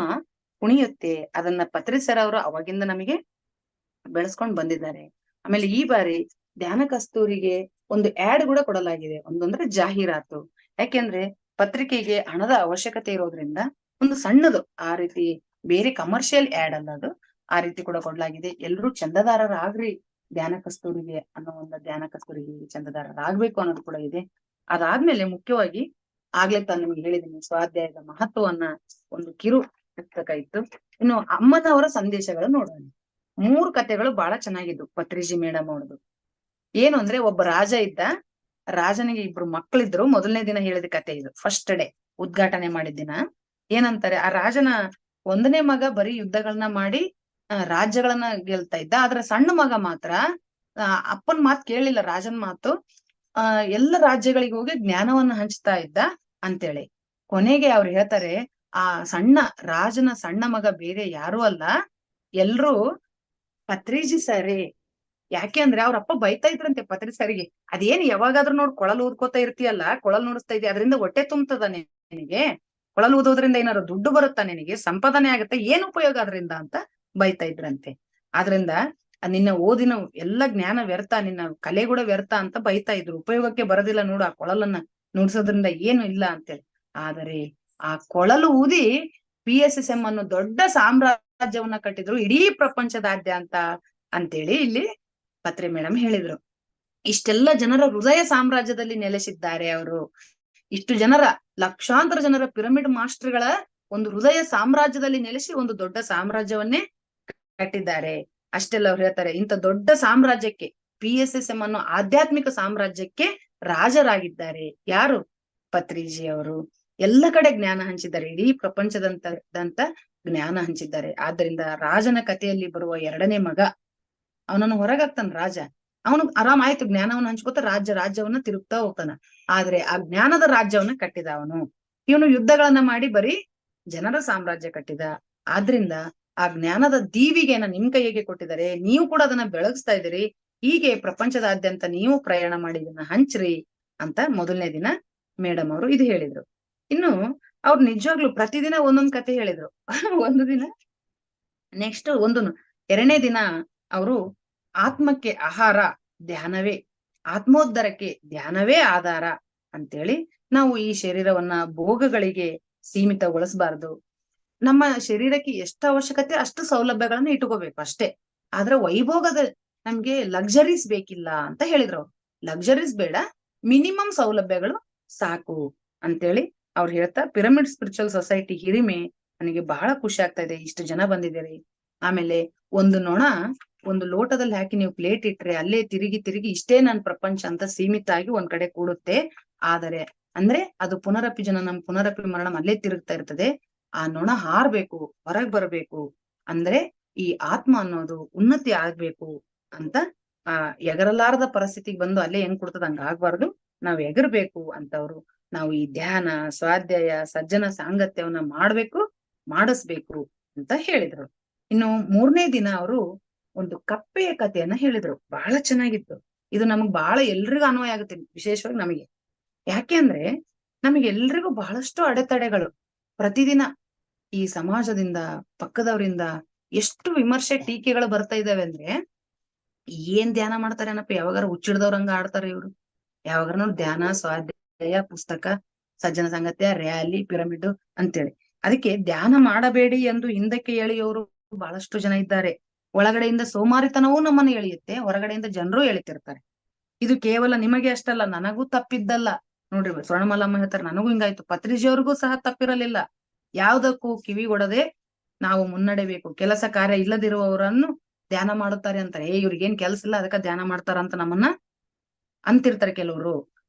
ಕುಣಿಯುತ್ತೆ. ಅದನ್ನ ಪತ್ರಿ ಸರ್ ಅವರು ಅವಾಗಿಂದ ನಮಗೆ ಬೆಳೆಸ್ಕೊಂಡ್ ಬಂದಿದ್ದಾರೆ. ಆಮೇಲೆ ಈ ಬಾರಿ ಧ್ಯಾನ ಕಸ್ತೂರಿಗೆ ಒಂದು ಆಡ್ ಕೂಡ ಕೊಡಲಾಗಿದೆ. ಒಂದೊಂದ್ರೆ ಜಾಹೀರಾತು. ಯಾಕೆಂದ್ರೆ ಪತ್ರಿಕೆಗೆ ಹಣದ ಅವಶ್ಯಕತೆ ಇರೋದ್ರಿಂದ ಒಂದು ಸಣ್ಣದು ಆ ರೀತಿ
ಬೇರೆ ಕಮರ್ಷಿಯಲ್ ಆಡ್ ಅಲ್ಲ ಅದು. ಆ ರೀತಿ ಕೂಡ ಕೊಡ್ಲಾಗಿದೆ. ಎಲ್ರೂ ಚಂದದಾರರಾಗ್ರಿ ಧ್ಯಾನ ಕಸ್ತೂರಿಗೆ ಅನ್ನೋ ಒಂದು ಧ್ಯಾನ ಕಸ್ತೂರಿಗೆ ಚಂದದಾರರಾಗ್ಬೇಕು ಅನ್ನೋದು ಕೂಡ ಇದೆ. ಅದಾದ್ಮೇಲೆ ಮುಖ್ಯವಾಗಿ ಆಗ್ಲೇ ತಾನು ನಿಮ್ಗೆ ಹೇಳಿದೀನಿ ಸ್ವಾಧ್ಯಾಯದ ಮಹತ್ವವನ್ನ ಒಂದು ಕಿರು ಪುಸ್ತಕ ಇತ್ತು. ಇನ್ನು ಅಮ್ಮನವರ ಸಂದೇಶಗಳು ನೋಡೋಣ. 3 ಕಥೆಗಳು ಬಹಳ ಚೆನ್ನಾಗಿದ್ದು ಪತ್ರಿಜಿ ಮೇಡಮ್ ಅವ್ರದ್ದು. ಏನು ಅಂದ್ರೆ ಒಬ್ಬ ರಾಜ ಇದ್ದ, ರಾಜನಿಗೆ 2 ಮಕ್ಕಳಿದ್ರು. ಮೊದಲನೇ ದಿನ ಹೇಳಿದ ಕತೆ ಇದು, ಫಸ್ಟ್ ಡೇ ಉದ್ಘಾಟನೆ ಮಾಡಿದ ದಿನ. ಏನಂತಾರೆ, ಆ ರಾಜನ 1ನೇ ಮಗ ಬರೀ ಯುದ್ಧಗಳನ್ನ ಮಾಡಿ ರಾಜ್ಯಗಳನ್ನ ಗೆಲ್ತಾ ಇದ್ದ. ಆದ್ರೆ ಸಣ್ಣ ಮಗ ಮಾತ್ರ ಅಪ್ಪನ್ ಮಾತು ಕೇಳಿಲ್ಲ, ರಾಜನ್ ಮಾತು. ಎಲ್ಲ ರಾಜ್ಯಗಳಿಗೆ ಹೋಗಿ ಜ್ಞಾನವನ್ನ ಹಂಚ್ತಾ ಇದ್ದ ಅಂತೇಳಿ. ಕೊನೆಗೆ ಅವ್ರು ಹೇಳ್ತಾರೆ, ಆ ರಾಜನ ಸಣ್ಣ ಮಗ ಬೇರೆ ಯಾರು ಅಲ್ಲ, ಎಲ್ರೂ ಪತ್ರಿಜಿ ಸರಿ. ಯಾಕೆ ಅಂದ್ರೆ ಅವ್ರ ಅಪ್ಪ ಬೈತಾ ಇದ್ರಂತೆ ಪತ್ರಿ ಸರಿಗೆ, ಅದೇನ್ ಯಾವಾಗಾದ್ರೂ ನೋಡ್ ಕೊಳಲ್ ಊದ್ಕೋತಾ ಇರ್ತೀಯಲ್ಲ, ಕೊಳಲ್ ನುಡಿಸ್ತಾ ಇದೀಯ, ಅದರಿಂದ ಹೊಟ್ಟೆ ತುಂಬತದ ನಿನಗೆ? ಕೊಳಲ್ ಊದೋದ್ರಿಂದ ಏನಾದ್ರು ದುಡ್ಡು ಬರುತ್ತಾ ನಿನಗೆ? ಸಂಪಾದನೆ ಆಗುತ್ತೆ, ಏನ್ ಉಪಯೋಗ ಅದರಿಂದ ಅಂತ ಬೈತಾ ಇದ್ರಂತೆ. ಆದ್ರಿಂದ ನಿನ್ನ ಓದಿನ ಎಲ್ಲ ಜ್ಞಾನ ವ್ಯರ್ಥ, ನಿನ್ನ ಕಲೆ ಕೂಡ ವ್ಯರ್ಥ ಅಂತ ಬೈತಾ ಇದ್ರು. ಉಪಯೋಗಕ್ಕೆ ಬರೋದಿಲ್ಲ ನೋಡು ಆ ಕೊಳಲನ್ನ ನುಡ್ಸೋದ್ರಿಂದ ಏನು ಇಲ್ಲ ಅಂತೇಳಿ. ಆದರೆ ಆ ಕೊಳಲು ಊದಿ PSSM ಅನ್ನೋ ದೊಡ್ಡ ಸಾಮ್ರಾಜ್ಯವನ್ನ ಕಟ್ಟಿದ್ರು ಇಡೀ ಪ್ರಪಂಚದಾದ್ಯಂತ ಅಂತೇಳಿ ಇಲ್ಲಿ ಪತ್ರಿ ಮೇಡಮ್ ಹೇಳಿದ್ರು. ಇಷ್ಟೆಲ್ಲ ಜನರ ಹೃದಯ ಸಾಮ್ರಾಜ್ಯದಲ್ಲಿ ನೆಲೆಸಿದ್ದಾರೆ ಅವರು. ಇಷ್ಟು ಜನರ, ಲಕ್ಷಾಂತರ ಜನರ ಪಿರಮಿಡ್ ಮಾಸ್ಟರ್ಗಳ ಒಂದು ಹೃದಯ ಸಾಮ್ರಾಜ್ಯದಲ್ಲಿ ನೆಲೆಸಿ ಒಂದು ದೊಡ್ಡ ಸಾಮ್ರಾಜ್ಯವನ್ನೇ ಕಟ್ಟಿದ್ದಾರೆ. ಅಷ್ಟೆಲ್ಲ ಅವ್ರು ಹೇಳ್ತಾರೆ, ಇಂಥ ದೊಡ್ಡ ಸಾಮ್ರಾಜ್ಯಕ್ಕೆ, PSSM ಅನ್ನೋ ಆಧ್ಯಾತ್ಮಿಕ ಸಾಮ್ರಾಜ್ಯಕ್ಕೆ ರಾಜರಾಗಿದ್ದಾರೆ ಯಾರು? ಪತ್ರಿಜಿ ಅವರು. ಎಲ್ಲ ಕಡೆ ಜ್ಞಾನ ಹಂಚಿದ್ದಾರೆ, ಇಡೀ ಪ್ರಪಂಚದಂತ ಜ್ಞಾನ ಹಂಚಿದ್ದಾರೆ. ಆದ್ದರಿಂದ ರಾಜನ ಕಥೆಯಲ್ಲಿ ಬರುವ 2ನೇ ಮಗ, ಅವನನ್ನು ಹೊರಗಾಗ್ತಾನ ರಾಜ. ಅವನು ಆರಾಮ್ ಆಯ್ತು, ಜ್ಞಾನವನ್ನ ಹಂಚ್ಕೋತ ರಾಜ್ಯವನ್ನ ತಿರುಗ್ತಾ ಹೋಗ್ತಾನ. ಆದ್ರೆ ಆ ಜ್ಞಾನದ ರಾಜ್ಯವನ್ನ ಕಟ್ಟಿದ ಇವನು ಯುದ್ಧಗಳನ್ನ ಮಾಡಿ ಬರೀ ಜನರ ಸಾಮ್ರಾಜ್ಯ ಕಟ್ಟಿದ. ಆದ್ರಿಂದ ಆ ಜ್ಞಾನದ ದೀವಿಗೆನ ನಿಮ್ ಕೈಗೆ ಕೊಟ್ಟಿದ್ದಾರೆ, ನೀವು ಕೂಡ ಅದನ್ನ ಬೆಳಗಿಸ್ತಾ ಇದ್ದೀರಿ. ಹೀಗೆ ಪ್ರಪಂಚದಾದ್ಯಂತ ನೀವು ಪ್ರಯಾಣ ಮಾಡಿ ಇದನ್ನ ಹಂಚ್ರಿ ಅಂತ ಮೊದಲನೇ ದಿನ ಮೇಡಮ್ ಅವರು ಇದು ಹೇಳಿದ್ರು. ಇನ್ನು ಅವ್ರು ನಿಜವಾಗ್ಲು ಪ್ರತಿದಿನ ಒಂದೊಂದ್ ಕತೆ ಹೇಳಿದ್ರು. ಒಂದು ದಿನ ನೆಕ್ಸ್ಟ್ 2ನೇ ದಿನ ಅವರು ಆತ್ಮಕ್ಕೆ ಆಹಾರ ಧ್ಯಾನವೇ, ಆತ್ಮೋದ್ಧಾರಕ್ಕೆ ಧ್ಯಾನವೇ ಆಧಾರ ಅಂತೇಳಿ, ನಾವು ಈ ಶರೀರವನ್ನ ಭೋಗಗಳಿಗೆ ಸೀಮಿತಗೊಳಿಸಬಾರ್ದು. ನಮ್ಮ ಶರೀರಕ್ಕೆ ಎಷ್ಟು ಅವಶ್ಯಕತೆ ಅಷ್ಟು ಸೌಲಭ್ಯಗಳನ್ನ ಇಟ್ಕೋಬೇಕು ಅಷ್ಟೇ. ಆದ್ರೆ ವೈಭೋಗದ ನಮ್ಗೆ ಲಕ್ಸರೀಸ್ ಬೇಕಿಲ್ಲ ಅಂತ ಹೇಳಿದ್ರು ಅವ್ರು. ಲಕ್ಸರೀಸ್ ಬೇಡ, ಮಿನಿಮಮ್ ಸೌಲಭ್ಯಗಳು ಸಾಕು ಅಂತೇಳಿ ಅವ್ರು ಹೇಳ್ತಾ, ಪಿರಮಿಡ್ ಸ್ಪಿರಿಚುವಲ್ ಸೊಸೈಟಿ ಹಿರಿಮೆ ನನಗೆ ಬಹಳ ಖುಷಿ ಆಗ್ತಾ ಇದೆ, ಇಷ್ಟು ಜನ ಬಂದಿದ್ದೀರಿ. ಆಮೇಲೆ ಒಂದು ನೊಣ ಒಂದು ಲೋಟದಲ್ಲಿ ಹಾಕಿ ನೀವು ಪ್ಲೇಟ್ ಇಟ್ರೆ ಅಲ್ಲೇ ತಿರುಗಿ ಇಷ್ಟೇ ನನ್ ಪ್ರಪಂಚ ಅಂತ ಸೀಮಿತ ಆಗಿ ಒಂದ್ ಕಡೆ ಕೂಡುತ್ತೆ. ಆದರೆ ಅಂದ್ರೆ ಅದು ಪುನರಪಿ ಜನನಂ ಪುನರಪಿ ಮರಣಂ ಅಲ್ಲೇ ತಿರುಗ್ತಾ ಇರ್ತದೆ. ಆ ನೊಣ ಹಾರ್ಬೇಕು, ಹೊರಗ್ ಬರ್ಬೇಕು ಅಂದ್ರೆ ಈ ಆತ್ಮ ಅನ್ನೋದು ಉನ್ನತಿ ಆಗ್ಬೇಕು ಅಂತ, ಎಗರಲಾರದ ಪರಿಸ್ಥಿತಿಗೆ ಬಂದು ಅಲ್ಲೇ ಹೆಂಗ್ ಕೊಡ್ತದ ಹಂಗ ಆಗ್ಬಾರ್ದು, ನಾವ್ ಎಗರ್ಬೇಕು ಅಂತವ್ರು. ನಾವು ಈ ಧ್ಯಾನ, ಸ್ವಾಧ್ಯಾಯ, ಸಜ್ಜನ ಸಾಂಗತ್ಯವನ್ನ ಮಾಡ್ಬೇಕು, ಮಾಡಿಸ್ಬೇಕು ಅಂತ ಹೇಳಿದ್ರು. ಇನ್ನು 3ನೇ ದಿನ ಅವರು ಒಂದು ಕಪ್ಪೆಯ ಕಥೆಯನ್ನ ಹೇಳಿದ್ರು. ಬಹಳ ಚೆನ್ನಾಗಿತ್ತು ಇದು. ನಮಗ್ ಬಹಳ ಎಲ್ರಿಗೂ ಅನ್ವಯ ಆಗುತ್ತೆ, ವಿಶೇಷವಾಗಿ ನಮಗೆ. ಯಾಕೆ ಅಂದ್ರೆ ನಮಗೆ ಎಲ್ರಿಗೂ ಬಹಳಷ್ಟು ಅಡೆತಡೆಗಳು ಪ್ರತಿದಿನ ಈ ಸಮಾಜದಿಂದ, ಪಕ್ಕದವರಿಂದ ಎಷ್ಟು ವಿಮರ್ಶೆ, ಟೀಕೆಗಳು ಬರ್ತಾ ಇದಾವೆ ಅಂದ್ರೆ, ಏನ್ ಧ್ಯಾನ ಮಾಡ್ತಾರೇನಪ್ಪ, ಯಾವಾಗಾರ ಹುಚ್ಚಿಡ್ದವ್ರಂಗ ಆಡ್ತಾರೆ ಇವ್ರು, ಯಾವಾಗಾರ ನೋಡಿ ಧ್ಯಾನ, ಸ್ವಾಧ್ಯಾಯ, ಪುಸ್ತಕ, ಸಜ್ಜನ ಸಂಗತ್ಯ, ರ್ಯಾಲಿ, ಪಿರಮಿಡ್ ಅಂತೇಳಿ. ಅದಕ್ಕೆ ಧ್ಯಾನ ಮಾಡಬೇಡಿ ಎಂದು ಹಿಂದಕ್ಕೆ ಎಳೆಯೋರು ಬಹಳಷ್ಟು ಜನ ಇದ್ದಾರೆ. ಒಳಗಡೆಯಿಂದ ಸೋಮಾರಿತನವೂ ನಮ್ಮನ್ನು ಎಳೆಯುತ್ತೆ, ಹೊರಗಡೆಯಿಂದ ಜನರು ಎಳಿತಿರ್ತಾರೆ. ಇದು ಕೇವಲ ನಿಮಗೆ ಅಷ್ಟಲ್ಲ, ನನಗೂ ತಪ್ಪಿದ್ದಲ್ಲ. ನೋಡ್ರಿ, ಸ್ವರ್ಣಮಲ್ಲಮ್ಮ ಹೇಳ್ತಾರೆ, ನನಗೂ ಹಿಂಗಾಯ್ತು, ಪತ್ರಿಜಿಯವ್ರಿಗೂ ಸಹ ತಪ್ಪಿರಲಿಲ್ಲ. ಯಾವ್ದಕ್ಕೂ ಕಿವಿ ಕೊಡದೆ ನಾವು ಮುನ್ನಡೆಬೇಕು. ಕೆಲಸ ಕಾರ್ಯ ಇಲ್ಲದಿರುವವರನ್ನು ಧ್ಯಾನ ಮಾಡುತ್ತಾರೆ ಅಂತಾರೆ. ಇವ್ರಿಗೇನ್ ಕೆಲ್ಸ ಇಲ್ಲ ಅದಕ್ಕೆ ಧ್ಯಾನ ಮಾಡ್ತಾರ ಅಂತ ನಮ್ಮನ್ನ ಅಂತಿರ್ತಾರೆ ಕೆಲವರು.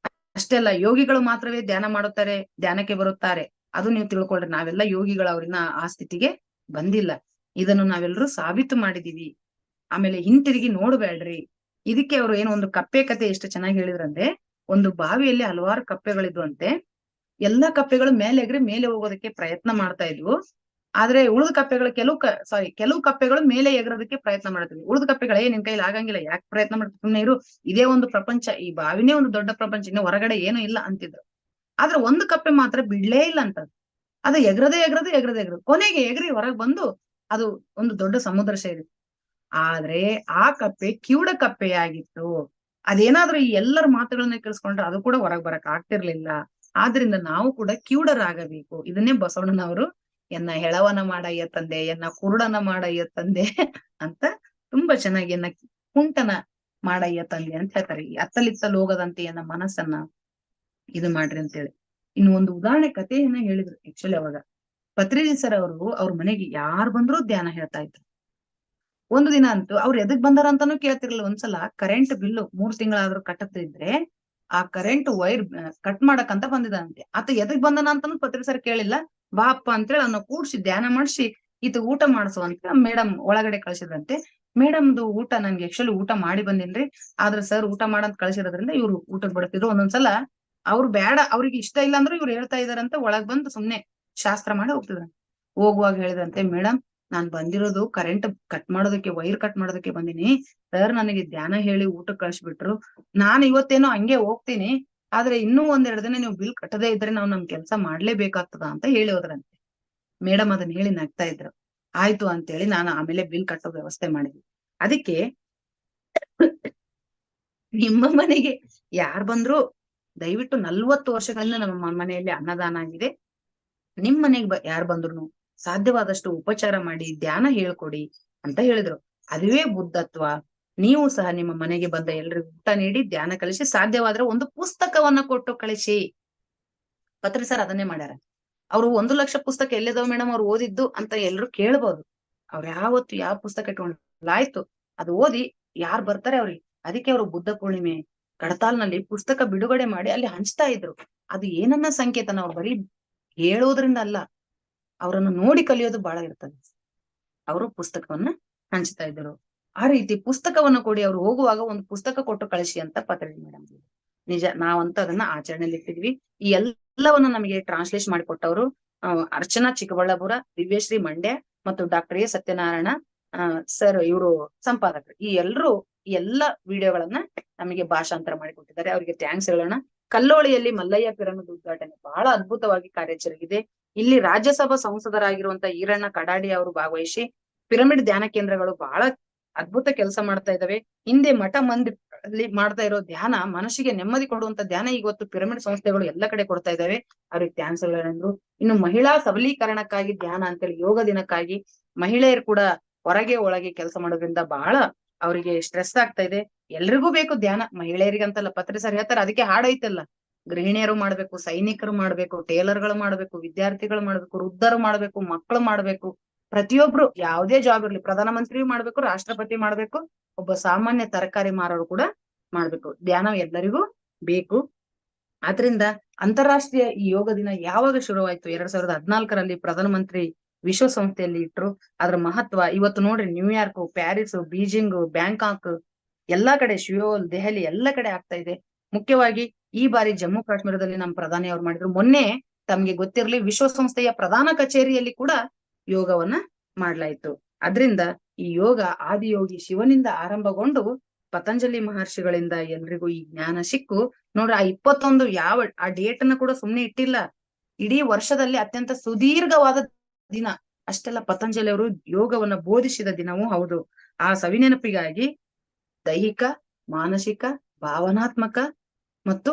ಅಷ್ಟೇ ಅಲ್ಲ, ಯೋಗಿಗಳು ಮಾತ್ರವೇ ಧ್ಯಾನ ಮಾಡುತ್ತಾರೆ, ಧ್ಯಾನಕ್ಕೆ ಬರುತ್ತಾರೆ. ಅದು ನೀವು ತಿಳ್ಕೊಳ್ರಿ, ನಾವೆಲ್ಲ ಯೋಗಿಗಳು, ಅವ್ರನ್ನ ಆ ಸ್ಥಿತಿಗೆ ಬಂದಿಲ್ಲ. ಇದನ್ನು ನಾವೆಲ್ಲರೂ ಸಾಬೀತು ಮಾಡಿದೀವಿ. ಆಮೇಲೆ ಹಿಂತಿರುಗಿ ನೋಡ್ಬೇಡ್ರಿ. ಇದಕ್ಕೆ ಅವರು ಏನೋ ಒಂದು ಕಪ್ಪೆ ಕತೆ ಎಷ್ಟು ಚೆನ್ನಾಗಿ ಹೇಳಿದ್ರಂದ್ರೆ, ಒಂದು ಬಾವಿಯಲ್ಲಿ ಹಲವಾರು ಕಪ್ಪೆಗಳಿದ್ವಂತೆ. ಎಲ್ಲಾ ಕಪ್ಪೆಗಳು ಮೇಲೆ ಹೋಗೋದಕ್ಕೆ ಪ್ರಯತ್ನ ಮಾಡ್ತಾ ಇದ್ವು. ಆದ್ರೆ ಉಳಿದ ಕಪ್ಪೆಗಳು ಕೆಲವು ಕಪ್ಪೆಗಳು ಮೇಲೆ ಎಗರೋದಕ್ಕೆ ಪ್ರಯತ್ನ ಮಾಡ್ತಿದ್ವಿ. ಉಳಿದ ಕಪ್ಪೆಗಳೇ ನಿನ್ ಕೈಲಿ ಆಗಂಗಿಲ್ಲ, ಯಾಕೆ ಪ್ರಯತ್ನ ಮಾಡ್ತೀವಿ, ಸುಮ್ನೆ ಇರು, ಇದೇ ಒಂದು ಪ್ರಪಂಚ, ಈ ಬಾವಿನೇ ಒಂದು ದೊಡ್ಡ ಪ್ರಪಂಚ, ಇನ್ನು ಹೊರಗಡೆ ಏನು ಇಲ್ಲ ಅಂತಿದ್ರು. ಆದ್ರೆ ಒಂದು ಕಪ್ಪೆ ಮಾತ್ರ ಬಿಡ್ಲೇ ಇಲ್ಲ ಅಂತ. ಅದು ಎಗರದೆ ಕೊನೆಗೆ ಎಗರಿ ಹೊರಗೆ ಬಂದು ಅದು ಒಂದು ದೊಡ್ಡ ಸಮುದ್ರ ಸೇರಿತ್ತು. ಆದ್ರೆ ಆ ಕಪ್ಪೆ ಕಿವುಡ ಕಪ್ಪೆಯಾಗಿತ್ತು. ಅದೇನಾದ್ರೂ ಈ ಎಲ್ಲರ ಮಾತುಗಳನ್ನ ಕೇಳಿಸ್ಕೊಂಡ್ರೆ ಅದು ಕೂಡ ಹೊರಗೆ ಬರಕ್ ಆಗ್ತಿರ್ಲಿಲ್ಲ. ಆದ್ರಿಂದ ನಾವು ಕೂಡ ಕಿವುಡರಾಗಬೇಕು. ಇದನ್ನೇ ಬಸವಣ್ಣನವರು
ಎನ್ನ ಹೆಳವನ ಮಾಡಯ್ಯ ತಂದೆ, ಎನ್ನ ಕುರುಡನ ಮಾಡಯ್ಯ ತಂದೆ ಅಂತ ತುಂಬಾ ಚೆನ್ನಾಗಿ ಎನ್ನ ಕುಂಟನ ಮಾಡಯ್ಯ ತಂದೆ ಅಂತ ಹೇಳ್ತಾರೆ. ಈ ಅತ್ತಲಿತ್ತಲು ಹೋಗದಂತೆ ಎನ್ನ ಮನಸ್ಸನ್ನ ಇದು ಮಾಡ್ರಿ ಅಂತೇಳಿ. ಇನ್ನು ಒಂದು ಉದಾಹರಣೆ ಕಥೆಯನ್ನ ಹೇಳಿದ್ರು ಆಕ್ಚುಲಿ ಅವಾಗ ಪತ್ರಿಜಿ ಸರ್ ಅವರು ಅವ್ರ ಮನೆಗೆ ಯಾರು ಬಂದ್ರು ಧ್ಯಾನ ಹೇಳ್ತಾ ಇದ್ರು. ಒಂದು ದಿನ ಅಂತೂ ಅವ್ರು ಎದಕ್ ಬಂದಾರ ಅಂತಾನೂ ಕೇಳ್ತಿರ್ಲಿಲ್ಲ. ಒಂದ್ಸಲ ಕರೆಂಟ್ ಬಿಲ್ಲು 3 ತಿಂಗಳಾದ್ರೂ ಕಟ್ಟತ್ತಿದ್ರೆ ಆ ಕರೆಂಟ್ ವೈರ್ ಕಟ್ ಮಾಡಕಂತ ಬಂದಿದಂತೆ. ಆತ ಎದಕ್ ಬಂದನ ಅಂತಾನು ಪತ್ರಿ ಸರ್ ಕೇಳಿಲ್ಲ. ಬಾ ಅಪ್ಪ ಅಂತೇಳಿ ಅವ್ನ ಕೂಡ್ಸಿ ಧ್ಯಾನ ಮಾಡಿಸಿ ಈತ ಊಟ ಮಾಡಿಸು ಅಂತ ಮೇಡಮ್ ಒಳಗಡೆ ಕಳ್ಸಿದ್ರಂತೆ. ಮೇಡಮ್ದು ಊಟ ನನ್ಗೆ ಆಕ್ಚುಲಿ ಊಟ ಮಾಡಿ ಬಂದಿನ್ರಿ, ಆದ್ರೆ ಸರ್ ಊಟ ಮಾಡಂತ ಕಳ್ಸಿರೋದ್ರಿಂದ ಇವ್ರು ಊಟಕ್ ಬಿಡ್ತಿದ್ರು. ಒಂದೊಂದ್ಸಲ ಅವ್ರು ಬೇಡ, ಅವ್ರಿಗೆ ಇಷ್ಟ ಇಲ್ಲ ಅಂದ್ರೆ ಇವ್ರು ಹೇಳ್ತಾ ಇದಾರಂತ ಒಳಗ್ ಬಂದು ಸುಮ್ನೆ ಶಾಸ್ತ್ರ ಮಾಡಿ ಹೋಗ್ತಿದ್ರ. ಹೋಗುವಾಗ ಹೇಳಿದ್ರಂತೆ, ಮೇಡಮ್ ನಾನ್ ಬಂದಿರೋದು ಕರೆಂಟ್ ಕಟ್ ಮಾಡೋದಕ್ಕೆ, ವೈರ್ ಕಟ್ ಮಾಡೋದಕ್ಕೆ ಬಂದಿನಿ. ಸರ್ ನನಗೆ ಧ್ಯಾನ ಹೇಳಿ ಊಟಕ್ಕೆ ಕಳ್ಸಿಬಿಟ್ರು. ನಾನ್ ಇವತ್ತೇನೋ ಹಂಗೆ ಹೋಗ್ತೀನಿ, ಆದ್ರೆ ಇನ್ನೂ 1-2 ದಿನ ನೀವು ಬಿಲ್ ಕಟ್ಟದೇ ಇದ್ರೆ ನಾವ್ ನಮ್ ಕೆಲ್ಸ ಮಾಡ್ಲೇಬೇಕಾಗ್ತದ ಅಂತ ಹೇಳಿ ಹೋದ್ರಂತೆ. ಮೇಡಮ್ ಅದನ್ನ ಹೇಳಿ ನಗ್ತಾ ಇದ್ರು. ಆಯ್ತು ಅಂತೇಳಿ ನಾನು ಆಮೇಲೆ ಬಿಲ್ ಕಟ್ಟೋ ವ್ಯವಸ್ಥೆ ಮಾಡಿದ್ವಿ. ಅದಕ್ಕೆ ನಿಮ್ಮ ಮನೆಗೆ ಯಾರ್ ಬಂದ್ರು ದಯವಿಟ್ಟು 40 ವರ್ಷಗಳಿಂದ ನಮ್ಮ ಮನೆಯಲ್ಲಿ ಅನ್ನದಾನ ಆಗಿದೆ. ನಿಮ್ ಮನೆಗ್ ಯಾರು ಬಂದ್ರು ಸಾಧ್ಯವಾದಷ್ಟು ಉಪಚಾರ ಮಾಡಿ ಧ್ಯಾನ ಹೇಳ್ಕೊಡಿ ಅಂತ ಹೇಳಿದ್ರು. ಅದುವೇ ಬುದ್ಧತ್ವ. ನೀವು ಸಹ ನಿಮ್ಮ ಮನೆಗೆ ಬಂದ ಎಲ್ರಿಗೂ ಊಟ ನೀಡಿ ಧ್ಯಾನ ಕಲಿಸಿ, ಸಾಧ್ಯವಾದ್ರೆ ಒಂದು ಪುಸ್ತಕವನ್ನ ಕೊಟ್ಟು ಕಳಿಸಿ. ಪತ್ರಿ ಸರ್ ಅದನ್ನೇ ಮಾಡ್ಯಾರ. ಅವ್ರು 1 ಲಕ್ಷ ಪುಸ್ತಕ ಎಲ್ಲಿದಾವ್ ಮೇಡಮ್ ಅವ್ರು ಓದಿದ್ದು ಅಂತ ಎಲ್ರು ಕೇಳ್ಬೋದು. ಅವ್ರು ಯಾವತ್ತು ಯಾವ ಪುಸ್ತಕ ಇಟ್ಕೊಂಡಿಲ್ಲ, ಆಯ್ತು ಅದು ಓದಿ ಯಾರು ಬರ್ತಾರೆ ಅವ್ರಿಗೆ. ಅದಕ್ಕೆ ಅವರು ಬುದ್ಧ ಪೂರ್ಣಿಮೆ ಕಡತಾಲ್ನಲ್ಲಿ ಪುಸ್ತಕ ಬಿಡುಗಡೆ ಮಾಡಿ ಅಲ್ಲಿ ಹಂಚ್ತಾ ಇದ್ರು. ಅದು ಏನನ್ನ ಸಂಕೇತನ, ಅವ್ರು ಬರೀ ಹೇಳೋದ್ರಿಂದ ಅಲ್ಲ, ಅವರನ್ನು ನೋಡಿ ಕಲಿಯೋದು ಬಹಳ ಇರ್ತದೆ. ಅವರು ಪುಸ್ತಕವನ್ನ ಹಂಚ್ತಾ ಇದ್ರು. ಆ ರೀತಿ ಪುಸ್ತಕವನ್ನ ಕೊಡಿ, ಅವ್ರು ಹೋಗುವಾಗ ಒಂದು ಪುಸ್ತಕ ಕೊಟ್ಟು ಕಳಿಸಿ ಅಂತ ಪತ್ರಿಕೆ ಮೇಡಮ್. ನಿಜ, ನಾವಂತ ಅದನ್ನ ಆಚರಣೆಯಲ್ಲಿ ಇಟ್ಟಿದ್ವಿ. ಈ ಎಲ್ಲವನ್ನ ನಮಗೆ ಟ್ರಾನ್ಸ್ಲೇಟ್ ಮಾಡಿಕೊಟ್ಟವರು ಅರ್ಚನಾ ಚಿಕ್ಕಬಳ್ಳಾಪುರ, ದಿವ್ಯಶ್ರೀ ಮಂಡ್ಯ ಮತ್ತು ಡಾಕ್ಟರ್ ಎ ಸತ್ಯನಾರಾಯಣ ಸರ್, ಇವರು ಸಂಪಾದಕರು. ಈ ಎಲ್ಲ ವಿಡಿಯೋಗಳನ್ನ ನಮಗೆ ಭಾಷಾಂತರ ಮಾಡಿಕೊಟ್ಟಿದ್ದಾರೆ. ಅವರಿಗೆ ಥ್ಯಾಂಕ್ಸ್ ಹೇಳೋಣ. ಕಲ್ಲೋಳಿಯಲ್ಲಿ ಮಲ್ಲಯ್ಯ ಪಿರಮಿಡ್ ಉದ್ಘಾಟನೆ ಬಹಳ ಅದ್ಭುತವಾಗಿ ಕಾರ್ಯಾಚರಿಸಿದೆ. ಇಲ್ಲಿ ರಾಜ್ಯಸಭಾ ಸಂಸದರಾಗಿರುವಂತ ಈರಣ್ಣ ಕಡಾಡಿ ಅವರು ಭಾಗವಹಿಸಿ ಪಿರಮಿಡ್ ಧ್ಯಾನ ಕೇಂದ್ರಗಳು ಬಹಳ ಅದ್ಭುತ ಕೆಲಸ ಮಾಡ್ತಾ ಇದಾವೆ. ಹಿಂದೆ ಮಠ ಮಂದಿರಲ್ಲಿ ಮಾಡ್ತಾ ಇರೋ ಧ್ಯಾನ ಮನಸ್ಸಿಗೆ ನೆಮ್ಮದಿ ಕೊಡುವಂತ ಧ್ಯಾನ ಇವತ್ತು ಪಿರಮಿಡ್ ಸಂಸ್ಥೆಗಳು ಎಲ್ಲ ಕಡೆ ಕೊಡ್ತಾ ಇದಾವೆ. ಅವ್ರಿಗೆ ಥ್ಯಾಂಕ್ಸ್ ಹೇಳೋಣ. ಇನ್ನು ಮಹಿಳಾ ಸಬಲೀಕರಣಕ್ಕಾಗಿ ಧ್ಯಾನ ಅಂತೇಳಿ ಯೋಗ ದಿನಕ್ಕಾಗಿ ಮಹಿಳೆಯರು ಕೂಡ ಹೊರಗೆ ಒಳಗೆ ಕೆಲಸ ಮಾಡೋದ್ರಿಂದ ಬಹಳ ಅವರಿಗೆ ಸ್ಟ್ರೆಸ್ ಆಗ್ತಾ ಇದೆ. ಎಲ್ರಿಗೂ ಬೇಕು ಧ್ಯಾನ, ಮಹಿಳೆಯರಿಗಂತಲ್ಲ. ಪತ್ರಿ ಸರ್ ಹೇಳ್ತಾರೆ, ಅದಕ್ಕೆ ಹಾಡೈತಲ್ಲ, ಗೃಹಿಣಿಯರು ಮಾಡ್ಬೇಕು, ಸೈನಿಕರು ಮಾಡ್ಬೇಕು, ಟೇಲರ್ಗಳು ಮಾಡ್ಬೇಕು, ವಿದ್ಯಾರ್ಥಿಗಳು ಮಾಡ್ಬೇಕು, ವೃದ್ಧರು ಮಾಡ್ಬೇಕು, ಮಕ್ಕಳು ಮಾಡ್ಬೇಕು. ಪ್ರತಿಯೊಬ್ರು ಯಾವುದೇ ಜಾಬ್ ಇರ್ಲಿ, ಪ್ರಧಾನಮಂತ್ರಿಯೂ ಮಾಡ್ಬೇಕು, ರಾಷ್ಟ್ರಪತಿ ಮಾಡ್ಬೇಕು, ಒಬ್ಬ ಸಾಮಾನ್ಯ ತರಕಾರಿ ಮಾರೋರು ಕೂಡ ಮಾಡ್ಬೇಕು. ಧ್ಯಾನ ಎಲ್ಲರಿಗೂ ಬೇಕು. ಆದ್ರಿಂದ ಅಂತಾರಾಷ್ಟ್ರೀಯ ಈ ಯೋಗ ದಿನ ಯಾವಾಗ ಶುರುವಾಯ್ತು? 2014ರಲ್ಲಿ ಪ್ರಧಾನಮಂತ್ರಿ ವಿಶ್ವಸಂಸ್ಥೆಯಲ್ಲಿ ಇಟ್ರು. ಅದ್ರ ಮಹತ್ವ ಇವತ್ತು ನೋಡ್ರಿ, ನ್ಯೂಯಾರ್ಕ್, ಪ್ಯಾರಿಸ್, ಬೀಜಿಂಗ್, ಬ್ಯಾಂಕಾಕ್ ಎಲ್ಲಾ ಕಡೆ, ಶಿಯೋಲ್, ದೆಹಲಿ ಎಲ್ಲ ಕಡೆ ಆಗ್ತಾ ಇದೆ. ಮುಖ್ಯವಾಗಿ ಈ ಬಾರಿ ಜಮ್ಮು ಕಾಶ್ಮೀರದಲ್ಲಿ ನಮ್ಮ ಪ್ರಧಾನಿ ಅವ್ರು ಮಾಡಿದ್ರು. ಮೊನ್ನೆ ತಮ್ಗೆ ಗೊತ್ತಿರ್ಲಿ, ವಿಶ್ವಸಂಸ್ಥೆಯ ಪ್ರಧಾನ ಕಚೇರಿಯಲ್ಲಿ ಕೂಡ ಯೋಗವನ್ನ ಮಾಡ್ಲಾಯ್ತು. ಅದ್ರಿಂದ ಈ ಯೋಗ ಆದಿಯೋಗಿ ಶಿವನಿಂದ ಆರಂಭಗೊಂಡು ಪತಂಜಲಿ ಮಹರ್ಷಿಗಳಿಂದ ಎಲ್ರಿಗೂ ಈ ಜ್ಞಾನ ಸಿಕ್ಕು. ನೋಡ್ರಿ, ಆ 21 ಆ ಡೇಟ್ ಅನ್ನ ಕೂಡ ಸುಮ್ನೆ ಇಟ್ಟಿಲ್ಲ. ಇಡೀ ವರ್ಷದಲ್ಲಿ ಅತ್ಯಂತ ಸುದೀರ್ಘವಾದ ದಿನ. ಅಷ್ಟೆಲ್ಲ ಪತಂಜಲಿ ಅವರು ಯೋಗವನ್ನ ಬೋಧಿಸಿದ ದಿನವೂ ಹೌದು. ಆ ಸವಿನೆನಪಿಗಾಗಿ ದೈಹಿಕ, ಮಾನಸಿಕ, ಭಾವನಾತ್ಮಕ ಮತ್ತು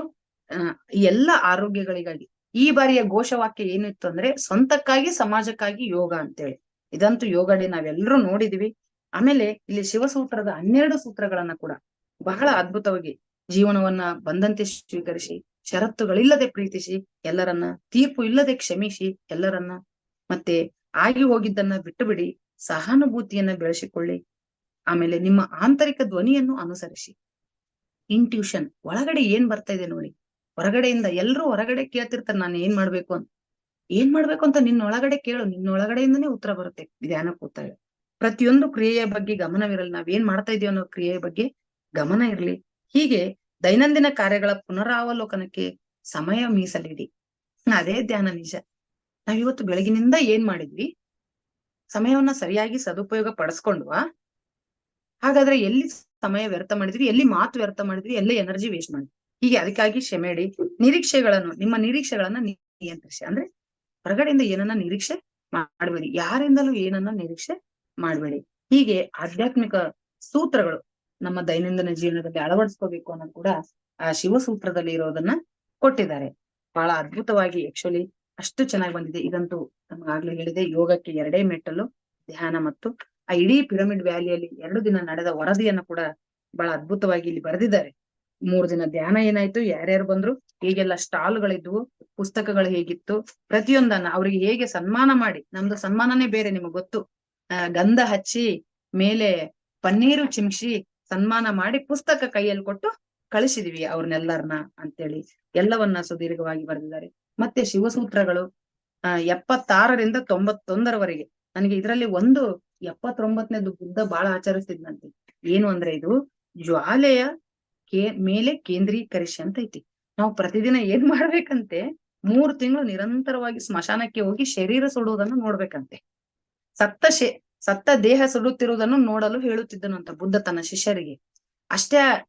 ಎಲ್ಲ ಆರೋಗ್ಯಗಳಿಗಾಗಿ ಈ ಬಾರಿಯ ಘೋಷವಾಕ್ಯ ಏನಿತ್ತು ಅಂದ್ರೆ, ಸ್ವಂತಕ್ಕಾಗಿ ಸಮಾಜಕ್ಕಾಗಿ ಯೋಗ ಅಂತೇಳಿ. ಇದಂತೂ ಯೋಗ ಡೇ ನಾವೆಲ್ಲರೂ ನೋಡಿದ್ವಿ. ಆಮೇಲೆ ಇಲ್ಲಿ ಶಿವಸೂತ್ರದ 12 ಸೂತ್ರಗಳನ್ನ ಕೂಡ ಬಹಳ ಅದ್ಭುತವಾಗಿ ಜೀವನವನ್ನ ಬಂದಂತೆ ಸ್ವೀಕರಿಸಿ, ಷರತ್ತುಗಳಿಲ್ಲದೆ ಪ್ರೀತಿಸಿ, ಎಲ್ಲರನ್ನ ತೀರ್ಪು ಇಲ್ಲದೆ ಕ್ಷಮಿಸಿ, ಎಲ್ಲರನ್ನ ಮತ್ತೆ ಆಗಿ ಹೋಗಿದ್ದನ್ನ ಬಿಟ್ಟು ಬಿಡಿ, ಸಹಾನುಭೂತಿಯನ್ನ ಬೆಳೆಸಿಕೊಳ್ಳಿ. ಆಮೇಲೆ ನಿಮ್ಮ ಆಂತರಿಕ ಧ್ವನಿಯನ್ನು ಅನುಸರಿಸಿ. ಇಂಟ್ಯೂಷನ್, ಒಳಗಡೆ ಏನ್ ಬರ್ತಾ ಇದೆ ನೋಡಿ. ಹೊರಗಡೆಯಿಂದ ಎಲ್ರು ಹೊರಗಡೆ ಕೇಳ್ತಿರ್ತಾರೆ, ನಾನು ಏನ್ ಮಾಡ್ಬೇಕು ಅಂತ ನಿನ್ನ ಒಳಗಡೆ ಕೇಳು. ನಿನ್ನ ಒಳಗಡೆಯಿಂದನೇ ಉತ್ತರ ಬರುತ್ತೆ ಧ್ಯಾನ ಕೂತಾಗ. ಪ್ರತಿಯೊಂದು ಕ್ರಿಯೆಯ ಬಗ್ಗೆ ಗಮನವಿರಲಿ. ನಾವೇನ್ ಮಾಡ್ತಾ ಇದೀವಿ ಅನ್ನೋ ಕ್ರಿಯೆಯ ಬಗ್ಗೆ ಗಮನ ಇರ್ಲಿ. ಹೀಗೆ ದೈನಂದಿನ ಕಾರ್ಯಗಳ ಪುನರಾವಲೋಕನಕ್ಕೆ ಸಮಯ ಮೀಸಲಿಡಿ. ಅದೇ ಧ್ಯಾನ. ನಿಜ, ನಾವಿವತ್ತು ಬೆಳಗಿನಿಂದ ಏನ್ ಮಾಡಿದ್ವಿ? ಸಮಯವನ್ನ ಸರಿಯಾಗಿ ಸದುಪಯೋಗ ಪಡಿಸ್ಕೊಂಡ್ವಾ? ಹಾಗಾದ್ರೆ ಎಲ್ಲಿ ಸಮಯ ವ್ಯರ್ಥ ಮಾಡಿದ್ವಿ, ಎಲ್ಲಿ ಮಾತು ವ್ಯರ್ಥ ಮಾಡಿದ್ವಿ, ಎಲ್ಲಿ ಎನರ್ಜಿ ವೇಸ್ಟ್ ಮಾಡಿದ್ವಿ? ಹೀಗೆ ಅದಕ್ಕಾಗಿ ಕ್ಷಮೆಡಿ. ನಿಮ್ಮ ನಿರೀಕ್ಷೆಗಳನ್ನ ನಿಯಂತ್ರಿಸಿ. ಅಂದ್ರೆ ಹೊರಗಡೆಯಿಂದ ಏನನ್ನ ನಿರೀಕ್ಷೆ ಮಾಡಬೇಡಿ, ಯಾರಿಂದಲೂ ಏನನ್ನ ನಿರೀಕ್ಷೆ ಮಾಡಬೇಡಿ. ಹೀಗೆ ಆಧ್ಯಾತ್ಮಿಕ ಸೂತ್ರಗಳು ನಮ್ಮ ದೈನಂದಿನ ಜೀವನದಲ್ಲಿ ಅಳವಡಿಸ್ಕೋಬೇಕು ಅನ್ನೋದು ಕೂಡ ಆ ಶಿವಸೂತ್ರದಲ್ಲಿ ಇರೋದನ್ನ ಕೊಟ್ಟಿದ್ದಾರೆ. ಬಹಳ ಅದ್ಭುತವಾಗಿ ಆಕ್ಚುಲಿ ಅಷ್ಟು ಚೆನ್ನಾಗಿ ಬಂದಿದೆ. ಇದಂತೂ
ನಮಗಾಗ್ಲೇ ಹೇಳಿದೆ, ಯೋಗಕ್ಕೆ 2 ಮೆಟ್ಟಲು, ಧ್ಯಾನ ಮತ್ತು ಆ ಇಡೀ ಪಿರಮಿಡ್ ವ್ಯಾಲಿಯಲ್ಲಿ 2 ದಿನ ನಡೆದ ವರದಿಯನ್ನ ಕೂಡ ಬಹಳ ಅದ್ಭುತವಾಗಿ ಇಲ್ಲಿ ಬರೆದಿದ್ದಾರೆ. 3 ದಿನ ಧ್ಯಾನ ಏನಾಯ್ತು, ಯಾರ್ಯಾರು ಬಂದ್ರು, ಹೇಗೆಲ್ಲ ಸ್ಟಾಲ್ಗಳಿದ್ವು, ಪುಸ್ತಕಗಳು ಹೇಗಿತ್ತು, ಪ್ರತಿಯೊಂದನ್ನ ಅವ್ರಿಗೆ ಹೇಗೆ ಸನ್ಮಾನ ಮಾಡಿ, ನಮ್ದು ಸನ್ಮಾನನೇ ಬೇರೆ ನಿಮಗ್ ಗೊತ್ತು. ಗಂಧ ಹಚ್ಚಿ ಮೇಲೆ ಪನ್ನೀರು ಚಿಮ್ಸಿ ಸನ್ಮಾನ ಮಾಡಿ ಪುಸ್ತಕ ಕೈಯಲ್ಲಿ ಕೊಟ್ಟು ಕಳಿಸಿದೀವಿ ಅವ್ರನ್ನೆಲ್ಲರನ್ನ ಅಂತೇಳಿ ಎಲ್ಲವನ್ನ ಸುದೀರ್ಘವಾಗಿ ಬರೆದಿದ್ದಾರೆ. ಮತ್ತೆ ಶಿವಸೂತ್ರಗಳು 76ರಿಂದ 91ರವರೆಗೆ. ನನಗೆ ಇದರಲ್ಲಿ ಒಂದು 79ನೇದು ಬುದ್ಧ ಬಹಳ ಆಚರಿಸ್ತಿದ್ನಂತೆ. ಏನು ಅಂದ್ರೆ ಇದು ಜ್ವಾಲೆಯ ಮೇಲೆ ಕೇಂದ್ರೀಕರಿಸಿ ಅಂತ ಐತಿ. ನಾವು ಪ್ರತಿದಿನ ಏನ್ ಮಾಡ್ಬೇಕಂತೆ, 3 ತಿಂಗಳು ನಿರಂತರವಾಗಿ ಸ್ಮಶಾನಕ್ಕೆ ಹೋಗಿ ಶರೀರ ಸುಡುವುದನ್ನು ನೋಡ್ಬೇಕಂತೆ. ಸತ್ತ ದೇಹ ಸುಡುತ್ತಿರುವುದನ್ನು ನೋಡಲು ಹೇಳುತ್ತಿದ್ದನಂತ ಬುದ್ಧ ತನ್ನ ಶಿಷ್ಯರಿಗೆ.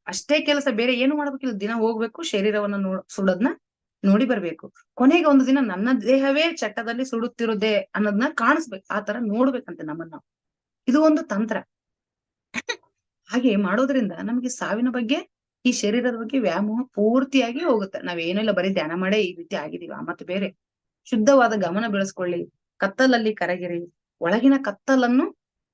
ಅಷ್ಟೇ ಕೆಲಸ, ಬೇರೆ ಏನು ಮಾಡ್ಬೇಕಿಲ್ಲ. ದಿನ ಹೋಗ್ಬೇಕು, ಶರೀರವನ್ನ ಸುಡೋದ್ನ ನೋಡಿ ಬರ್ಬೇಕು. ಕೊನೆಗೆ ಒಂದು ದಿನ ನನ್ನ ದೇಹವೇ ಚಟ್ಟದಲ್ಲಿ ಸುಡುತ್ತಿರುದೇ ಅನ್ನೋದನ್ನ ಕಾಣಿಸ್ಬೇಕು. ಆ ತರ ನೋಡ್ಬೇಕಂತೆ ನಮ್ಮನ್ನ. ಇದು ಒಂದು ತಂತ್ರ. ಹಾಗೆ ಮಾಡೋದ್ರಿಂದ ನಮ್ಗೆ ಸಾವಿನ ಬಗ್ಗೆ, ಈ ಶರೀರದ ಬಗ್ಗೆ ವ್ಯಾಮೋಹ ಪೂರ್ತಿಯಾಗಿ ಹೋಗುತ್ತೆ. ನಾವೇನಿಲ್ಲ, ಬರೀ ಧ್ಯಾನ ಮಾಡೇ ಈ ರೀತಿ ಆಗಿದೀವ. ಮತ್ತೆ ಬೇರೆ ಶುದ್ಧವಾದ ಗಮನ ಬೆಳೆಸ್ಕೊಳ್ಳಿ. ಕತ್ತಲಲ್ಲಿ ಕರಗಿರಿ. ಒಳಗಿನ ಕತ್ತಲನ್ನು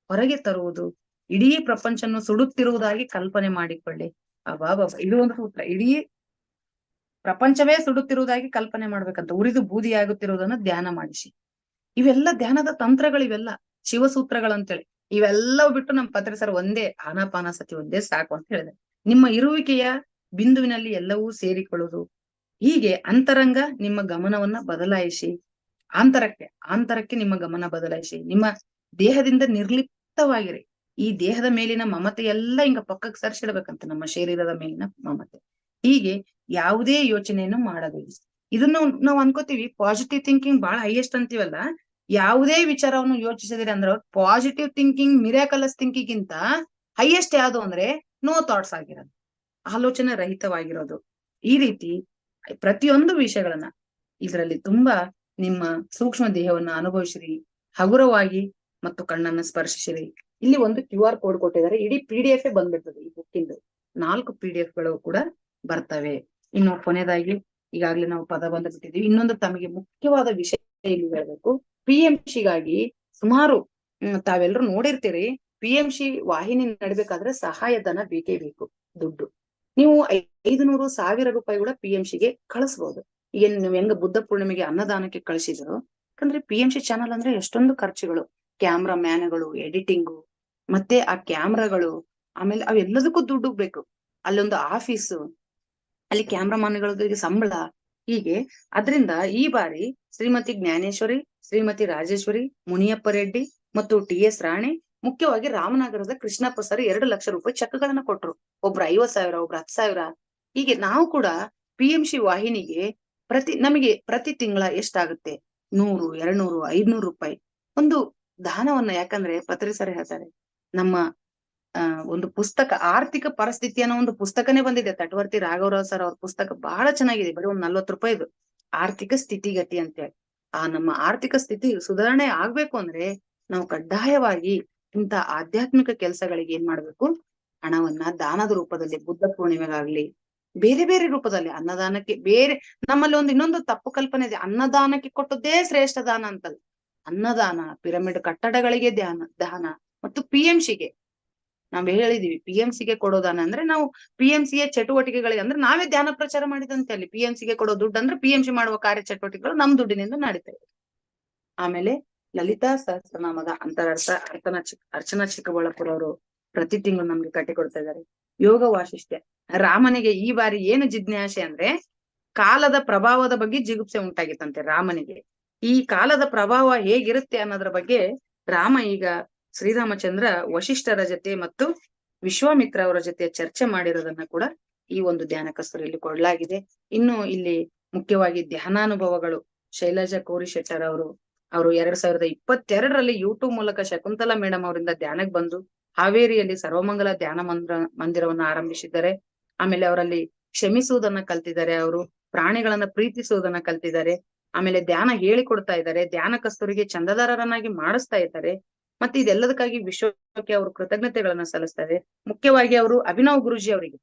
ಹೊರಗೆ ತರುವುದು. ಇಡೀ ಪ್ರಪಂಚವನ್ನು ಸುಡುತ್ತಿರುವುದಾಗಿ ಕಲ್ಪನೆ ಮಾಡಿಕೊಳ್ಳಿ. ಅಬಾಬಾ, ಇದು ಒಂದು ಸೂತ್ರ. ಇಡೀ ಪ್ರಪಂಚವೇ ಸುಡುತ್ತಿರುವುದಾಗಿ ಕಲ್ಪನೆ ಮಾಡ್ಬೇಕಂತ. ಉರಿದು ಬೂದಿಯಾಗುತ್ತಿರುವುದನ್ನು ಧ್ಯಾನ ಮಾಡಿಸಿ. ಇವೆಲ್ಲ ಧ್ಯಾನದ ತಂತ್ರಗಳಿವೆಲ್ಲ, ಶಿವಸೂತ್ರಗಳಂತೇಳಿ. ಇವೆಲ್ಲವೂ ಬಿಟ್ಟು ನಮ್ಮ ಪತ್ರಿ ಸರ್ ಒಂದೇ ಆನಾಪಾನಸತಿ ಒಂದೇ ಸಾಕು ಅಂತ ಹೇಳಿದೆ. ನಿಮ್ಮ ಇರುವಿಕೆಯ ಬಿಂದುವಿನಲ್ಲಿ ಎಲ್ಲವೂ ಸೇರಿಕೊಳ್ಳುವುದು. ಹೀಗೆ ಅಂತರಂಗ ನಿಮ್ಮ ಗಮನವನ್ನ ಬದಲಾಯಿಸಿ, ಆಂತರಕ್ಕೆ ನಿಮ್ಮ ಗಮನ ಬದಲಾಯಿಸಿ. ನಿಮ್ಮ ದೇಹದಿಂದ ನಿರ್ಲಿಪ್ತವಾಗಿರಿ. ಈ ದೇಹದ ಮೇಲಿನ ಮಮತೆ ಎಲ್ಲ ಹಿಂಗ ಪಕ್ಕಕ್ಕೆ ಸರಿಸಿಡ್ಬೇಕಂತ, ನಮ್ಮ ಶರೀರದ ಮೇಲಿನ ಮಮತೆ. ಹೀಗೆ ಯಾವುದೇ ಯೋಚನೆಯನ್ನು ಮಾಡಬೇಡಿ. ಇದನ್ನು ನಾವು ಅನ್ಕೋತೀವಿ ಪಾಸಿಟಿವ್ ಥಿಂಕಿಂಗ್ ಬಹಳ ಹೈಯೆಸ್ಟ್ ಅಂತೀವಲ್ಲ. ಯಾವುದೇ ವಿಚಾರವನ್ನು ಯೋಚಿಸಿದ್ರೆ ಅಂದ್ರೆ ಪಾಸಿಟಿವ್ ಥಿಂಕಿಂಗ್, ಮಿರಾಕಲಸ್ ಥಿಂಕಿಂಗ್ ಗಿಂತ ಹೈಯೆಸ್ಟ್ ಯಾವುದು ಅಂದ್ರೆ ನೋ ಥಾಟ್ಸ್ ಆಗಿರೋದು, ಆಲೋಚನೆ ರಹಿತವಾಗಿರೋದು. ಈ ರೀತಿ ಪ್ರತಿಯೊಂದು ವಿಷಯಗಳನ್ನ ಇದರಲ್ಲಿ ತುಂಬಾ ನಿಮ್ಮ ಸೂಕ್ಷ್ಮ ದೇಹವನ್ನ ಅನುಭವಿಸಿರಿ, ಹಗುರವಾಗಿ ಮತ್ತು ಕಣ್ಣನ್ನ ಸ್ಪರ್ಶಿಸಿರಿ. ಇಲ್ಲಿ ಒಂದು QR ಕೋಡ್ ಕೊಟ್ಟಿದ್ದಾರೆ. ಇಡೀ PDF ಬಂದ್ಬಿಡ್ತದೆ ಈ ಬುಕ್ಕಿಂದು. 4 PDF ಗಳು ಕೂಡ ಬರ್ತವೆ. ಇನ್ನು ಕೊನೆಯದಾಗಿ ಈಗಾಗ್ಲೇ ನಾವು ಪದ ಬಂದು ಬಿಟ್ಟಿದ್ದೀವಿ. ಇನ್ನೊಂದು ತಮಗೆ ಮುಖ್ಯವಾದ ವಿಷಯ ಇಲ್ಲಿ ಹೇಳ್ಬೇಕು. PMCಗಾಗಿ ಸುಮಾರು ತಾವೆಲ್ಲರೂ ನೋಡಿರ್ತೀರಿ, PMC ವಾಹಿನಿ ನಡಿಬೇಕಾದ್ರೆ ಸಹಾಯಧನ ಬೇಕೇ ಬೇಕು, ದುಡ್ಡು. ನೀವು 500,000 ರೂಪಾಯಿ ಕೂಡ PMCಗೆ ಕಳಿಸ್ಬೋದು. ಈಗ ನೀವು ಹೆಂಗ ಬುದ್ಧ ಪೂರ್ಣಿಮೆಗೆ ಅನ್ನದಾನಕ್ಕೆ ಕಳಿಸಿದ್ರು, ಯಾಕಂದ್ರೆ PMC ಚಾನಲ್ ಅಂದ್ರೆ ಎಷ್ಟೊಂದು ಖರ್ಚುಗಳು, ಕ್ಯಾಮ್ರಾ ಮ್ಯಾನ್ಗಳು, ಎಡಿಟಿಂಗು, ಮತ್ತೆ ಆ ಕ್ಯಾಮ್ರಾಗಳು, ಆಮೇಲೆ ಅವೆಲ್ಲದಕ್ಕೂ ದುಡ್ಡು ಬೇಕು. ಅಲ್ಲೊಂದು ಆಫೀಸು, ಅಲ್ಲಿ ಕ್ಯಾಮ್ರಾಮನ್ಗಳಿಗೆ ಸಂಬಳ, ಹೀಗೆ. ಅದ್ರಿಂದ ಈ ಬಾರಿ ಶ್ರೀಮತಿ ಜ್ಞಾನೇಶ್ವರಿ, ಶ್ರೀಮತಿ ರಾಜೇಶ್ವರಿ, ಮುನಿಯಪ್ಪ ರೆಡ್ಡಿ ಮತ್ತು TS ರಾಣಿ, ಮುಖ್ಯವಾಗಿ ರಾಮನಗರದ ಕೃಷ್ಣಪ್ಪ ಸರ್ 2 ಲಕ್ಷ ರೂಪಾಯಿ ಚೆಕ್ಗಳನ್ನ ಕೊಟ್ರು. ಒಬ್ರು 50,000, ಒಬ್ರು 10,000. ಹೀಗೆ ನಾವು ಕೂಡ PMC ವಾಹಿನಿಗೆ ನಮಗೆ ಪ್ರತಿ ತಿಂಗಳ ಎಷ್ಟಾಗುತ್ತೆ, 100, 200, 500 ರೂಪಾಯಿ ಒಂದು ದಾನವನ್ನ. ಯಾಕಂದ್ರೆ ಪತ್ರಿ ಸರ್ ಹೇಳ್ತಾರೆ, ನಮ್ಮ ಒಂದು ಪುಸ್ತಕ ಆರ್ಥಿಕ ಪರಿಸ್ಥಿತಿ ಅನ್ನೋ ಒಂದು ಪುಸ್ತಕನೇ ಬಂದಿದೆ. ತಟವರ್ತಿ ರಾಘವರಾವ್ ಸರ್ ಅವ್ರ ಪುಸ್ತಕ ಬಹಳ ಚೆನ್ನಾಗಿದೆ. ಬರೀ ಒಂದು 40 ರೂಪಾಯಿದು, ಆರ್ಥಿಕ ಸ್ಥಿತಿಗತಿ ಅಂತೇಳಿ. ಆ ನಮ್ಮ ಆರ್ಥಿಕ ಸ್ಥಿತಿ ಸುಧಾರಣೆ ಆಗ್ಬೇಕು ಅಂದ್ರೆ ನಾವು ಕಡ್ಡಾಯವಾಗಿ ಇಂತ ಆಧ್ಯಾತ್ಮಿಕ ಕೆಲಸಗಳಿಗೆ ಏನ್ ಮಾಡ್ಬೇಕು, ಹಣವನ್ನ ದಾನದ ರೂಪದಲ್ಲಿ, ಬುದ್ಧ ಪೂರ್ಣಿಮೆಗಾಗ್ಲಿ ಬೇರೆ ಬೇರೆ ರೂಪದಲ್ಲಿ, ಅನ್ನದಾನಕ್ಕೆ ಬೇರೆ. ನಮ್ಮಲ್ಲಿ ಇನ್ನೊಂದು ತಪ್ಪು ಕಲ್ಪನೆ ಇದೆ, ಅನ್ನದಾನಕ್ಕೆ ಕೊಟ್ಟದ್ದೇ ಶ್ರೇಷ್ಠ ದಾನ ಅಂತಲ್ಲ. ಅನ್ನದಾನ, ಪಿರಮಿಡ್ ಕಟ್ಟಡಗಳಿಗೆ ದಾನ ಮತ್ತು PMCಗೆ ನಾವ್ ಹೇಳಿದೀವಿ. PMCಗೆ ಕೊಡೋದಾನ ಅಂದ್ರೆ ನಾವು PMCಯ ಚಟುವಟಿಕೆಗಳಿಗೆ ಅಂದ್ರೆ ನಾವೇ ಧ್ಯಾನ ಪ್ರಚಾರ ಮಾಡಿದಂತೆ. ಅಲ್ಲಿ PMCಗೆ ಕೊಡೋ ದುಡ್ಡು ಅಂದ್ರೆ PMC ಮಾಡುವ ಕಾರ್ಯ ಚಟುವಟಿಕೆಗಳು ನಮ್ ದುಡ್ಡಿನಿಂದ ನಡೀತಾ ಇದೆ. ಆಮೇಲೆ ಲಲಿತಾ ಸಹಸ್ರನಾಮದ ಅರ್ಚನಾ ಚಿಕ್ಕಬಳ್ಳಾಪುರ ಅವರು ಪ್ರತಿ ತಿಂಗಳು ನಮ್ಗೆ ಕಟ್ಟಿಕೊಡ್ತಾ ಇದ್ದಾರೆ. ಯೋಗ ವಾಸಿಷ್ಠ್ಯ ರಾಮನಿಗೆ ಈ ಬಾರಿ ಏನು ಜಿಜ್ಞಾಸೆ ಅಂದ್ರೆ, ಕಾಲದ ಪ್ರಭಾವದ ಬಗ್ಗೆ ಜಿಗುಪ್ಸೆ ಉಂಟಾಗಿತ್ತಂತೆ ರಾಮನಿಗೆ. ಈ ಕಾಲದ ಪ್ರಭಾವ ಹೇಗಿರುತ್ತೆ ಅನ್ನೋದ್ರ ಬಗ್ಗೆ ರಾಮ ಈಗ ಶ್ರೀರಾಮಚಂದ್ರ ವಶಿಷ್ಠರ ಜೊತೆ ಮತ್ತು ವಿಶ್ವಾಮಿತ್ರ ಅವರ ಜೊತೆ ಚರ್ಚೆ ಮಾಡಿರೋದನ್ನ ಕೂಡ ಈ ಒಂದು ಧ್ಯಾನ ಕಸ್ತೂರಿಯಲ್ಲಿ ಕೊಡಲಾಗಿದೆ. ಇನ್ನು ಇಲ್ಲಿ ಮುಖ್ಯವಾಗಿ ಧ್ಯಾನಾನುಭವಗಳು ಶೈಲಜಾ ಕೋರಿ ಶೆಟ್ಟರ್ ಅವರು 2022ರಲ್ಲಿ ಯೂಟ್ಯೂಬ್ ಮೂಲಕ ಶಕುಂತಲಾ ಮೇಡಮ್ ಅವರಿಂದ ಧ್ಯಾನಕ್ಕೆ ಬಂದು ಹಾವೇರಿಯಲ್ಲಿ ಸರ್ವಮಂಗಲ ಧ್ಯಾನ ಮಂದಿರವನ್ನ ಆರಂಭಿಸಿದ್ದಾರೆ. ಆಮೇಲೆ ಅವರಲ್ಲಿ ಕ್ಷಮಿಸುವುದನ್ನ ಕಲ್ತಿದ್ದಾರೆ, ಅವರು ಪ್ರಾಣಿಗಳನ್ನ ಪ್ರೀತಿಸುವುದನ್ನ ಕಲ್ತಿದ್ದಾರೆ. ಆಮೇಲೆ ಧ್ಯಾನ ಹೇಳಿಕೊಡ್ತಾ ಇದ್ದಾರೆ, ಧ್ಯಾನ ಕಸ್ತೂರಿಗೆ ಚಂದದಾರರನ್ನಾಗಿ ಮಾಡಿಸ್ತಾ ಇದ್ದಾರೆ. ಮತ್ತೆ ಇದೆಲ್ಲದಕ್ಕಾಗಿ ವಿಶ್ವಕ್ಕೆ ಅವರು ಕೃತಜ್ಞತೆಗಳನ್ನ ಸಲ್ಲಿಸ್ತಾರೆ. ಮುಖ್ಯವಾಗಿ ಅವರು ಅಭಿನವ್ ಗುರುಜಿ ಅವರಿಗೆ,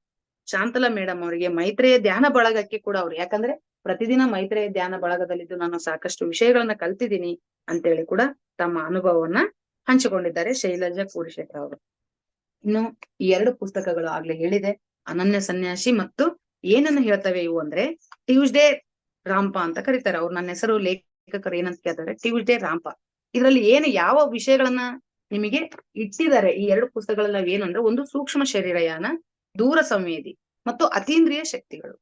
ಶಾಂತಲಾ ಮೇಡಮ್ ಅವರಿಗೆ, ಮೈತ್ರೇಯ ಧ್ಯಾನ ಬಳಗಕ್ಕೆ ಕೂಡ ಅವ್ರು, ಯಾಕಂದ್ರೆ ಪ್ರತಿದಿನ ಮೈತ್ರೇಯ ಧ್ಯಾನ ಬಳಗದಲ್ಲಿದ್ದು ನಾನು ಸಾಕಷ್ಟು ವಿಷಯಗಳನ್ನ ಕಲ್ತಿದ್ದೀನಿ.
ಅಂತೇಳಿ ಕೂಡ ತಮ್ಮ ಅನುಭವವನ್ನ ಹಂಚಿಕೊಂಡಿದ್ದಾರೆ ಶೈಲಜಾ ಕೂಡಿಶೇಖರ್ ಅವರು. ಇನ್ನು ಈ 2 ಪುಸ್ತಕಗಳು ಆಗ್ಲೇ ಹೇಳಿದೆ, ಅನನ್ಯ ಸನ್ಯಾಸಿ ಮತ್ತು ಏನನ್ನ ಹೇಳ್ತವೆ ಇವು ಅಂದ್ರೆ ಟ್ಯೂಸ್ಡೇ ರಾಂಪ ಅಂತ ಕರೀತಾರೆ ಅವ್ರು. ನನ್ನ ಹೆಸರು ಲೇಖಕರು ಏನಂತ ಕೇಳ್ತಾರೆ, ಟ್ಯೂಸ್ಡೇ ರಾಂಪ. ಇದ್ರಲ್ಲಿ ಏನು ಯಾವ ವಿಷಯಗಳನ್ನ ನಿಮಗೆ ಇಟ್ಟಿದ್ದಾರೆ ಈ 2 ಪುಸ್ತಕಗಳೆಲ್ಲ ಏನು ಅಂದ್ರೆ, ಒಂದು ಸೂಕ್ಷ್ಮ ಶರೀರಯಾನ, ದೂರ ಸಂವೇದಿ ಮತ್ತು ಅತೀಂದ್ರಿಯ ಶಕ್ತಿಗಳು.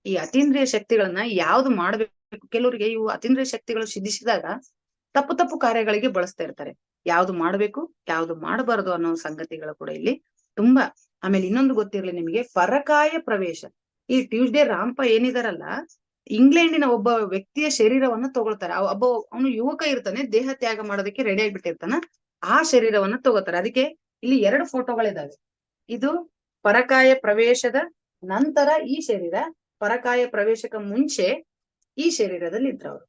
ಈ ಅತೀಂದ್ರಿಯ ಶಕ್ತಿಗಳನ್ನ ಯಾವ್ದು ಮಾಡ್ಬೇಕು, ಕೆಲವರಿಗೆ ಇವು ಅತೀಂದ್ರಿಯ ಶಕ್ತಿಗಳು ಸಿದ್ಧಿಸಿದಾಗ ತಪ್ಪು ಕಾರ್ಯಗಳಿಗೆ ಬಳಸ್ತಾ ಇರ್ತಾರೆ. ಯಾವ್ದು ಮಾಡ್ಬೇಕು ಯಾವ್ದು ಮಾಡಬಾರದು ಅನ್ನೋ ಸಂಗತಿಗಳು ಕೂಡ ಇಲ್ಲಿ ತುಂಬಾ. ಆಮೇಲೆ ಇನ್ನೊಂದು ಗೊತ್ತಿರ್ಲಿ ನಿಮಗೆ, ಪರಕಾಯ ಪ್ರವೇಶ. ಈ ಟ್ಯೂಸ್ಡೇ ರಾಂಪ ಏನಿದಾರಲ್ಲ, ಇಂಗ್ಲೆಂಡಿನ ಒಬ್ಬ ವ್ಯಕ್ತಿಯ ಶರೀರವನ್ನ ತಗೊಳ್ತಾರೆ. ಅವನು ಯುವಕ ಇರ್ತಾನೆ, ದೇಹ ತ್ಯಾಗ ಮಾಡೋದಕ್ಕೆ ರೆಡಿ ಆಗ್ಬಿಟ್ಟಿರ್ತಾನ, ಆ ಶರೀರವನ್ನ ತಗೋತಾರೆ. ಅದಕ್ಕೆ ಇಲ್ಲಿ 2 ಫೋಟೋಗಳಿದಾವೆ. ಇದು ಪರಕಾಯ ಪ್ರವೇಶದ ನಂತರ ಈ ಶರೀರ, ಪರಕಾಯ ಪ್ರವೇಶಕ ಮುಂಚೆ ಈ ಶರೀರದಲ್ಲಿ ಇದ್ರವ್ರು.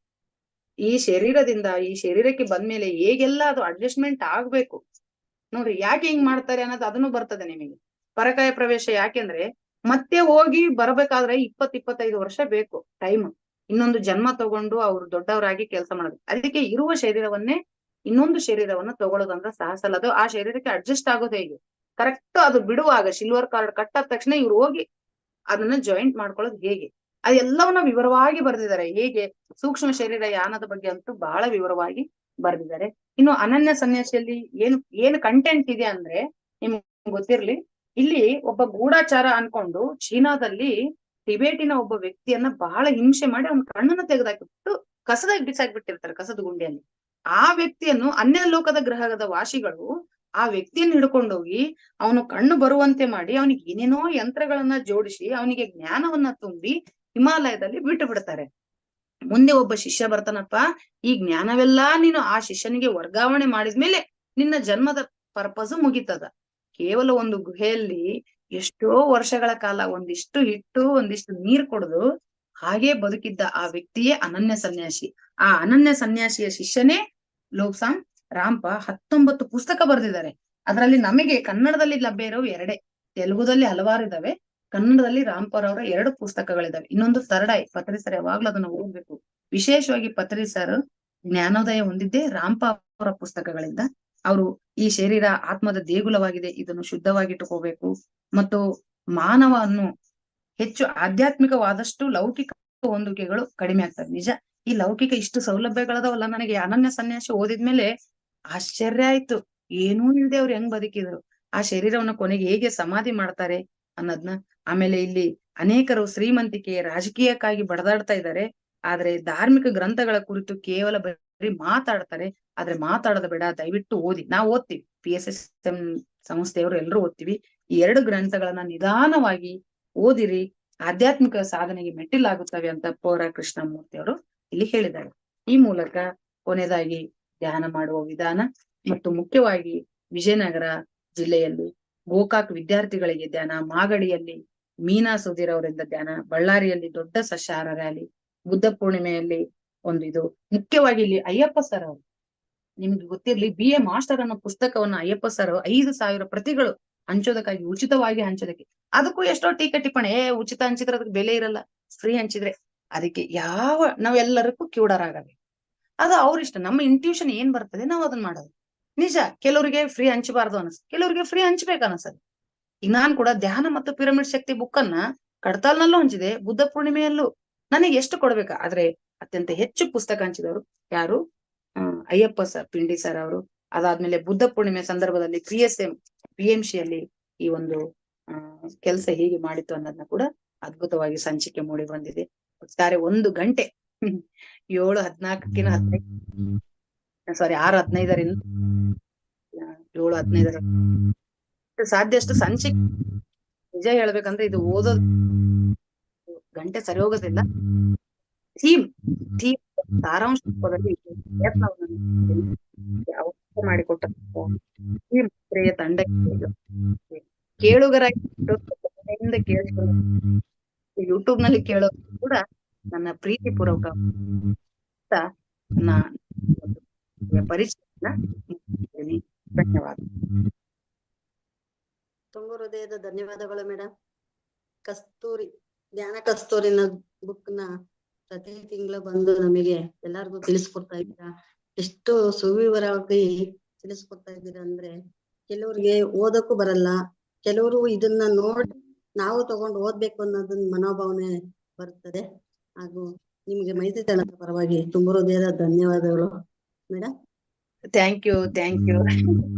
ಈ ಶರೀರದಿಂದ ಈ ಶರೀರಕ್ಕೆ ಬಂದ್ಮೇಲೆ ಹೇಗೆಲ್ಲ ಅದು ಅಡ್ಜಸ್ಟ್ಮೆಂಟ್ ಆಗ್ಬೇಕು ನೋಡ್ರಿ. ಯಾಕೆ ಹಿಂಗ್ ಮಾಡ್ತಾರೆ ಅನ್ನೋದು ಅದನ್ನು ಬರ್ತದೆ ನಿಮಗೆ. ಪರಕಾಯ ಪ್ರವೇಶ ಯಾಕೆಂದ್ರೆ ಮತ್ತೆ ಹೋಗಿ ಬರ್ಬೇಕಾದ್ರೆ 20-25 ವರ್ಷ ಬೇಕು ಟೈಮ್. ಇನ್ನೊಂದು ಜನ್ಮ ತಗೊಂಡು ಅವ್ರು ದೊಡ್ಡವರಾಗಿ ಕೆಲಸ ಮಾಡೋದು. ಅದಕ್ಕೆ ಇರುವ ಶರೀರವನ್ನೇ ಇನ್ನೊಂದು ಶರೀರವನ್ನ ತಗೊಳ್ಳೋದಂದ್ರೆ ಸಾಹಸ. ಅದು ಆ ಶರೀರಕ್ಕೆ ಅಡ್ಜಸ್ಟ್ ಆಗೋದು ಹೇಗೆ, ಕರೆಕ್ಟ್ ಅದು ಬಿಡುವಾಗ ಸಿಲ್ವರ್ ಕಾರ್ಡ್ ಕಟ್ ಆದ ತಕ್ಷಣ ಇವ್ರು ಹೋಗಿ ಅದನ್ನ ಜಾಯಿಂಟ್ ಮಾಡ್ಕೊಳ್ಳೋದು ಹೇಗೆ, ಅದೆಲ್ಲವನ್ನ ವಿವರವಾಗಿ ಬರೆದಿದ್ದಾರೆ. ಹೇಗೆ ಸೂಕ್ಷ್ಮ ಶರೀರ ಯಾನದ ಬಗ್ಗೆ ಅಂತೂ ಬಹಳ ವಿವರವಾಗಿ ಬರೆದಿದ್ದಾರೆ. ಇನ್ನು ಅನನ್ಯ ಸನ್ಯಾಸಿಯಲ್ಲಿ ಏನು ಕಂಟೆಂಟ್ ಇದೆ ಅಂದ್ರೆ ನಿಮ್ಗೆ ಗೊತ್ತಿರ್ಲಿ, ಇಲ್ಲಿ ಒಬ್ಬ ಗೂಢಾಚಾರ ಅನ್ಕೊಂಡು ಚೀನಾದಲ್ಲಿ ಟಿಬೇಟಿನ ಒಬ್ಬ ವ್ಯಕ್ತಿಯನ್ನ ಬಹಳ ಹಿಂಸೆ ಮಾಡಿ ಅವ್ನ ಕಣ್ಣನ್ನ ತೆಗೆದಾಕಿಬಿಟ್ಟು ಕಸದಾಗ ಬಿಸಾಕ್ಬಿಟ್ಟಿರ್ತಾರೆ, ಕಸದ ಗುಂಡಿಯಲ್ಲಿ. ಆ ವ್ಯಕ್ತಿಯನ್ನು ಅನ್ಯ ಲೋಕದ ಗ್ರಹದ ವಾಸಿಗಳು ಆ ವ್ಯಕ್ತಿಯನ್ನು ಹಿಡ್ಕೊಂಡೋಗಿ ಅವನು ಕಣ್ಣು ಬರುವಂತೆ ಮಾಡಿ ಅವನಿಗೆ ಏನೇನೋ ಯಂತ್ರಗಳನ್ನ ಜೋಡಿಸಿ ಅವನಿಗೆ ಜ್ಞಾನವನ್ನ ತುಂಬಿ ಹಿಮಾಲಯದಲ್ಲಿ ಬಿಟ್ಟು ಬಿಡ್ತಾರೆ. ಮುಂದೆ ಒಬ್ಬ ಶಿಷ್ಯ ಬರ್ತಾನಪ್ಪ, ಈ ಜ್ಞಾನವೆಲ್ಲಾ ನೀನು ಆ ಶಿಷ್ಯನಿಗೆ ವರ್ಗಾವಣೆ ಮಾಡಿದ್ಮೇಲೆ ನಿನ್ನ ಜನ್ಮದ ಪರ್ಪಸ್ ಮುಗಿತದ. ಕೇವಲ ಒಂದು ಗುಹೆಯಲ್ಲಿ ಎಷ್ಟೋ ವರ್ಷಗಳ ಕಾಲ ಒಂದಿಷ್ಟು ಹಿಟ್ಟು ಒಂದಿಷ್ಟು ನೀರ್ ಕೊಡುದು ಹಾಗೆ ಬದುಕಿದ್ದ ಆ ವ್ಯಕ್ತಿಯೇ ಅನನ್ಯ ಸನ್ಯಾಸಿ. ಆ ಅನನ್ಯ ಸನ್ಯಾಸಿಯ ಶಿಷ್ಯನೇ ಲೋಬ್ಸಾಂಗ್ ರಾಂಪ 19 ಪುಸ್ತಕ ಬರೆದಿದ್ದಾರೆ. ಅದರಲ್ಲಿ ನಮಗೆ ಕನ್ನಡದಲ್ಲಿ ಲಭ್ಯ ಇರೋ 2, ತೆಲುಗುದಲ್ಲಿ ಹಲವಾರು ಇದಾವೆ, ಕನ್ನಡದಲ್ಲಿ ರಾಂಪರವರ 2 ಪುಸ್ತಕಗಳಿದಾವೆ. ಇನ್ನೊಂದು ಥರ್ಡ್ ಐ, ಪತ್ರಿ ಸರ್ ಯಾವಾಗ್ಲೂ ಅದನ್ನ ಓದ್ಬೇಕು. ವಿಶೇಷವಾಗಿ ಪತ್ರಿ ಸರ್ ಜ್ಞಾನೋದಯ ಹೊಂದಿದ್ದೆ ರಾಂಪ ಅವರ ಪುಸ್ತಕಗಳಿಂದ. ಅವರು ಈ ಶರೀರ ಆತ್ಮದ ದೇಗುಲವಾಗಿದೆ, ಇದನ್ನು ಶುದ್ಧವಾಗಿಟ್ಟುಕೋಬೇಕು ಮತ್ತು ಮಾನವವನ್ನು ಹೆಚ್ಚು ಆಧ್ಯಾತ್ಮಿಕವಾದಷ್ಟು ಲೌಕಿಕ ಹೊಂದಿಕೆಗಳು ಕಡಿಮೆ ಆಗ್ತದೆ. ನಿಜ, ಈ ಲೌಕಿಕ ಇಷ್ಟು ಸೌಲಭ್ಯಗಳದವಲ್ಲ. ನನಗೆ ಅನನ್ಯ ಸನ್ಯಾಸಿ ಓದಿದ್ಮೇಲೆ ಆಶ್ಚರ್ಯ ಆಯ್ತು, ಏನೂ ಇಲ್ದೆ ಅವ್ರು ಹೆಂಗ್ ಬದುಕಿದ್ರು, ಆ ಶರೀರವನ್ನ ಕೊನೆಗೆ ಹೇಗೆ ಸಮಾಧಿ ಮಾಡ್ತಾರೆ ಅನ್ನೋದ್ನ. ಆಮೇಲೆ ಇಲ್ಲಿ ಅನೇಕರು ಶ್ರೀಮಂತಿಕೆ ರಾಜಕೀಯಕ್ಕಾಗಿ ಬಡದಾಡ್ತಾ ಇದ್ದಾರೆ, ಆದ್ರೆ ಧಾರ್ಮಿಕ ಗ್ರಂಥಗಳ ಕುರಿತು ಕೇವಲ ಬರೀ ಮಾತಾಡ್ತಾರೆ. ಆದ್ರೆ ಮಾತಾಡೋದ ಬೇಡ, ದಯವಿಟ್ಟು ಓದಿ. ನಾವು ಓದ್ತೀವಿ, PSSM ಸಂಸ್ಥೆಯವರು ಎಲ್ಲರೂ ಓದ್ತೀವಿ. ಈ 2 ಗ್ರಂಥಗಳನ್ನ ನಿಧಾನವಾಗಿ ಓದಿರಿ, ಆಧ್ಯಾತ್ಮಿಕ ಸಾಧನೆಗೆ ಮೆಟ್ಟಿಲಾಗುತ್ತವೆ ಅಂತ ಪೌರ ಕೃಷ್ಣಮೂರ್ತಿ ಅವರು ಇಲ್ಲಿ ಹೇಳಿದ್ದಾರೆ. ಈ ಮೂಲಕ ಕೊನೆಯದಾಗಿ ಧ್ಯಾನ ಮಾಡುವ ವಿಧಾನ ಮತ್ತು ಮುಖ್ಯವಾಗಿ ವಿಜಯನಗರ ಜಿಲ್ಲೆಯಲ್ಲಿ ಗೋಕಾಕ್ ವಿದ್ಯಾರ್ಥಿಗಳಿಗೆ ಧ್ಯಾನ, ಮಾಗಡಿಯಲ್ಲಿ ಮೀನಾ ಸುಧೀರ್ ಅವರಿಂದ ಧ್ಯಾನ, ಬಳ್ಳಾರಿಯಲ್ಲಿ ದೊಡ್ಡ ಸಸ್ಯಾಹಾರ ರ್ಯಾಲಿ, ಬುದ್ಧ ಪೂರ್ಣಿಮೆಯಲ್ಲಿ ಒಂದು ಇದು. ಮುಖ್ಯವಾಗಿ ಇಲ್ಲಿ ಅಯ್ಯಪ್ಪ ಸರ್ ಅವರು, ನಿಮ್ಗೆ ಗೊತ್ತಿರ್ಲಿ, BA ಮಾಸ್ಟರ್ ಅನ್ನೋ ಪುಸ್ತಕವನ್ನ ಅಯ್ಯಪ್ಪ ಸರ್ 5,000 ಪ್ರತಿಗಳು ಹಂಚೋದಕ್ಕಾಗಿ, ಉಚಿತವಾಗಿ ಹಂಚೋದಕ್ಕೆ. ಅದಕ್ಕೂ ಎಷ್ಟೋ ಟೀಕೆ ಟಿಪ್ಪಣಿ, ಉಚಿತ ಹಂಚಿದ್ರೆ ಅದಕ್ಕೆ ಬೆಲೆ ಇರಲ್ಲ, ಫ್ರೀ ಹಂಚಿದ್ರೆ ಅದಕ್ಕೆ ನಾವೆಲ್ಲರಿಗೂ ಕಿವುಡರಾಗಬೇಕು. ಅದು ಅವ್ರಿಷ್ಟ. ನಮ್ಮ ಇಂಟ್ಯೂಷನ್ ಏನ್ ಬರ್ತದೆ ನಾವು ಅದನ್ನ ಮಾಡೋದು. ನಿಜ, ಕೆಲವರಿಗೆ ಫ್ರೀ ಹಂಚಬಾರ್ದು ಅನ್ಸುತ್ತೆ, ಕೆಲವರಿಗೆ ಫ್ರೀ ಹಂಚ್ಬೇಕು ಅನ್ಸದು. ಈಗ ನಾನ್ ಕೂಡ ಧ್ಯಾನ ಮತ್ತು ಪಿರಮಿಡ್ ಶಕ್ತಿ ಬುಕ್ ಅನ್ನ ಕಡ್ತಾಲ್ನಲ್ಲೂ ಹಂಚಿದೆ, ಬುದ್ಧ ಪೂರ್ಣಿಮೆಯಲ್ಲೂ. ನನಗೆ ಎಷ್ಟು ಕೊಡ್ಬೇಕ, ಆದ್ರೆ ಅತ್ಯಂತ ಹೆಚ್ಚು ಪುಸ್ತಕ ಹಂಚಿದವರು ಯಾರು? ಅಯ್ಯಪ್ಪ ಸರ್, ಪಿಂಡಿ ಸರ್ ಅವರು. ಅದಾದ್ಮೇಲೆ ಬುದ್ಧ ಪೂರ್ಣಿಮೆ ಸಂದರ್ಭದಲ್ಲಿ PMC ಯಲ್ಲಿ ಈ ಒಂದು ಕೆಲಸ ಹೇಗೆ ಮಾಡಿತ್ತು ಅನ್ನೋದನ್ನ ಕೂಡ ಅದ್ಭುತವಾಗಿ ಸಂಚಿಕೆ ಮೂಡಿ ಬಂದಿದೆ. ಒಟ್ಟಾರೆ 1 ಗಂಟೆ 7:14 6:15 7:15 ಸಾಧ್ಯಷ್ಟು ಸಂಚಿಕೆ. ನಿಜ ಹೇಳ್ಬೇಕಂದ್ರೆ ಇದು ಓದೋದು ಗಂಟೆ ಸರಿ ಹೋಗೋದಿಲ್ಲ. ಥೀಮ್ ಸಾರಾಂಶ ರೂಪದಲ್ಲಿ ಮಾಡಿಕೊಟ್ಟ ತಂಡಕ್ಕೆ ಕೇಳುಗರಾಗಿ ಕೇಳಿಸ್ಕೊಂಡು ಯೂಟ್ಯೂಬ್ ನಲ್ಲಿ ಕೇಳೋ ಕೂಡ ನನ್ನ ಪ್ರೀತಿ ಪೂರ್ವಕ ಪರಿಚಯ. ಧನ್ಯವಾದ.
ತುಂಬ ಹೃದಯದ ಧನ್ಯವಾದಗಳು ಮೇಡಮ್. ಧ್ಯಾನ ಕಸ್ತೂರಿನ ಬುಕ್ ನ ಪ್ರತಿ ತಿಂಗಳು ಬಂದು ನಮಗೆ ಎಲ್ಲಾರ್ಗು ತಿಳಿಸ್ಕೊಡ್ತಾ ಇದ್ದೀರಾ. ಎಷ್ಟು ಸುವಿವರವಾಗಿ ತಿಳಿಸ್ಕೊಡ್ತಾ ಇದ್ದೀರಾ ಅಂದ್ರೆ ಕೆಲವ್ರಿಗೆ ಓದಕ್ಕೂ ಬರಲ್ಲ, ಕೆಲವರು ಇದನ್ನ ನೋಡಿ ನಾವು ತಗೊಂಡು ಓದ್ಬೇಕು ಅನ್ನೋದನ್ನ ಮನೋಭಾವನೆ ಬರ್ತದೆ. ಹಾಗೂ ನಿಮ್ಗೆ ಮೈತ್ರಿ ತಂಡದ ಪರವಾಗಿ ತುಂಬ ಹೃದಯದ ಧನ್ಯವಾದಗಳು ಮೇಡಮ್.
Thank you.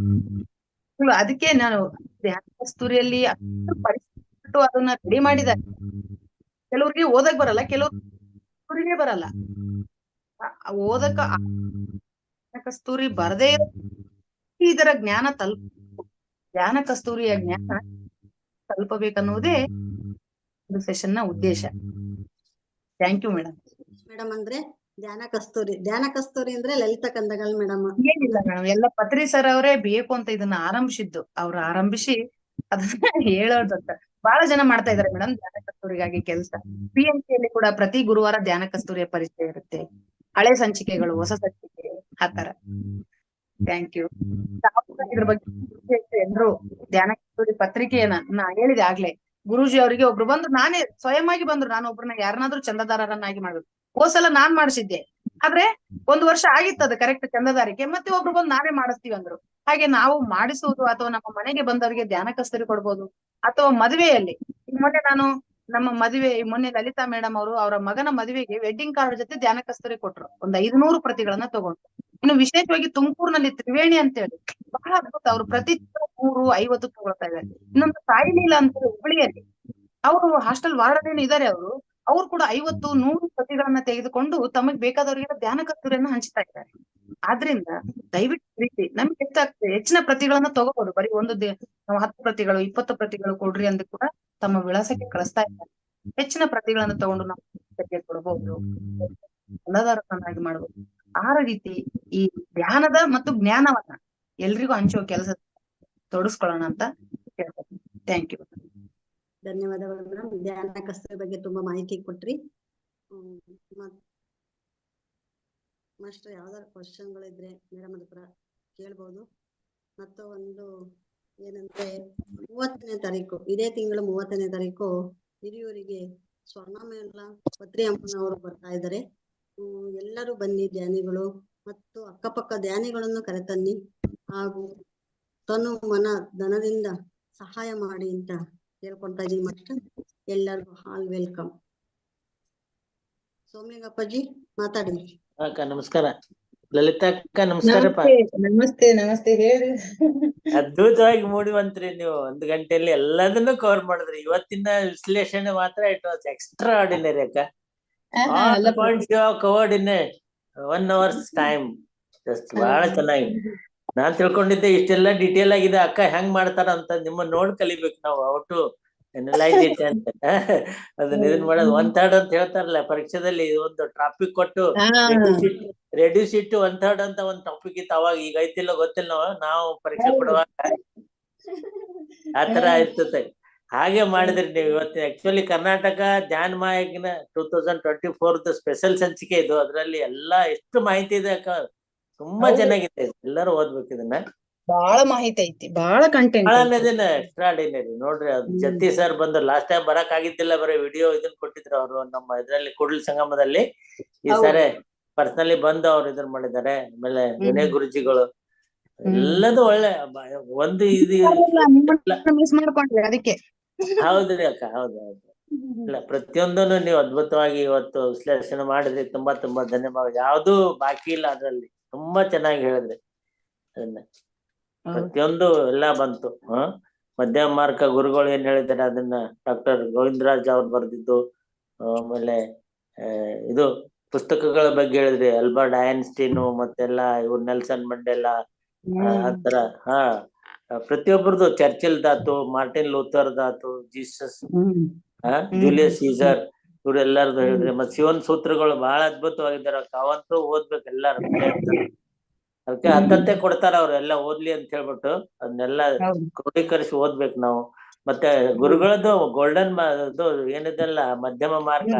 ಅದಕ್ಕೆ ನಾನು ಧ್ಯಾನ ಕಸ್ತೂರಿಯಲ್ಲಿ ಅಷ್ಟು ಪರಿಶ್ರಮ ಅದನ್ನ ರೆಡಿ ಮಾಡಿದ್ದಾರೆ. ಕೆಲವ್ರಿಗೆ ಓದಕ್ ಬರಲ್ಲ, ಕೆಲವ್ರಿಗೆ ಬರಲ್ಲ. ಓದಕ ಕಸ್ತೂರಿ ಬರದೇ ಇದರ ಜ್ಞಾನ ಧ್ಯಾನ ಕಸ್ತೂರಿಯ ಜ್ಞಾನ ತಲುಪಬೇಕನ್ನುವುದೇ ಒಂದು ಸೆಷನ್ ನ ಉದ್ದೇಶ. Thank you madam.
ಮೇಡಮ್ ಅಂದ್ರೆ ಧ್ಯಾನ ಕಸ್ತೂರಿ ಅಂದ್ರೆ ಲಲಿತ ಕಂದಗಳು ಮೇಡಮ್.
ಏನಿಲ್ಲ ಮೇಡಮ್, ಎಲ್ಲ ಪತ್ರಿ ಸರ್ ಅವರೇ ಬೇಕು ಅಂತ ಇದನ್ನ ಆರಂಭಿಸಿದ್ದು. ಅವ್ರು ಆರಂಭಿಸಿ ಅದನ್ನ ಹೇಳೋದಂತ ಬಹಳ ಜನ ಮಾಡ್ತಾ ಇದಾರೆ ಮೇಡಮ್ ಧ್ಯಾನ ಕಸ್ತೂರಿಗಾಗಿ ಕೆಲಸ. PMC ಕೂಡ ಪ್ರತಿ ಗುರುವಾರ ಧ್ಯಾನ ಕಸ್ತೂರಿಯ ಪರಿಚಯ ಇರುತ್ತೆ, ಹಳೆ ಸಂಚಿಕೆಗಳು, ಹೊಸ ಸಂಚಿಕೆ, ಆತರ. Thank you. ಇದ್ರ ಬಗ್ಗೆ ಎಲ್ಲರೂ ಧ್ಯಾನ ಕಸ್ತೂರಿ ಪತ್ರಿಕೆಯನ್ನ ನಾ ಹೇಳಿದೆ ಆಗ್ಲೇ, ಗುರೂಜಿ ಅವರಿಗೆ ಒಬ್ರು ಬಂದು, ನಾನೇ ಸ್ವಯಂ ಆಗಿ ಬಂದ್ರು, ನಾನು ಒಬ್ರನ್ನ ಯಾರನ್ನಾದ್ರೂ ಚಂದದಾರರನ್ನಾಗಿ ಮಾಡ್ಬೇಕು. ಹೋದ್ಸಲ ನಾನ್ ಮಾಡಿಸಿದ್ದೆ, ಆದ್ರೆ 1 ವರ್ಷ ಆಗಿತ್ತು ಅದು ಕರೆಕ್ಟ್ ಚಂದದಾರಿಕೆ. ಮತ್ತೆ ಒಬ್ರು ಬಂದು ನಾವೇ ಮಾಡಿಸ್ತೀವಿ ಅಂದ್ರು. ಹಾಗೆ ನಾವು ಮಾಡಿಸುವುದು ಅಥವಾ ನಮ್ಮ ಮನೆಗೆ ಬಂದವರಿಗೆ ಧ್ಯಾನ ಕಸ್ತೂರಿ ಕೊಡ್ಬೋದು. ಅಥವಾ ಮದುವೆಯಲ್ಲಿ ಮೊನ್ನೆ ಲಲಿತಾ ಮೇಡಮ್ ಅವರು ಅವರ ಮಗನ ಮದುವೆಗೆ ವೆಡ್ಡಿಂಗ್ ಕಾರ್ಡ್ ಜೊತೆ ಧ್ಯಾನ ಕಸ್ತೂರಿ ಕೊಟ್ರು. ಒಂದು 500 ಪ್ರತಿಗಳನ್ನ ತಗೊಂಡು. ಇನ್ನು ವಿಶೇಷವಾಗಿ ತುಮಕೂರಿನಲ್ಲಿ ತ್ರಿವೇಣಿ ಅಂತ ಹೇಳಿ ಬಹಳ ಅದ್ಭುತ, ಅವ್ರು ಪ್ರತಿ 150 ತಗೊಳ್ತಾ ಇದ್ದಾರೆ. ಇನ್ನೊಂದು ಸಾಯಿಲೀಲ ಅಂತ ಹುಬ್ಬಳ್ಳಿಯಲ್ಲಿ ಅವರು ಹಾಸ್ಟೆಲ್ ವಾರ್ಡನ್ ಇದ್ದಾರೆ. ಅವ್ರು ಕೂಡ 50-100 ಪ್ರತಿಗಳನ್ನ ತೆಗೆದುಕೊಂಡು ತಮಗೆ ಬೇಕಾದವರಿಗೆ ಧ್ಯಾನ ಕಸ್ತೂರಿಯನ್ನ ಹಂಚ್ತಾ ಇದ್ದಾರೆ. ಆದ್ರಿಂದ ದಯವಿಟ್ಟು ಪ್ರೀತಿ, ನಮ್ಗೆ ಹೆಚ್ಚಾಗ್ತದೆ, ಹೆಚ್ಚಿನ ಪ್ರತಿಗಳನ್ನ ತಗೋಬಹುದು. ಬರೀ ನಾವು 10 ಪ್ರತಿಗಳು 20 ಪ್ರತಿಗಳು ಕೊಡ್ರಿ ಅಂದ್ ಕೂಡ ತಮ್ಮ ವಿಳಾಸಕ್ಕೆ ಕಳಿಸ್ತಾ ಇದ್ದಾರೆ. ಹೆಚ್ಚಿನ ಪ್ರತಿಗಳನ್ನ ತಗೊಂಡು ನಾವು ಕೊಡಬಹುದು, ಚಂದಾದಾರರನ್ನಾಗಿ ಮಾಡಬಹುದು. ಆ ರೀತಿ ಈ ಧ್ಯಾನದ ಮತ್ತು ಜ್ಞಾನವನ್ನ ಎಲ್ರಿಗೂ ಹಂಚುವ ಕೆಲಸ ತೊಡಸ್ಕೊಳ್ಳೋಣ ಅಂತ ಹೇಳ್ತೀನಿ. Thank you.
ಧನ್ಯವಾದಗಳು ಮೇಡಮ್. ಧ್ಯಾನ ಕಸ್ತೂರಿ ಬಗ್ಗೆ ತುಂಬಾ ಮಾಹಿತಿ ಕೊಟ್ರಿ. ಮಾಸ್ಟರ್ ಯಾವ್ದಾದ್ರು ಕ್ವಶನ್ಗಳಿದ್ರೆ ಮೇಡಮ್ ಹತ್ರ ಕೇಳ್ಬೋದು. ಮತ್ತು ಒಂದು ಏನಂದ್ರೆ 30ನೇ ತಾರೀಕು, ಇದೇ ತಿಂಗಳು 30ನೇ ತಾರೀಕು ಹಿರಿಯೂರಿಗೆ ಸ್ವರ್ಣಮೇಳ ಪತ್ರಿ ಅಮ್ಮನವರು ಬರ್ತಾ ಇದ್ದಾರೆ. ಎಲ್ಲರೂ ಬನ್ನಿ ಧ್ಯಾನಿಗಳು, ಮತ್ತು ಅಕ್ಕಪಕ್ಕ ಧ್ಯಾನಿಗಳನ್ನು ಕರೆತನ್ನಿ, ಹಾಗೂ ತನು ಮನ ಧನದಿಂದ ಸಹಾಯ ಮಾಡಿ ಅಂತ ಹೇಳ್ಕೊಳ್ತಾ ಇದೀನಿ ಮಾಸ್ಟರ್. ಎಲ್ಲರಿಗೂ ಆಲ್ ವೆಲ್ಕಮ್. ಸೋಮಲಿಂಗಪ್ಪಾಜಿ ಮಾತಾಡಿ.
ಅಕ್ಕ ನಮಸ್ಕಾರ. ಲಲಿತಾ ಅಕ್ಕ ನಮಸ್ಕಾರಪ್ಪ.
ನಮಸ್ತೆ ಹೇಳಿ.
ಅದ್ಭುತವಾಗಿ ಮೂಡಿವಂತ್ರಿ ನೀವು. 1 ಗಂಟೆಯಲ್ಲಿ ಎಲ್ಲದನ್ನು ಕವರ್ ಮಾಡಿದ್ರಿ. ಇವತ್ತಿನ ವಿಶ್ಲೇಷಣೆ ಮಾತ್ರ ಇಟ್ ವಾಸ್ ಎಕ್ಸ್ಟ್ರಾ ಆರ್ಡಿನರಿ ಅಕ್ಕ. All points you have covered in 1 hour's time. Just ಬಹಳ ಚೆನ್ನಾಗಿ. ನಾನ್ ತಿಳ್ಕೊಂಡಿದ್ದೆ ಇಷ್ಟೆಲ್ಲ ಡಿಟೇಲ್ ಆಗಿದೆ ಅಕ್ಕ ಹೆಂಗ್ ಮಾಡ್ತಾರ ಅಂತ. ನಿಮ್ಮ ನೋಡ್ ಕಲಿಬೇಕು ನಾವು, ಹೌ ಟು ಅನಲೈಸ್ ಇಟ್ ಅಂತ. ಅದನ್ನ ಇದನ್ ಮಾಡೋದು 1/3 ಅಂತ ಹೇಳ್ತಾರಲ್ಲ ಪರೀಕ್ಷೆದಲ್ಲಿ. ಒಂದು ಟಾಪಿಕ್ ಕೊಟ್ಟು ರೆಡ್ಯೂಸ್ ಇಟ್ 1/3 ಅಂತ ಒಂದ್ ಟಾಪಿಕ್ ಇತ್ತು ಅವಾಗ. ಈಗ ಐತಿಲ್ಲ ಗೊತ್ತಿಲ್ಲ, ನಾವು ಪರೀಕ್ಷೆ ಕೊಡುವಾಗ ಆತರ ಇರ್ತದೆ. ಹಾಗೆ ಮಾಡಿದ್ರಿ ನೀವು ಇವತ್ತು. ಆಕ್ಚುಲಿ ಕರ್ನಾಟಕ ಧ್ಯಾನ ಮಾಯಜ್ಞ 2024 ಸ್ಪೆಷಲ್ ಸಂಚಿಕೆ ಇದು. ಅದ್ರಲ್ಲಿ ಎಲ್ಲಾ ಎಷ್ಟು ಮಾಹಿತಿ ಇದೆ ಅಕ್ಕ, ತುಂಬಾ ಚೆನ್ನಾಗಿದೆ. ಎಲ್ಲರೂ ಓದ್ಬೇಕು ಇದನ್ನ.
ಬಹಳ ಮಾಹಿತಿ ಐತಿ, ಬಹಳ ಕಂಟೆಂಟ್.
ಎಕ್ಸ್ಟ್ರಾ ಆರ್ಡಿನರಿ ನೋಡ್ರಿ. ಅದು ಜತ್ತಿ ಸರ್ ಬಂದ್ರು ಲಾಸ್ಟ್ ಟೈಮ್ ಬರಕ್ ಆಗಿದ್ದಿಲ್ಲ, ಬರೀ ವಿಡಿಯೋ ಇದನ್ನ ಕೊಟ್ಟಿದ್ರು ಅವರು ನಮ್ಮ ಇದ್ರಲ್ಲಿ ಕೂಡಲ ಸಂಗಮದಲ್ಲಿ. ಈ ಸಾರಿ ಪರ್ಸನಲಿ ಬಂದು ಅವ್ರು ಇದನ್ ಮಾಡಿದ್ದಾರೆ. ಆಮೇಲೆ ವಿನಯ್ ಗುರುಜಿಗಳು ಎಲ್ಲದೂ ಒಳ್ಳೆ ಒಂದು ಇದು
ಮಿಸ್ ಮಾಡ್ಕೊಂಡ್ರಿ ಅದಕ್ಕೆ.
ಹೌದ್ರಿ ಅಕ್ಕ, ಹೌದು. ಇಲ್ಲ, ಪ್ರತಿಯೊಂದನ್ನು ನೀವು ಅದ್ಭುತವಾಗಿ ಇವತ್ತು ವಿಶ್ಲೇಷಣೆ ಮಾಡಿದ್ರಿ. ತುಂಬಾ ತುಂಬಾ ಧನ್ಯವಾದ. ಯಾವ್ದು ಬಾಕಿ ಇಲ್ಲ ಅದ್ರಲ್ಲಿ. ತುಂಬಾ ಚೆನ್ನಾಗಿ ಹೇಳಿದ್ರಿ ಅದನ್ನ. ಪ್ರತಿಯೊಂದು ಎಲ್ಲಾ ಬಂತು. ಮಧ್ಯಮ ಮಾರ್ಗ ಗುರುಗಳು ಏನ್ ಹೇಳಿದಾರೆ ಅದನ್ನ ಡಾಕ್ಟರ್ ಗೋವಿಂದರಾಜ್ ಅವ್ರು ಬರ್ದಿದ್ದು. ಆಮೇಲೆ ಇದು ಪುಸ್ತಕಗಳ ಬಗ್ಗೆ ಹೇಳಿದ್ರಿ. ಆಲ್ಬರ್ಟ್ ಐನ್ಸ್ಟೀನು ಮತ್ತೆಲ್ಲಾ ಇವ್ರು ನೆಲ್ಸನ್ ಮಂಡೇಲಾ ಆತರ. ಪ್ರತಿಯೊಬ್ಬರದು ಚರ್ಚಿಲ್ದಾತು, ಮಾರ್ಟಿನ್ ಲೂಥರ್ದಾತು, ಜೀಸಸ್, ಜೂಲಿಯಸ್ ಸೀಸರ್, ಇವ್ರೆಲ್ಲಾರ್ದು ಹೇಳಿದ್ರಿ. ಮತ್ ಶಿವನ್ ಸೂತ್ರಗಳು ಬಹಳ ಅದ್ಭುತವಾಗಿದ್ದಾರೆ. ಅವಂತೂ ಓದ್ಬೇಕು ಎಲ್ಲಾರು. ಅದಕ್ಕೆ ಹತ್ತತ್ತೆ ಕೊಡ್ತಾರ ಅವ್ರು, ಎಲ್ಲ ಓದ್ಲಿ ಅಂತ ಹೇಳ್ಬಿಟ್ಟು. ಅದನ್ನೆಲ್ಲ ಕ್ರೋಢೀಕರಿಸಿ ಓದ್ಬೇಕು ನಾವು. ಮತ್ತೆ ಗುರುಗಳದ್ದು ಗೋಲ್ಡನ್ ಏನಿದೆಲ್ಲ ಮಧ್ಯಮ ಮಾರ್ಗ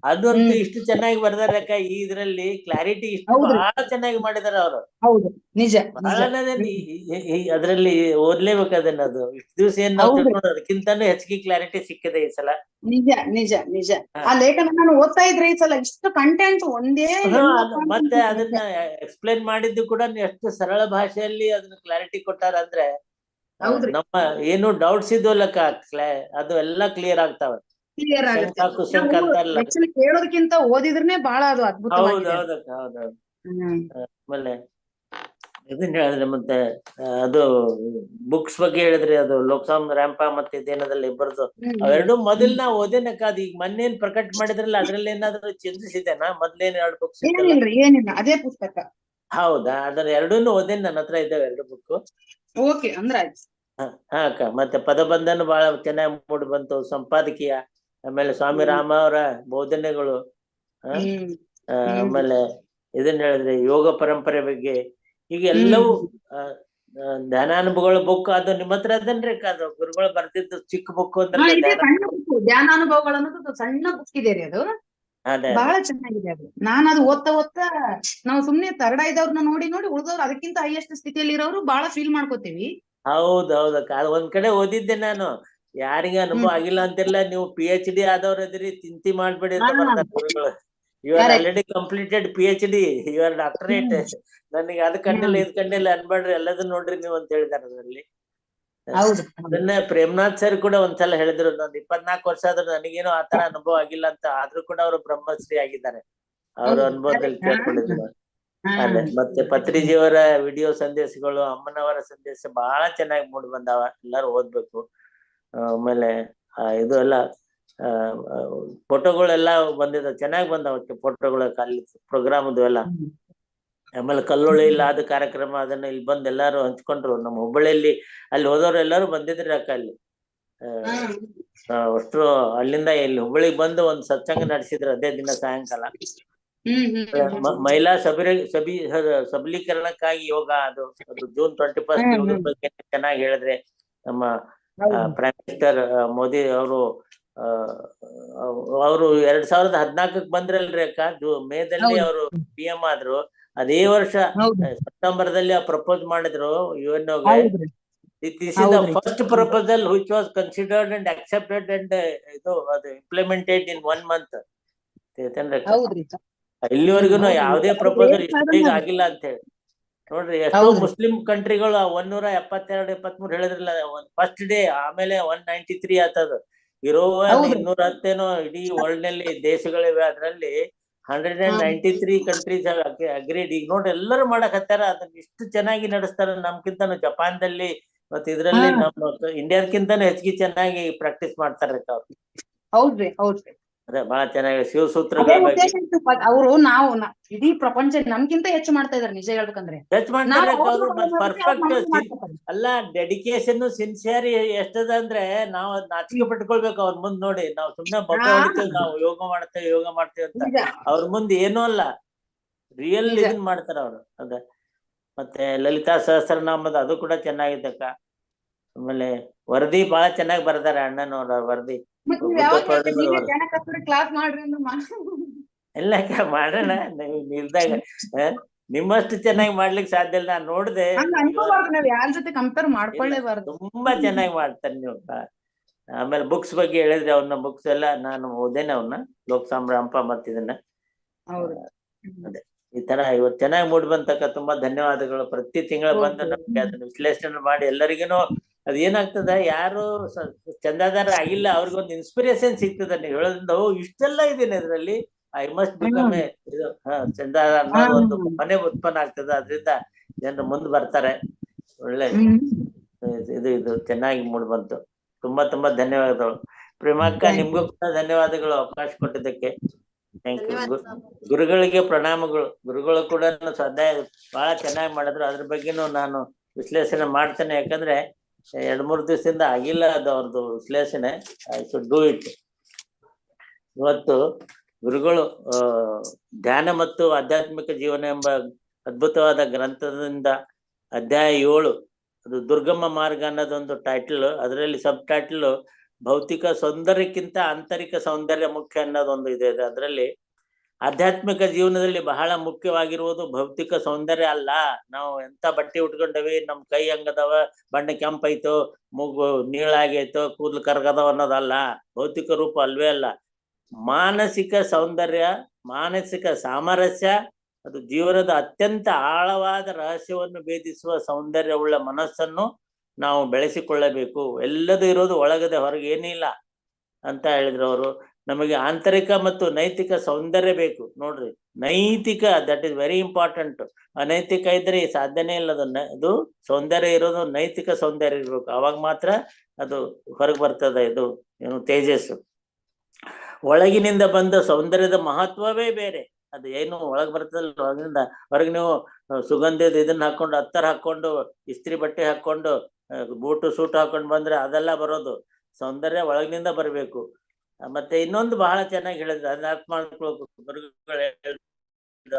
ಅದಂತೂ ಇಷ್ಟು ಚೆನ್ನಾಗಿ ಬರ್ದಾರೆ ಅಕ್ಕ. ಈ ಇದ್ರಲ್ಲಿ ಕ್ಲಾರಿಟಿ ಇಷ್ಟು
ಹೌದ್ರಿ.
ಬಹಳ ಚೆನ್ನಾಗಿ ಮಾಡಿದಾರೆ ಅವರು.
ಹೌದು, ನಿಜ
ಬಹಳ
ನಿಜ.
ಅದ್ರಲ್ಲಿ ಓದ್ಲೇಬೇಕು ಅದನ್ನ. ಅದು ಇಷ್ಟು ದಿವಸ ಏನ್ ನಾವು
ಹೌದ್ರಿ.
ತಿಳ್ಕೊಂಡು ಅದಕ್ಕಿಂತಾನು ಹೆಚ್ಚಿಗೆ ಕ್ಲಾರಿಟಿ ಸಿಕ್ಕಿದೆ ಈ ಸಲ.
ನಿಜ ನಿಜ ನಿಜ. ಆ ಲೇಖನ ನಾನು ಓದ್ತಾ ಇದ್ರೆ ಈ ಸಲ ಇಷ್ಟು ಕಂಟೆಂಟ್ ಒಂದೇ
ಮತ್ತೆ ಅದನ್ನ ಎಕ್ಸ್ಪ್ಲೈನ್ ಮಾಡಿದ್ದು ಕೂಡ ಎಷ್ಟು ಸರಳ ಭಾಷೆಯಲ್ಲಿ ಅದನ್ನ ಕ್ಲಾರಿಟಿ ಕೊಟ್ಟಾರ ಅಂದ್ರೆ
ಹೌದ್ರಿ.
ನಮ್ಮ ಏನು ಡೌಟ್ಸ್ ಇದ್ವಲ್ಲಕ್ಕ ಅದು ಎಲ್ಲಾ ಕ್ಲಿಯರ್ ಆಗ್ತಾವ.
ಕ್ಲಿಯರ್ ಆಗುತ್ತೆ.
ಶಂಕ ಕುಶಂಕ ಅಂತಾರಲ್ಲ.
ಆಕ್ಚುಲಿ ಕೇಳೋದಕ್ಕಿಂತ ಓದಿದ್ರೇನೆ ಬಹಳ ಅದು ಅದ್ಭುತವಾಗಿದೆ.
ಹೌದೌದಕ್ಕ ಹೌದೌದು. ಆಮೇಲೆ ಇದನ್ನ ಹೇಳಿದ್ರೆ ಮತ್ತೆ ಅದು ಬುಕ್ಸ್ ಬಗ್ಗೆ ಹೇಳಿದ್ರಿ. ಅದು ಲೋಕಸಾಮ್ ರ್ಯಾಂಪ ಮತ್ತೆ ಇದೇನದಲ್ಲಿ ಇಬ್ಬರದು ಅವೆರಡು ಮೊದಲ್ ನಾ ಓದೇನಕ್ಕ. ಅದು ಈಗ ಮೊನ್ನೇನ್ ಪ್ರಕಟ ಮಾಡಿದ್ರಲ್ಲ ಅದ್ರಲ್ಲಿ ಏನಾದ್ರು ಚೇಂಜಸ್ ಇದೆನಾ? ಮೊದ್ಲೇನ್ 2 ಬುಕ್ಸ್ ಇತ್ತಲ್ಲ?
ಏನಿಲ್ರಿ, ಏನಿಲ್ಲ, ಅದೇ ಪುಸ್ತಕ.
ಹೌದಾ? ಅದನ್ನ ಎರಡೂನು ಓದೇನ್, ನನ್ನ ಹತ್ರ ಇದ್ದಾವೆ 2 ಬುಕ್.
ಓಕೆ ಅಂದ್ರೆ ಆಯ್ತು.
ಹಾ ಅಕ್ಕ. ಮತ್ತೆ ಪದಬಂಧನ ಬಹಳ ಚೆನ್ನಾಗಿ ಮೂಡಿ ಬಂತು. ಸಂಪಾದಕೀಯ, ಆಮೇಲೆ ಸ್ವಾಮಿ ರಾಮ ಅವರ ಬೋಧನೆಗಳು, ಆಮೇಲೆ ಇದನ್ನ ಹೇಳಿದ್ರೆ ಯೋಗ ಪರಂಪರೆ ಬಗ್ಗೆ. ಈಗ ಎಲ್ಲವೂ ಧ್ಯಾನಾನುಭವಗಳ ಬುಕ್. ಅದು ನಿಮ್ಮ ಹತ್ರ ಅದನ್ರಿ ಅಕ್ಕ? ಅದು ಗುರುಗಳು ಬರ್ದಿದ್ದು ಚಿಕ್ಕ ಬುಕ್ ಅಂದ್ರೆ
ಸಣ್ಣ ಬುಕ್, ಧ್ಯಾನಾನುಭವಗಳು ಅನ್ನೋದು ಸಣ್ಣ ಬುಕ್ ಇದೆ ರೀ. ಅದು
ಅದೇ
ಬಹಳ ಚೆನ್ನಾಗಿದೆ. ಅದು ನಾನು ಅದು ಓದ್ತಾ ನಾವು ಸುಮ್ನೆ ತರಡ ಇದ್ದವ್ರನ್ನ ನೋಡಿ ನೋಡಿ ಉಳಿದವ್ರು ಅದಕ್ಕಿಂತ ಹೈಯೆಸ್ಟ್ ಸ್ಥಿತಿಯಲ್ಲಿ ಇರೋರು ಬಹಳ ಫೀಲ್ ಮಾಡ್ಕೋತೀವಿ.
ಹೌದೌದಕ್ಕ. ಅದು ಒಂದ್ ಕಡೆ ಓದಿದ್ದೆ ನಾನು. ಯಾರಿಗೆ ಅನುಭವ ಆಗಿಲ್ಲ ಅಂತಿಲ್ಲ, ನೀವು PhD ಆದವ್ರ ಅದಿರಿ, ಚಿಂತೆ ಮಾಡ್ಬೇಡಿ ಅಂತ ಬರ್ತಾರೆ ಗುರುಗಳು. You are already completed PhD, you are doctorate. ನನಗೆ ಅದ್ ಕಂಡಿಲ್ಲ ಇದ್ ಕಂಡಿಲ್ಲ ಅನ್ಬೇಡ್ರಿ, ಎಲ್ಲದನ್ನ ನೋಡ್ರಿ ನೀವು ಅಂತ ಹೇಳಿದಾರೆ ಅದರಲ್ಲಿ. ಅದನ್ನ ಪ್ರೇಮನಾಥ್ ಸರ್ ಕೂಡ ಒಂದ್ಸಲ ಹೇಳಿದ್ರು. ನಂದು 24 ವರ್ಷ ಆದ್ರೂ ನನಗೇನು ಆತರ ಅನುಭವ ಆಗಿಲ್ಲ ಅಂತ. ಆದ್ರೂ ಕೂಡ ಅವರು ಬ್ರಹ್ಮಶ್ರೀ ಆಗಿದ್ದಾರೆ. ಅವ್ರ ಅನುಭವದಲ್ಲಿ ಕೇಳ್ಕೊಂಡಿದ್ರು. ಅದೇ ಮತ್ತೆ ಪತ್ರಿಜಿಯವರ ವಿಡಿಯೋ ಸಂದೇಶಗಳು, ಅಮ್ಮನವರ ಸಂದೇಶ ಬಹಳ ಚೆನ್ನಾಗಿ ಮೂಡಿ ಬಂದಾವ. ಎಲ್ಲಾರು ಓದ್ಬೇಕು. ಆಮೇಲೆ ಇದು ಎಲ್ಲ ಫೋಟೋಗಳೆಲ್ಲ ಬಂದಿದ, ಚೆನ್ನಾಗಿ ಬಂದಾವ ಫೋಟೋಗಳು ಅಲ್ಲಿ ಪ್ರೋಗ್ರಾಮ್ದು ಎಲ್ಲ. ಆಮೇಲೆ ಕಲ್ಲೊಳ್ಳಿ ಇಲ್ಲಾದ ಕಾರ್ಯಕ್ರಮ, ಅದನ್ನ ಇಲ್ಲಿ ಬಂದ್ ಎಲ್ಲಾರು ಹಂಚ್ಕೊಂಡ್ರು. ನಮ್ಮ ಹುಬ್ಬಳ್ಳಿಯಲ್ಲಿ ಅಲ್ಲಿ ಹೋದವ್ರು ಎಲ್ಲಾರು ಬಂದಿದ್ರಿ ಅಕ್ಕ. ಅಲ್ಲಿ ಅಷ್ಟು ಅಲ್ಲಿಂದ ಇಲ್ಲಿ ಹುಬ್ಬಳ್ಳಿಗೆ ಬಂದು ಒಂದ್ ಸತ್ಸಂಗ ನಡೆಸಿದ್ರು ಅದೇ ದಿನ ಸಾಯಂಕಾಲ. ಮಹಿಳಾ ಸಬಲೀಕರಣಕ್ಕಾಗಿ ಯೋಗ, ಅದು ಜೂನ್ 21 ಯೋಗದ ಬಗ್ಗೆ ಚೆನ್ನಾಗಿ ಹೇಳಿದ್ರೆ. ನಮ್ಮ ಪ್ರೈಮ್ ಮಿನಿಸ್ಟರ್ ಮೋದಿ ಅವರು 2014 ಬಂದ್ರಲ್ರಿ ಅಕ್ಕ. ಮೇದಲ್ಲಿ ಅವರು PM ಆದ್ರು. ಅದೇ ವರ್ಷ ಸೆಪ್ಟೆಂಬರ್ದಲ್ಲಿ ಪ್ರಪೋಸ್ ಮಾಡಿದ್ರು UN. This is the first proposal which was considered and accepted and ಇದು ಅದು ಇಂಪ್ಲಿಮೆಂಟೆಡ್ ಇನ್ 1 month. ಇಲ್ಲಿವರೆಗೂ ಯಾವುದೇ ಪ್ರಪೋಸಲ್ ಇಷ್ಟು ಬೇಗ ಆಗಿಲ್ಲ ಅಂತ ಹೇಳಿ ನೋಡ್ರಿ. ಎಷ್ಟೋ ಮುಸ್ಲಿಂ ಕಂಟ್ರಿಗಳು 172, 23 ಹೇಳಿದ್ರಲ್ಲ ಫಸ್ಟ್ ಡೇ, ಆಮೇಲೆ 193 ಆತದ. ಇರೋ 210 ಇಡೀ ವರ್ಲ್ಡ್ ನಲ್ಲಿ ದೇಶಗಳಿವೆ. ಅದ್ರಲ್ಲಿ 193 ಕಂಟ್ರೀಸ್ ಅಗ್ರೀಡ್. ಈಗ ನೋಡ್ರಿ ಎಲ್ಲರೂ ಮಾಡಕ್ ಹತ್ತಾರ. ಅದನ್ನ ಇಷ್ಟು ಚೆನ್ನಾಗಿ ನಡೆಸ್ತಾರ. ನಮ್ಕಿಂತಾನು ಜಪಾನ್ದಲ್ಲಿ ಮತ್ತೆ ಇದ್ರಲ್ಲಿ ನಮ್ಮ ಇಂಡಿಯಾದಕ್ಕಿಂತಾನು ಹೆಚ್ಚಿಗೆ ಚೆನ್ನಾಗಿ ಪ್ರಾಕ್ಟೀಸ್ ಮಾಡ್ತಾರ ಅವ್ರು.
ಹೌದ್ರಿ ಹೌದ್ರಿ.
ಅದೇ ಬಹಳ ಚೆನ್ನಾಗಿ ಶಿವಸೂತ್ರಗಳ ಬಗ್ಗೆ
ಅವರು ನಾವು ಇಡೀ ಪ್ರಪಂಚ ನಮ್ಗಿಂತ ಹೆಚ್ಚು ಮಾಡ್ತಾ ಇದಾರೆ ನಿಜ ಹೇಳ್ಬೇಕಂದ್ರೆ.
ಹೆಚ್ಚು ಮಾಡ್ತಾರೆ. ಪರ್ಫೆಕ್ಟ್ ಅಲ್ಲ, ಡೆಡಿಕೇಶನ್ ಸಿನ್ಸಿಯರ್ ಎಷ್ಟದ ಅಂದ್ರೆ ನಾವು ನಾಚಿಕೆ ಪಟ್ಕೊಳ್ಬೇಕು ಅವ್ರ ಮುಂದ್ ನೋಡಿ. ನಾವು ಸುಮ್ನೆ ಬೊಬ್ಬೆ ಹೊಡಿತೇವೆ, ನಾವು ಯೋಗ ಮಾಡ್ತೇವೆ ಅಂತ. ಅವ್ರ ಮುಂದೆ ಏನೂ ಅಲ್ಲ, ರಿಯಲ್ ಇದನ್ ಮಾಡ್ತಾರ ಅವ್ರು. ಅದೇ ಮತ್ತೆ ಲಲಿತಾ ಸಹಸ್ರನಾಮದ ಅದು ಕೂಡ ಚೆನ್ನಾಗಿದ್ದಕ್ಕ. ಆಮೇಲೆ ವರದಿ ಬಹಳ ಚೆನ್ನಾಗಿ ಬರ್ದಾರೆ ಅಣ್ಣನವ್ರ ವರದಿ.
ಕ್ಲಾಸ್ ಮಾಡ್ರಿ
ಎಲ್ಲ ಮಾಡೋಣ ನಿಲ್ದಾಗ. ನಿಮ್ಮಷ್ಟು ಚೆನ್ನಾಗಿ ಮಾಡ್ಲಿಕ್ಕೆ ಸಾಧ್ಯ ಇಲ್ಲ. ನಾನ್ ನೋಡ್ದೆ,
ಯಾರ ಜೊತೆ ಕಂಪೇರ್ ಮಾಡ್ಕೊಳ್ಳೇಬಾರ್ದು.
ತುಂಬಾ ಚೆನ್ನಾಗಿ ಮಾಡ್ತಾರೆ ನೀವು. ಆಮೇಲೆ ಬುಕ್ಸ್ ಬಗ್ಗೆ ಹೇಳಿದ್ರೆ, ಅವ್ನ ಬುಕ್ಸ್ ಎಲ್ಲ ನಾನು ಓದೇನೆ. ಅವ್ನ ಲೋಕಸಾಮ್ ರ್ಯಾಂಪ ಮತ್ತ ಇದನ್ನ. ಅದೇ ಈ ತರ ಇವತ್ತು ಚೆನ್ನಾಗಿ ಮೂಡಿ ಬಂತಕ್ಕ. ತುಂಬಾ ಧನ್ಯವಾದಗಳು. ಪ್ರತಿ ತಿಂಗಳ ಬಂದು ನಮ್ಗೆ ಅದನ್ನ ವಿಶ್ಲೇಷಣೆ ಮಾಡಿ ಎಲ್ಲರಿಗೇನು ಅದ್ ಏನಾಗ್ತದ, ಯಾರು ಚಂದಾದಾರ ಆಗಿಲ್ಲ ಅವ್ರಿಗೊಂದು ಇನ್ಸ್ಪಿರೇಷನ್ ಸಿಗ್ತದ. ನೀವು ಹೇಳೋದ್ರಿಂದ ಇಷ್ಟೆಲ್ಲ ಇದೀನಿ ಅದ್ರಲ್ಲಿ, ಐ ಮಸ್ಟ್ ಬಿಕಮ್ ಇದು ಚಂದಾದಾರ ಅನ್ನೋದು ಒಂದು ಮನೆ ಉತ್ಪನ್ನ ಆಗ್ತದ. ಅದ್ರಿಂದ ಜನರು ಮುಂದೆ ಬರ್ತಾರೆ. ಒಳ್ಳೆ ಇದು ಚೆನ್ನಾಗಿ ಮೂಡಿ ಬಂತು. ತುಂಬಾ ಧನ್ಯವಾದಗಳು. ಪ್ರೇಮಕ್ಕ, ನಿಮ್ಗೂ ಕೂಡ ಧನ್ಯವಾದಗಳು ಅವಕಾಶ ಕೊಟ್ಟಿದ್ದಕ್ಕೆ. Thank you. ಗುರುಗಳಿಗೆ ಪ್ರಣಾಮಗಳು. ಗುರುಗಳು ಕೂಡ ಸ್ವಾಧ್ಯಾಯ ಬಹಳ ಚೆನ್ನಾಗಿ ಮಾಡಿದ್ರು. ಅದ್ರ ಬಗ್ಗೆನೂ ನಾನು ವಿಶ್ಲೇಷಣೆ ಮಾಡ್ತೇನೆ. ಯಾಕಂದ್ರೆ 2-3 ದಿವಸದಿಂದ ಆಗಿಲ್ಲ ಅದು ಅವ್ರದ್ದು ವಿಶ್ಲೇಷಣೆ. I should do it. ಇವತ್ತು ಗುರುಗಳು ಧ್ಯಾನ ಮತ್ತು ಆಧ್ಯಾತ್ಮಿಕ ಜೀವನ ಎಂಬ ಅದ್ಭುತವಾದ ಗ್ರಂಥದಿಂದ ಅಧ್ಯಾಯ 7, ಅದು ದುರ್ಗಮ ಮಾರ್ಗ ಅನ್ನೋದೊಂದು ಟೈಟಲ್. ಅದರಲ್ಲಿ ಸಬ್ ಟೈಟಲ್ ಭೌತಿಕ ಸೌಂದರ್ಯಕ್ಕಿಂತ ಆಂತರಿಕ ಸೌಂದರ್ಯ ಮುಖ್ಯ ಅನ್ನೋದೊಂದು ಇದೆ. ಅದರಲ್ಲಿ ಆಧ್ಯಾತ್ಮಿಕ ಜೀವನದಲ್ಲಿ ಬಹಳ ಮುಖ್ಯವಾಗಿರುವುದು ಭೌತಿಕ ಸೌಂದರ್ಯ ಅಲ್ಲ. ನಾವು ಎಂತ ಬಟ್ಟೆ ಉಟ್ಕೊಂಡವಿ, ನಮ್ ಕೈ ಹಂಗದವ, ಬಣ್ಣ ಕೆಂಪೈತೋ, ಮೂಗು ನೀಳಾಗೈತೋ, ಕೂದಲು ಕರ್ಗದವ ಅನ್ನೋದಲ್ಲ. ಭೌತಿಕ ರೂಪ ಅಲ್ವೇ ಅಲ್ಲ. ಮಾನಸಿಕ ಸೌಂದರ್ಯ, ಮಾನಸಿಕ ಸಾಮರಸ್ಯ, ಅದು ಜೀವನದ ಅತ್ಯಂತ ಆಳವಾದ ರಹಸ್ಯವನ್ನು ಭೇದಿಸುವ ಸೌಂದರ್ಯವುಳ್ಳ ಮನಸ್ಸನ್ನು ನಾವು ಬೆಳೆಸಿಕೊಳ್ಳಬೇಕು. ಎಲ್ಲದೂ ಇರೋದು ಒಳಗದೆ, ಹೊರಗೆ ಏನಿಲ್ಲ ಅಂತ ಹೇಳಿದ್ರು ಅವರು. ನಮಗೆ ಆಂತರಿಕ ಮತ್ತು ನೈತಿಕ ಸೌಂದರ್ಯ ಬೇಕು. ನೋಡ್ರಿ, ನೈತಿಕ, ದಟ್ ಇಸ್ ವೆರಿ ಇಂಪಾರ್ಟೆಂಟ್. ಅನೈತಿಕ ಇದ್ರೆ ಸಾಧ್ಯನೇ ಇಲ್ಲ. ಅದು ಸೌಂದರ್ಯ ಇರೋದು ನೈತಿಕ ಸೌಂದರ್ಯ ಇರ್ಬೇಕು. ಅವಾಗ ಮಾತ್ರ ಅದು ಹೊರಗೆ ಬರ್ತದೆ. ಇದು ಏನು ತೇಜಸ್ಸು. ಒಳಗಿನಿಂದ ಬಂದ ಸೌಂದರ್ಯದ ಮಹತ್ವವೇ ಬೇರೆ. ಅದು ಏನು ಒಳಗ್ ಬರ್ತದಲ್ಲ, ಒಳಗಿನಿಂದ ಹೊರಗೆ ನೀವು ಸುಗಂಧದ ಇದನ್ನ ಹಾಕೊಂಡು, ಅತ್ತರ್ ಹಾಕೊಂಡು, ಇಸ್ತ್ರಿ ಬಟ್ಟೆ ಹಾಕೊಂಡು, ಬೂಟು ಸೂಟು ಹಾಕೊಂಡು ಬಂದ್ರೆ ಅದೆಲ್ಲ ಬರೋದು. ಸೌಂದರ್ಯ ಒಳಗಿನಿಂದ ಬರಬೇಕು. ಮತ್ತೆ ಇನ್ನೊಂದು ಬಹಳ ಚೆನ್ನಾಗಿ ಹೇಳಿದ್ರು, ಅದನ್ನ ಅರ್ಥ ಮಾಡ್ಕೊಳ್ಬೇಕು.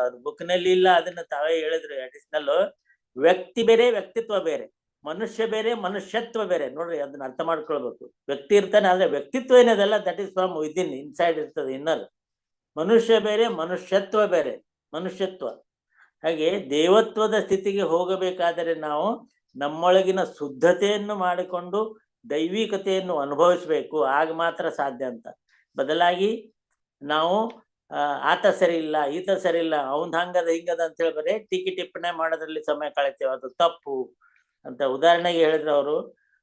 ಅದು ಬುಕ್ನಲ್ಲಿ ಇಲ್ಲ, ಅದನ್ನ ತಾವೇ ಹೇಳಿದ್ರು. ಅಡಿಷನಲ್ ವ್ಯಕ್ತಿ ಬೇರೆ, ವ್ಯಕ್ತಿತ್ವ ಬೇರೆ. ಮನುಷ್ಯ ಬೇರೆ, ಮನುಷ್ಯತ್ವ ಬೇರೆ. ನೋಡ್ರಿ, ಅದನ್ನ ಅರ್ಥ ಮಾಡ್ಕೊಳ್ಬೇಕು. ವ್ಯಕ್ತಿ ಇರ್ತಾನೆ, ಆದ್ರೆ ವ್ಯಕ್ತಿತ್ವ ಏನದಲ್ಲ, that is from within, inside ಇರ್ತದೆ, ಇನ್ನರ್. ಮನುಷ್ಯ ಬೇರೆ, ಮನುಷ್ಯತ್ವ ಬೇರೆ. ಮನುಷ್ಯತ್ವ ಹಾಗೆ ದೇವತ್ವದ ಸ್ಥಿತಿಗೆ ಹೋಗಬೇಕಾದರೆ ನಾವು ನಮ್ಮೊಳಗಿನ ಶುದ್ಧತೆಯನ್ನು ಮಾಡಿಕೊಂಡು ದೈವಿಕತೆಯನ್ನು ಅನುಭವಿಸ್ಬೇಕು. ಆಗ ಮಾತ್ರ ಸಾಧ್ಯ ಅಂತ. ಬದಲಾಗಿ ನಾವು ಆತ ಸರಿ ಇಲ್ಲ, ಈತ ಸರಿ ಇಲ್ಲ, ಅವನ್ ಹಂಗದ ಹಿಂಗದ ಅಂತ ಹೇಳಿ ಬರೀ ಟೀಕೆ ಟಿಪ್ಪಣೆ ಮಾಡೋದ್ರಲ್ಲಿ ಸಮಯ ಕಳಿತೇವೆ. ಅದು ತಪ್ಪು ಅಂತ ಉದಾಹರಣೆಗೆ ಹೇಳಿದ್ರು ಅವರು.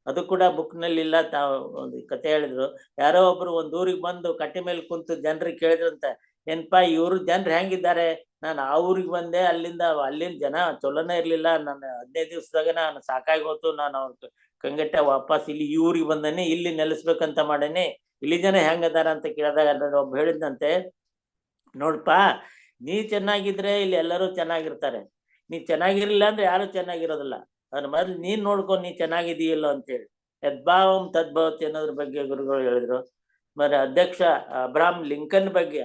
ಅದು ಕೂಡ ಬುಕ್ನಲ್ಲಿ ಇಲ್ಲ. ತಾವು ಒಂದು ಕತೆ ಹೇಳಿದ್ರು. ಯಾರೋ ಒಬ್ರು ಒಂದ್ ಊರಿಗೆ ಬಂದು ಕಟ್ಟೆ ಮೇಲೆ ಕುಂತು ಜನರಿಗೆ ಕೇಳಿದ್ರಂತೆ, ಏನ್ಪಾ ಇವ್ರ ಜನರು ಹೆಂಗಿದ್ದಾರೆ? ನಾನು ಆ ಊರಿಗೆ ಬಂದೆ, ಅಲ್ಲಿನ ಜನ ಚಲೋನೇ ಇರ್ಲಿಲ್ಲ. ನಾನು 15 ದಿವಸದಾಗ ನಾನು ಸಾಕಾಗಿ ಹೋತು. ನಾನು ಅವ್ರ ಕಂಗೆಟ್ಟ ವಾಪಸ್ ಇಲ್ಲಿ ಈ ಊರಿಗೆ ಬಂದೇನೆ, ಇಲ್ಲಿ ನೆಲೆಸ್ಬೇಕಂತ ಮಾಡೇನಿ. ಇಲ್ಲಿ ಜನ ಹೆಂಗದಾರ ಅಂತ ಕೇಳಿದಾಗ ಒಬ್ಬ ಹೇಳಿದಂತೆ, ನೋಡ್ಪಾ, ನೀ ಚೆನ್ನಾಗಿದ್ರೆ ಇಲ್ಲಿ ಎಲ್ಲರೂ ಚೆನ್ನಾಗಿರ್ತಾರೆ. ನೀ ಚೆನ್ನಾಗಿರ್ಲಿಲ್ಲ ಅಂದ್ರೆ ಯಾರು ಚೆನ್ನಾಗಿರೋದಿಲ್ಲ. ಅದ್ರ ಮೊದ್ಲು ನೀನ್ ನೋಡ್ಕೊಂಡು ನೀ ಚೆನ್ನಾಗಿದೀಯಲ್ಲ ಅಂತೇಳಿ. ಯದ್ಭಾವಂ ತದ್ಭವತಿ ಅನ್ನೋದ್ರ ಬಗ್ಗೆ ಗುರುಗಳು ಹೇಳಿದ್ರು. ಮತ್ತೆ ಅಧ್ಯಕ್ಷ ಅಬ್ರಾಹಂ ಲಿಂಕನ್ ಬಗ್ಗೆ,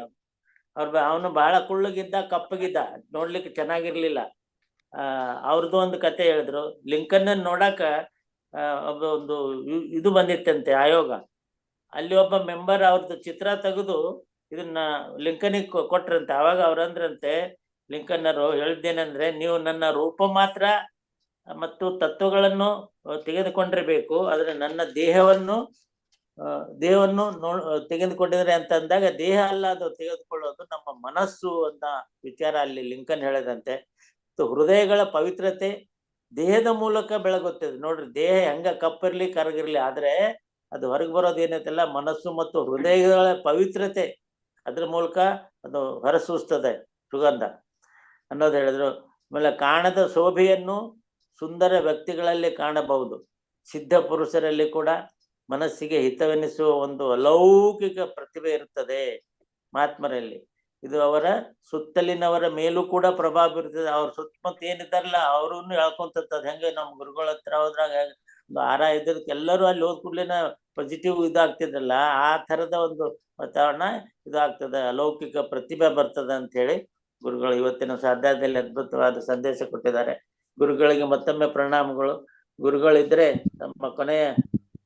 ಅವನು ಬಹಳ ಕುಳ್ಳಗಿದ್ದ, ಕಪ್ಪಗಿದ್ದ, ನೋಡ್ಲಿಕ್ಕೆ ಚೆನ್ನಾಗಿರ್ಲಿಲ್ಲ. ಅವ್ರದ್ದು ಒಂದು ಕತೆ ಹೇಳಿದ್ರು. ಲಿಂಕನ್ ನೋಡಾಕ ಒಂದು ಇದು ಬಂದಿತ್ತಂತೆ, ಆಯೋಗ. ಅಲ್ಲಿ ಒಬ್ಬ ಮೆಂಬರ್ ಅವ್ರದ್ದು ಚಿತ್ರ ತೆಗೆದು ಇದನ್ನ ಲಿಂಕನಿಗೆ ಕೊಟ್ರಂತೆ. ಅವಾಗ ಅವ್ರಂದ್ರಂತೆ, ಲಿಂಕನ್ನರು ಹೇಳಿದ್ದೇನೆಂದ್ರೆ, ನೀವು ನನ್ನ ರೂಪ ಮಾತ್ರ ಮತ್ತು ತತ್ವಗಳನ್ನು ತೆಗೆದುಕೊಂಡಿರ್ಬೇಕು, ಆದ್ರೆ ನನ್ನ ದೇಹವನ್ನು ತೆಗೆದುಕೊಂಡಿದ್ರೆ ಅಂತ ಅಂದಾಗ, ದೇಹ ಅಲ್ಲ ಅದು ತೆಗೆದುಕೊಳ್ಳೋದು, ನಮ್ಮ ಮನಸ್ಸು ಅಂತ ವಿಚಾರ ಅಲ್ಲಿ ಲಿಂಕನ್ ಹೇಳಿದಂತೆ. ಹೃದಯಗಳ ಪವಿತ್ರತೆ ದೇಹದ ಮೂಲಕ ಬೆಳಗುತ್ತದೆ. ನೋಡ್ರಿ, ದೇಹ ಹೆಂಗ ಕಪ್ಪಿರ್ಲಿ ಕರಗಿರ್ಲಿ, ಆದ್ರೆ ಅದು ಹೊರಗೆ ಬರೋದು ಏನೈತಲ್ಲ, ಮನಸ್ಸು ಮತ್ತು ಹೃದಯಗಳ ಪವಿತ್ರತೆ, ಅದ್ರ ಮೂಲಕ ಅದು ಹೊರಸೂಸ್ತದೆ ಸುಗಂಧ ಅನ್ನೋದು ಹೇಳಿದ್ರು. ಆಮೇಲೆ ಕಾಣದ ಶೋಭೆಯನ್ನು ಸುಂದರ ವ್ಯಕ್ತಿಗಳಲ್ಲಿ ಕಾಣಬಹುದು. ಸಿದ್ಧ ಪುರುಷರಲ್ಲಿ ಕೂಡ ಮನಸ್ಸಿಗೆ ಹಿತವೆನಿಸುವ ಒಂದು ಅಲೌಕಿಕ ಪ್ರತಿಭೆ ಇರ್ತದೆ ಮಹಾತ್ಮರಲ್ಲಿ. ಇದು ಅವರ ಸುತ್ತಲಿನವರ ಮೇಲೂ ಕೂಡ ಪ್ರಭಾವ ಬೀರ್ತದೆ. ಅವ್ರ ಸುತ್ತಮುತ್ತ ಏನಿದ್ದಾರಲ್ಲ ಅವ್ರನ್ನು ಹೇಳ್ಕೊಂತದ. ಹೆಂಗೆ ನಮ್ ಗುರುಗಳ ಹತ್ರ ಹೋದ್ರಾಗ ಒಂದು ಆರ ಇದ್ದದಕ್ಕೆ ಎಲ್ಲರೂ ಅಲ್ಲಿ ಹೋದ್ ಕೂಡ್ಲೇನ ಪಾಸಿಟಿವ್ ಇದಾಗ್ತಿದ್ರಲ್ಲ, ಆ ತರದ ಒಂದು ವಾತಾವರಣ ಇದಾಗ್ತದೆ, ಅಲೌಕಿಕ ಪ್ರತಿಭೆ ಬರ್ತದೆ ಅಂತ ಹೇಳಿ ಗುರುಗಳು ಇವತ್ತಿನ ಸಾಧ್ಯದಲ್ಲಿ ಅದ್ಭುತವಾದ ಸಂದೇಶ ಕೊಟ್ಟಿದ್ದಾರೆ. ಗುರುಗಳಿಗೆ ಮತ್ತೊಮ್ಮೆ ಪ್ರಣಾಮಗಳು. ಗುರುಗಳಿದ್ರೆ ನಮ್ಮ ಕೊನೆಯ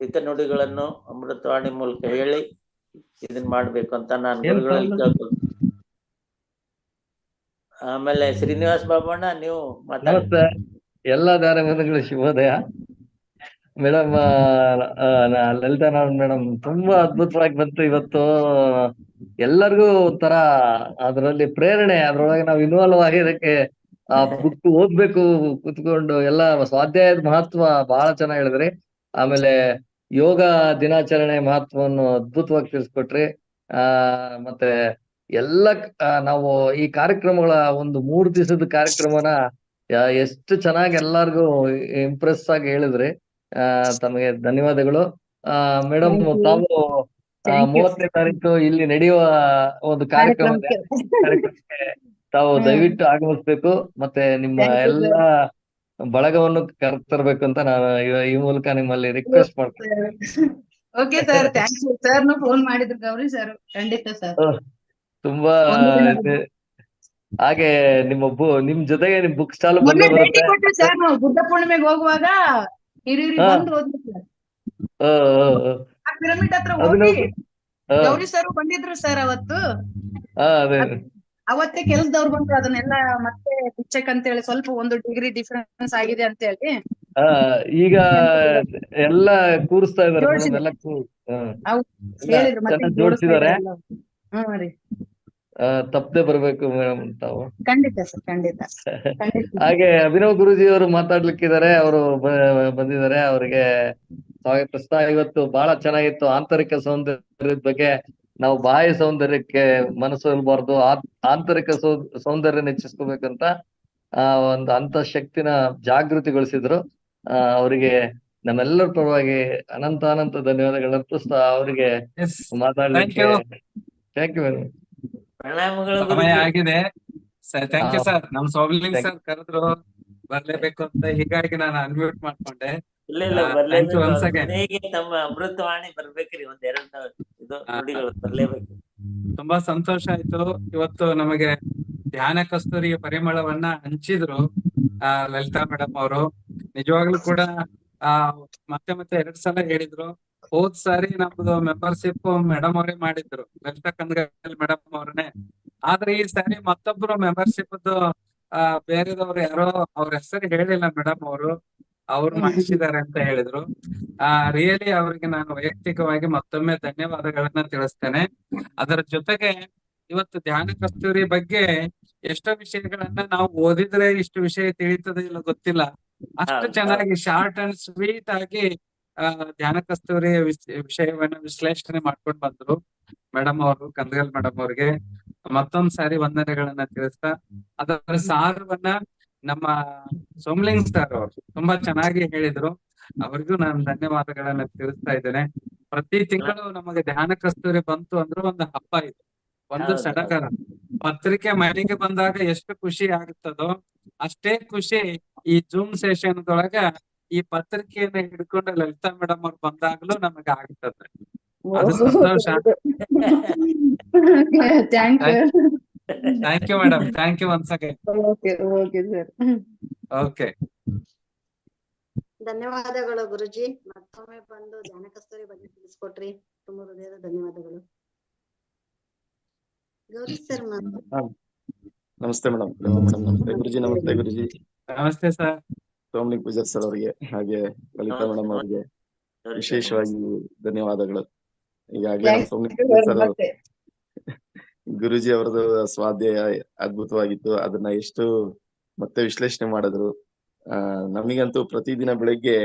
ಹಿತನುಡಿಗಳನ್ನು ಅಮೃತವಾಣಿ ಮೂಲಕ ಹೇಳಿ ಇದನ್ ಮಾಡ್ಬೇಕು ಅಂತ ನಾನು ಗುರುಗಳಲ್ಲಿ ಕೇಳ್ತೀನಿ. ಆಮೇಲೆ ಶ್ರೀನಿವಾಸ್ ಬಾಬಣ್ಣ, ನೀವು
ನಮಸ್ತೆ ಎಲ್ಲ ಧಾರವಾಹಿಗಳು. ಶುಭೋದಯ ಮೇಡಮ್. ಲಲಿತಾ ನಾರಾಯಣ್ ಮೇಡಮ್ ತುಂಬಾ ಅದ್ಭುತವಾಗಿ ಬಂತು ಇವತ್ತು. ಎಲ್ಲರಿಗೂ ಒಂಥರ ಅದರಲ್ಲಿ ಪ್ರೇರಣೆ, ಅದ್ರೊಳಗೆ ನಾವು ಇನ್ವಾಲ್ವ್ ಆಗಿದ್ದಕ್ಕೆ ಆ ಬುಕ್ ಓದ್ಬೇಕು ಕುತ್ಕೊಂಡು. ಎಲ್ಲ ಸ್ವಾಧ್ಯಾಯದ ಮಹತ್ವ ಬಹಳ ಚೆನ್ನಾಗಿ ಹೇಳಿದ್ರಿ. ಆಮೇಲೆ ಯೋಗ ದಿನಾಚರಣೆ ಮಹತ್ವವನ್ನು ಅದ್ಭುತವಾಗಿ ತಿಳಿಸ್ಕೊಟ್ರಿ. ಮತ್ತೆ ಎಲ್ಲ ನಾವು ಈ ಕಾರ್ಯಕ್ರಮಗಳ ಒಂದು 3 ದಿವಸದ ಕಾರ್ಯಕ್ರಮನ ಎಷ್ಟು ಚೆನ್ನಾಗಿ ಎಲ್ಲಾರ್ಗು ಇಂಪ್ರೆಸ್ ಆಗಿ ಹೇಳಿದ್ರಿ. ತಮಗೆ ಧನ್ಯವಾದಗಳು ಮೇಡಮ್. ತಾವು 30ನೇ ತಾರೀಕು ಇಲ್ಲಿ ನಡೆಯುವ ಒಂದು ಕಾರ್ಯಕ್ರಮಕ್ಕೆ ತಾವು ದಯವಿಟ್ಟು ಆಗಮಿಸ್ಬೇಕು. ಮತ್ತೆ ನಿಮ್ಮ ಎಲ್ಲ ಬಳಗವನ್ನು ಕರೆತರ್ಬೇಕು ಅಂತ ನಾನು ಈ ಮೂಲಕ ನಿಮ್ಮಲ್ಲಿ ರಿಕ್ವೆಸ್ಟ್ ಮಾಡ್ತೀನಿ.
Okay sir, thank you. Sir phone ಮಾಡಿದ್ರು ಗೌರಿ ಸರ್. ಖಂಡಿತ ಸರ್.
ತುಂಬಾ ಹಾಗೆ ನಿಮ್ ಜೊತೆಗೆ ನಿಮ್ ಬುಕ್ ಸ್ಟಾಲ್
ಮೊನ್ನೆ
ಬಂದೇ
ಭೇಟಿ
ಬರುತ್ತೆ.
ಕೊಟ್ರು ಸರ್. ನಾವು ಬುದ್ಧ ಪೂರ್ಣಿಮೆಗೆ ಹೋಗುವಾಗ ಹಿರಿಯರಿ ಬಂದು ಹೋದ್ವಿ ಸರ್. ಪಿರಮಿಡ್ ಹತ್ರ
ಅದನ್ನ
ಹೋಗಿ
ಹಾ
ಗೌರಿ ಸರ್ ಬಂದಿದ್ರು ಸರ್ ಅವತ್ತು.
ಅದೇ
ಅವತ್ತೇ ಕೆಲ್ಸದವ್ರು ಬಂದ್ರು ಅದನ್ನೆಲ್ಲ ಮತ್ತೆ ಬಿಚ್ಚಕ್ ಅಂತ ಹೇಳಿ, ಸ್ವಲ್ಪ 1 ಡಿಗ್ರಿ ಡಿಫರೆನ್ಸ್ ಆಗಿದೆ ಅಂತ ಹೇಳಿ
ಹಾ ಈಗ ಎಲ್ಲ ಕೂರಿಸ್ತಾ ಇದಾರೆ ಮೇಡಮ್,
ಜೋಡ್ಸಿದ್ರು.
ಎಲ್ಲ
ಹೌದ್
ಎಲ್ಲ
ಹೇಳಿದ್ರು ಮತ್ತೆ
ಚೆನ್ನಾಗಿ
ಜೋಡಿಸ್ತಾ
ಜೋಡಿಸಿದ್ದಾರೆ.
ಇದಾರೆ ಎಲ್ಲ. ಹ್ಮ್ ರೀ,
ತಪ್ಪದೆ ಬರ್ಬೇಕು ಮೇಡಮ್ ತಾವು.
ಖಂಡಿತ ಸರ್, ಖಂಡಿತ ಖಂಡಿತ.
ಹಾಗೆ ಅಭಿನವ್ ಗುರೂಜಿ ಅವರು ಮಾತಾಡ್ಲಿಕ್ಕಿದ್ದಾರೆ, ಅವರು ಬಂದಿದ್ದಾರೆ. ಅವರಿಗೆ ಸ್ವಾಗತಿಸ್ತಾ, ಇವತ್ತು ಬಹಳ ಚೆನ್ನಾಗಿತ್ತು. ಆಂತರಿಕ ಸೌಂದರ್ಯದ ಬಗ್ಗೆ, ನಾವು ಬಾಹ್ಯ ಸೌಂದರ್ಯಕ್ಕೆ ಮನಸ್ಸು ಇರಬಾರ್ದು, ಆಂತರಿಕ ಸೌಂದರ್ಯನ ಹೆಚ್ಚಿಸ್ಕೋಬೇಕಂತ ಒಂದು ಅಂತ ಶಕ್ತಿನ ಜಾಗೃತಿಗೊಳಿಸಿದ್ರು. ಅವರಿಗೆ ನಮ್ಮೆಲ್ಲರ ಪರವಾಗಿ ಅನಂತ ಧನ್ಯವಾದಗಳು ಅರ್ಪಿಸ್ತಾ ಅವರಿಗೆ
ಎಸ್,
ಮಾತಾಡ್ಲಿಕ್ಕೆ ಥ್ಯಾಂಕ್ ಯು ಮೇಡಮ್.
ಪ್ರಣಾಮಗಳು
ಸಮಯ
ಗುರುಜಿ.
ಆಗಿದೆ ಸರ್. Thank you sir. ನಮ್ ಸೋಮಲಿಂಗ್
Thank
ಸರ್ ಕರೆದ್ರು ಬರ್ಲೇಬೇಕು ಅಂತ, ಹೀಗಾಗಿ ನಾನು ಅನ್ಮ್ಯೂಟ್ ಮಾಡ್ಕೊಂಡೆ.
ಇಲ್ಲ
ಥ್ಯಾಂಕ್ ಯು
ಬರ್ಲೇಬೇಕು.
Once again.
ಕೊನೆಗೆ ತಮ್ಮ ಅಮೃತವಾಣಿ ಬರ್ಬೇಕ್ರಿ, 1-2 ಇದು ನುಡಿಗಳು ಬರ್ಲೇಬೇಕು.
ತುಂಬಾ ಸಂತೋಷ ಆಯ್ತು. ಇವತ್ತು ನಮಗೆ ಧ್ಯಾನ ಕಸ್ತೂರಿಯ ಪರಿಮಳವನ್ನ ಹಂಚಿದ್ರು ಲಲಿತಾ ಮೇಡಮ್ ಅವರು. ನಿಜವಾಗ್ಲೂ ಕೂಡ ಮತ್ತೆ 2 ಸಲ ಹೇಳಿದ್ರು. ಹೋದ್ ಸಾರಿ ನಮ್ದು ಮೆಂಬರ್ಶಿಪ್ ಮೇಡಮ್ ಅವರೇ ಮಾಡಿದ್ರು, ಲಲಿತಾ ಕಂದಗಲ್ ಮೇಡಮ್ ಅವ್ರನ್ನೇ. ಆದ್ರೆ ಈ ಸಾರಿ ಮತ್ತೊಬ್ರು ಮೆಂಬರ್ಶಿಪ್ ಬೇರೆದವ್ರು ಯಾರೋ, ಅವ್ರ ಹೆಸರು ಹೇಳಿಲ್ಲ ಮೇಡಮ್ ಅವ್ರು ಮಾಡಿಸಿದ್ದಾರೆ ಅಂತ ಹೇಳಿದ್ರು. ರಿಯಲಿ ಅವರಿಗೆ ನಾನು ವೈಯಕ್ತಿಕವಾಗಿ ಮತ್ತೊಮ್ಮೆ ಧನ್ಯವಾದಗಳನ್ನ ತಿಳಿಸ್ತೇನೆ. ಅದರ ಜೊತೆಗೆ ಇವತ್ತು ಧ್ಯಾನ ಕಸ್ತೂರಿ ಬಗ್ಗೆ ಎಷ್ಟೋ ವಿಷಯಗಳನ್ನ ನಾವು ಓದಿದ್ರೆ ಇಷ್ಟು ವಿಷಯ ತಿಳಿತದೆ ಇಲ್ಲ ಗೊತ್ತಿಲ್ಲ. ಅಷ್ಟು ಚೆನ್ನಾಗಿ ಶಾರ್ಟ್ ಅಂಡ್ ಸ್ವೀಟ್ ಆಗಿ ಧ್ಯಾನ ಕಸ್ತೂರಿ ವಿಷಯವನ್ನ ವಿಶ್ಲೇಷಣೆ ಮಾಡ್ಕೊಂಡು ಬಂದ್ರು ಮೇಡಮ್ ಅವರು, ಕಂದಗಲ್ ಮೇಡಮ್ ಅವ್ರಿಗೆ ಮತ್ತೊಂದ್ ಸಾರಿ ವಂದನೆಗಳನ್ನ ತಿಳಿಸ್ತಾ, ಅದರ ಸಾರವನ್ನ ನಮ್ಮ ಸೋಮಲಿಂಗ್ ಸರ್ ಅವರು ತುಂಬಾ ಚೆನ್ನಾಗಿ ಹೇಳಿದ್ರು. ಅವ್ರಿಗೂ ನಾನು ಧನ್ಯವಾದಗಳನ್ನ ತಿಳಿಸ್ತಾ ಇದ್ದೇನೆ. ಪ್ರತಿ ತಿಂಗಳು ನಮಗೆ ಧ್ಯಾನ ಕಸ್ತೂರಿ ಬಂತು ಅಂದ್ರೆ ಒಂದು ಹಬ್ಬ ಇದೆ, ಒಂದು ಸಡಗರ. ಪತ್ರಿಕೆ ಮನೆಗೆ ಬಂದಾಗ ಎಷ್ಟು ಖುಷಿ ಆಗುತ್ತದೋ ಅಷ್ಟೇ ಖುಷಿ ಈ ಜೂಮ್ ಸೆಷನ್ದೊಳಗ ಈ ಪತ್ರಿಕೆಯನ್ನ ಹಿಡ್ಕೊಂಡು ಲಲಿತಾ ಮೇಡಮ್ ಅವ್ರು ಬಂದಾಗ್ಲೂ ನಮಗೆ ಆಗ್ತದೆ. ಅದು ಸಂತೋಷ. Thank you madam, thank you once again. Okay,
ಧನ್ಯವಾದಗಳು ಗುರುಜಿ. ಮತ್ತೊಮ್ಮೆ ಬಂದು ಧ್ಯಾನ ಕಸ್ತೂರಿ ಬಗ್ಗೆ ತಿಳಿಸ್ಕೊಟ್ರಿ. ತುಂಬಾ ಹೃದಯದ ಧನ್ಯವಾದಗಳು. ಗೌರಿ ಸರ್
ನಮಸ್ತೆ ಮೇಡಮ್. ನಮಸ್ತೆ ಗುರುಜಿ. ನಮಸ್ತೆ ಗುರುಜಿ.
ನಮಸ್ತೆ ಸರ್.
ಸೋಮಲಿಂಗ್ ಪೂಜಾರ್ ಸರ್ ಅವರಿಗೆ ಹಾಗೆ ಲಲಿತಾ ಮೇಡಮ್ ಅವರಿಗೆ ವಿಶೇಷವಾಗಿ ಧನ್ಯವಾದಗಳು. ಈಗಾಗಲೇ ನಮ್ಮ ಸೋಮಲಿಂಗ್ ಪೂಜಾರ್ ಸರ್ ಗುರುಜಿ ಅವರದು ಸ್ವಾಧ್ಯಾಯ ಅದ್ಭುತವಾಗಿತ್ತು. ಅದನ್ನ ಎಷ್ಟು ಮತ್ತೆ ವಿಶ್ಲೇಷಣೆ ಮಾಡಿದ್ರು. ನಮಗಂತೂ ಪ್ರತಿದಿನ ಬೆಳಿಗ್ಗೆ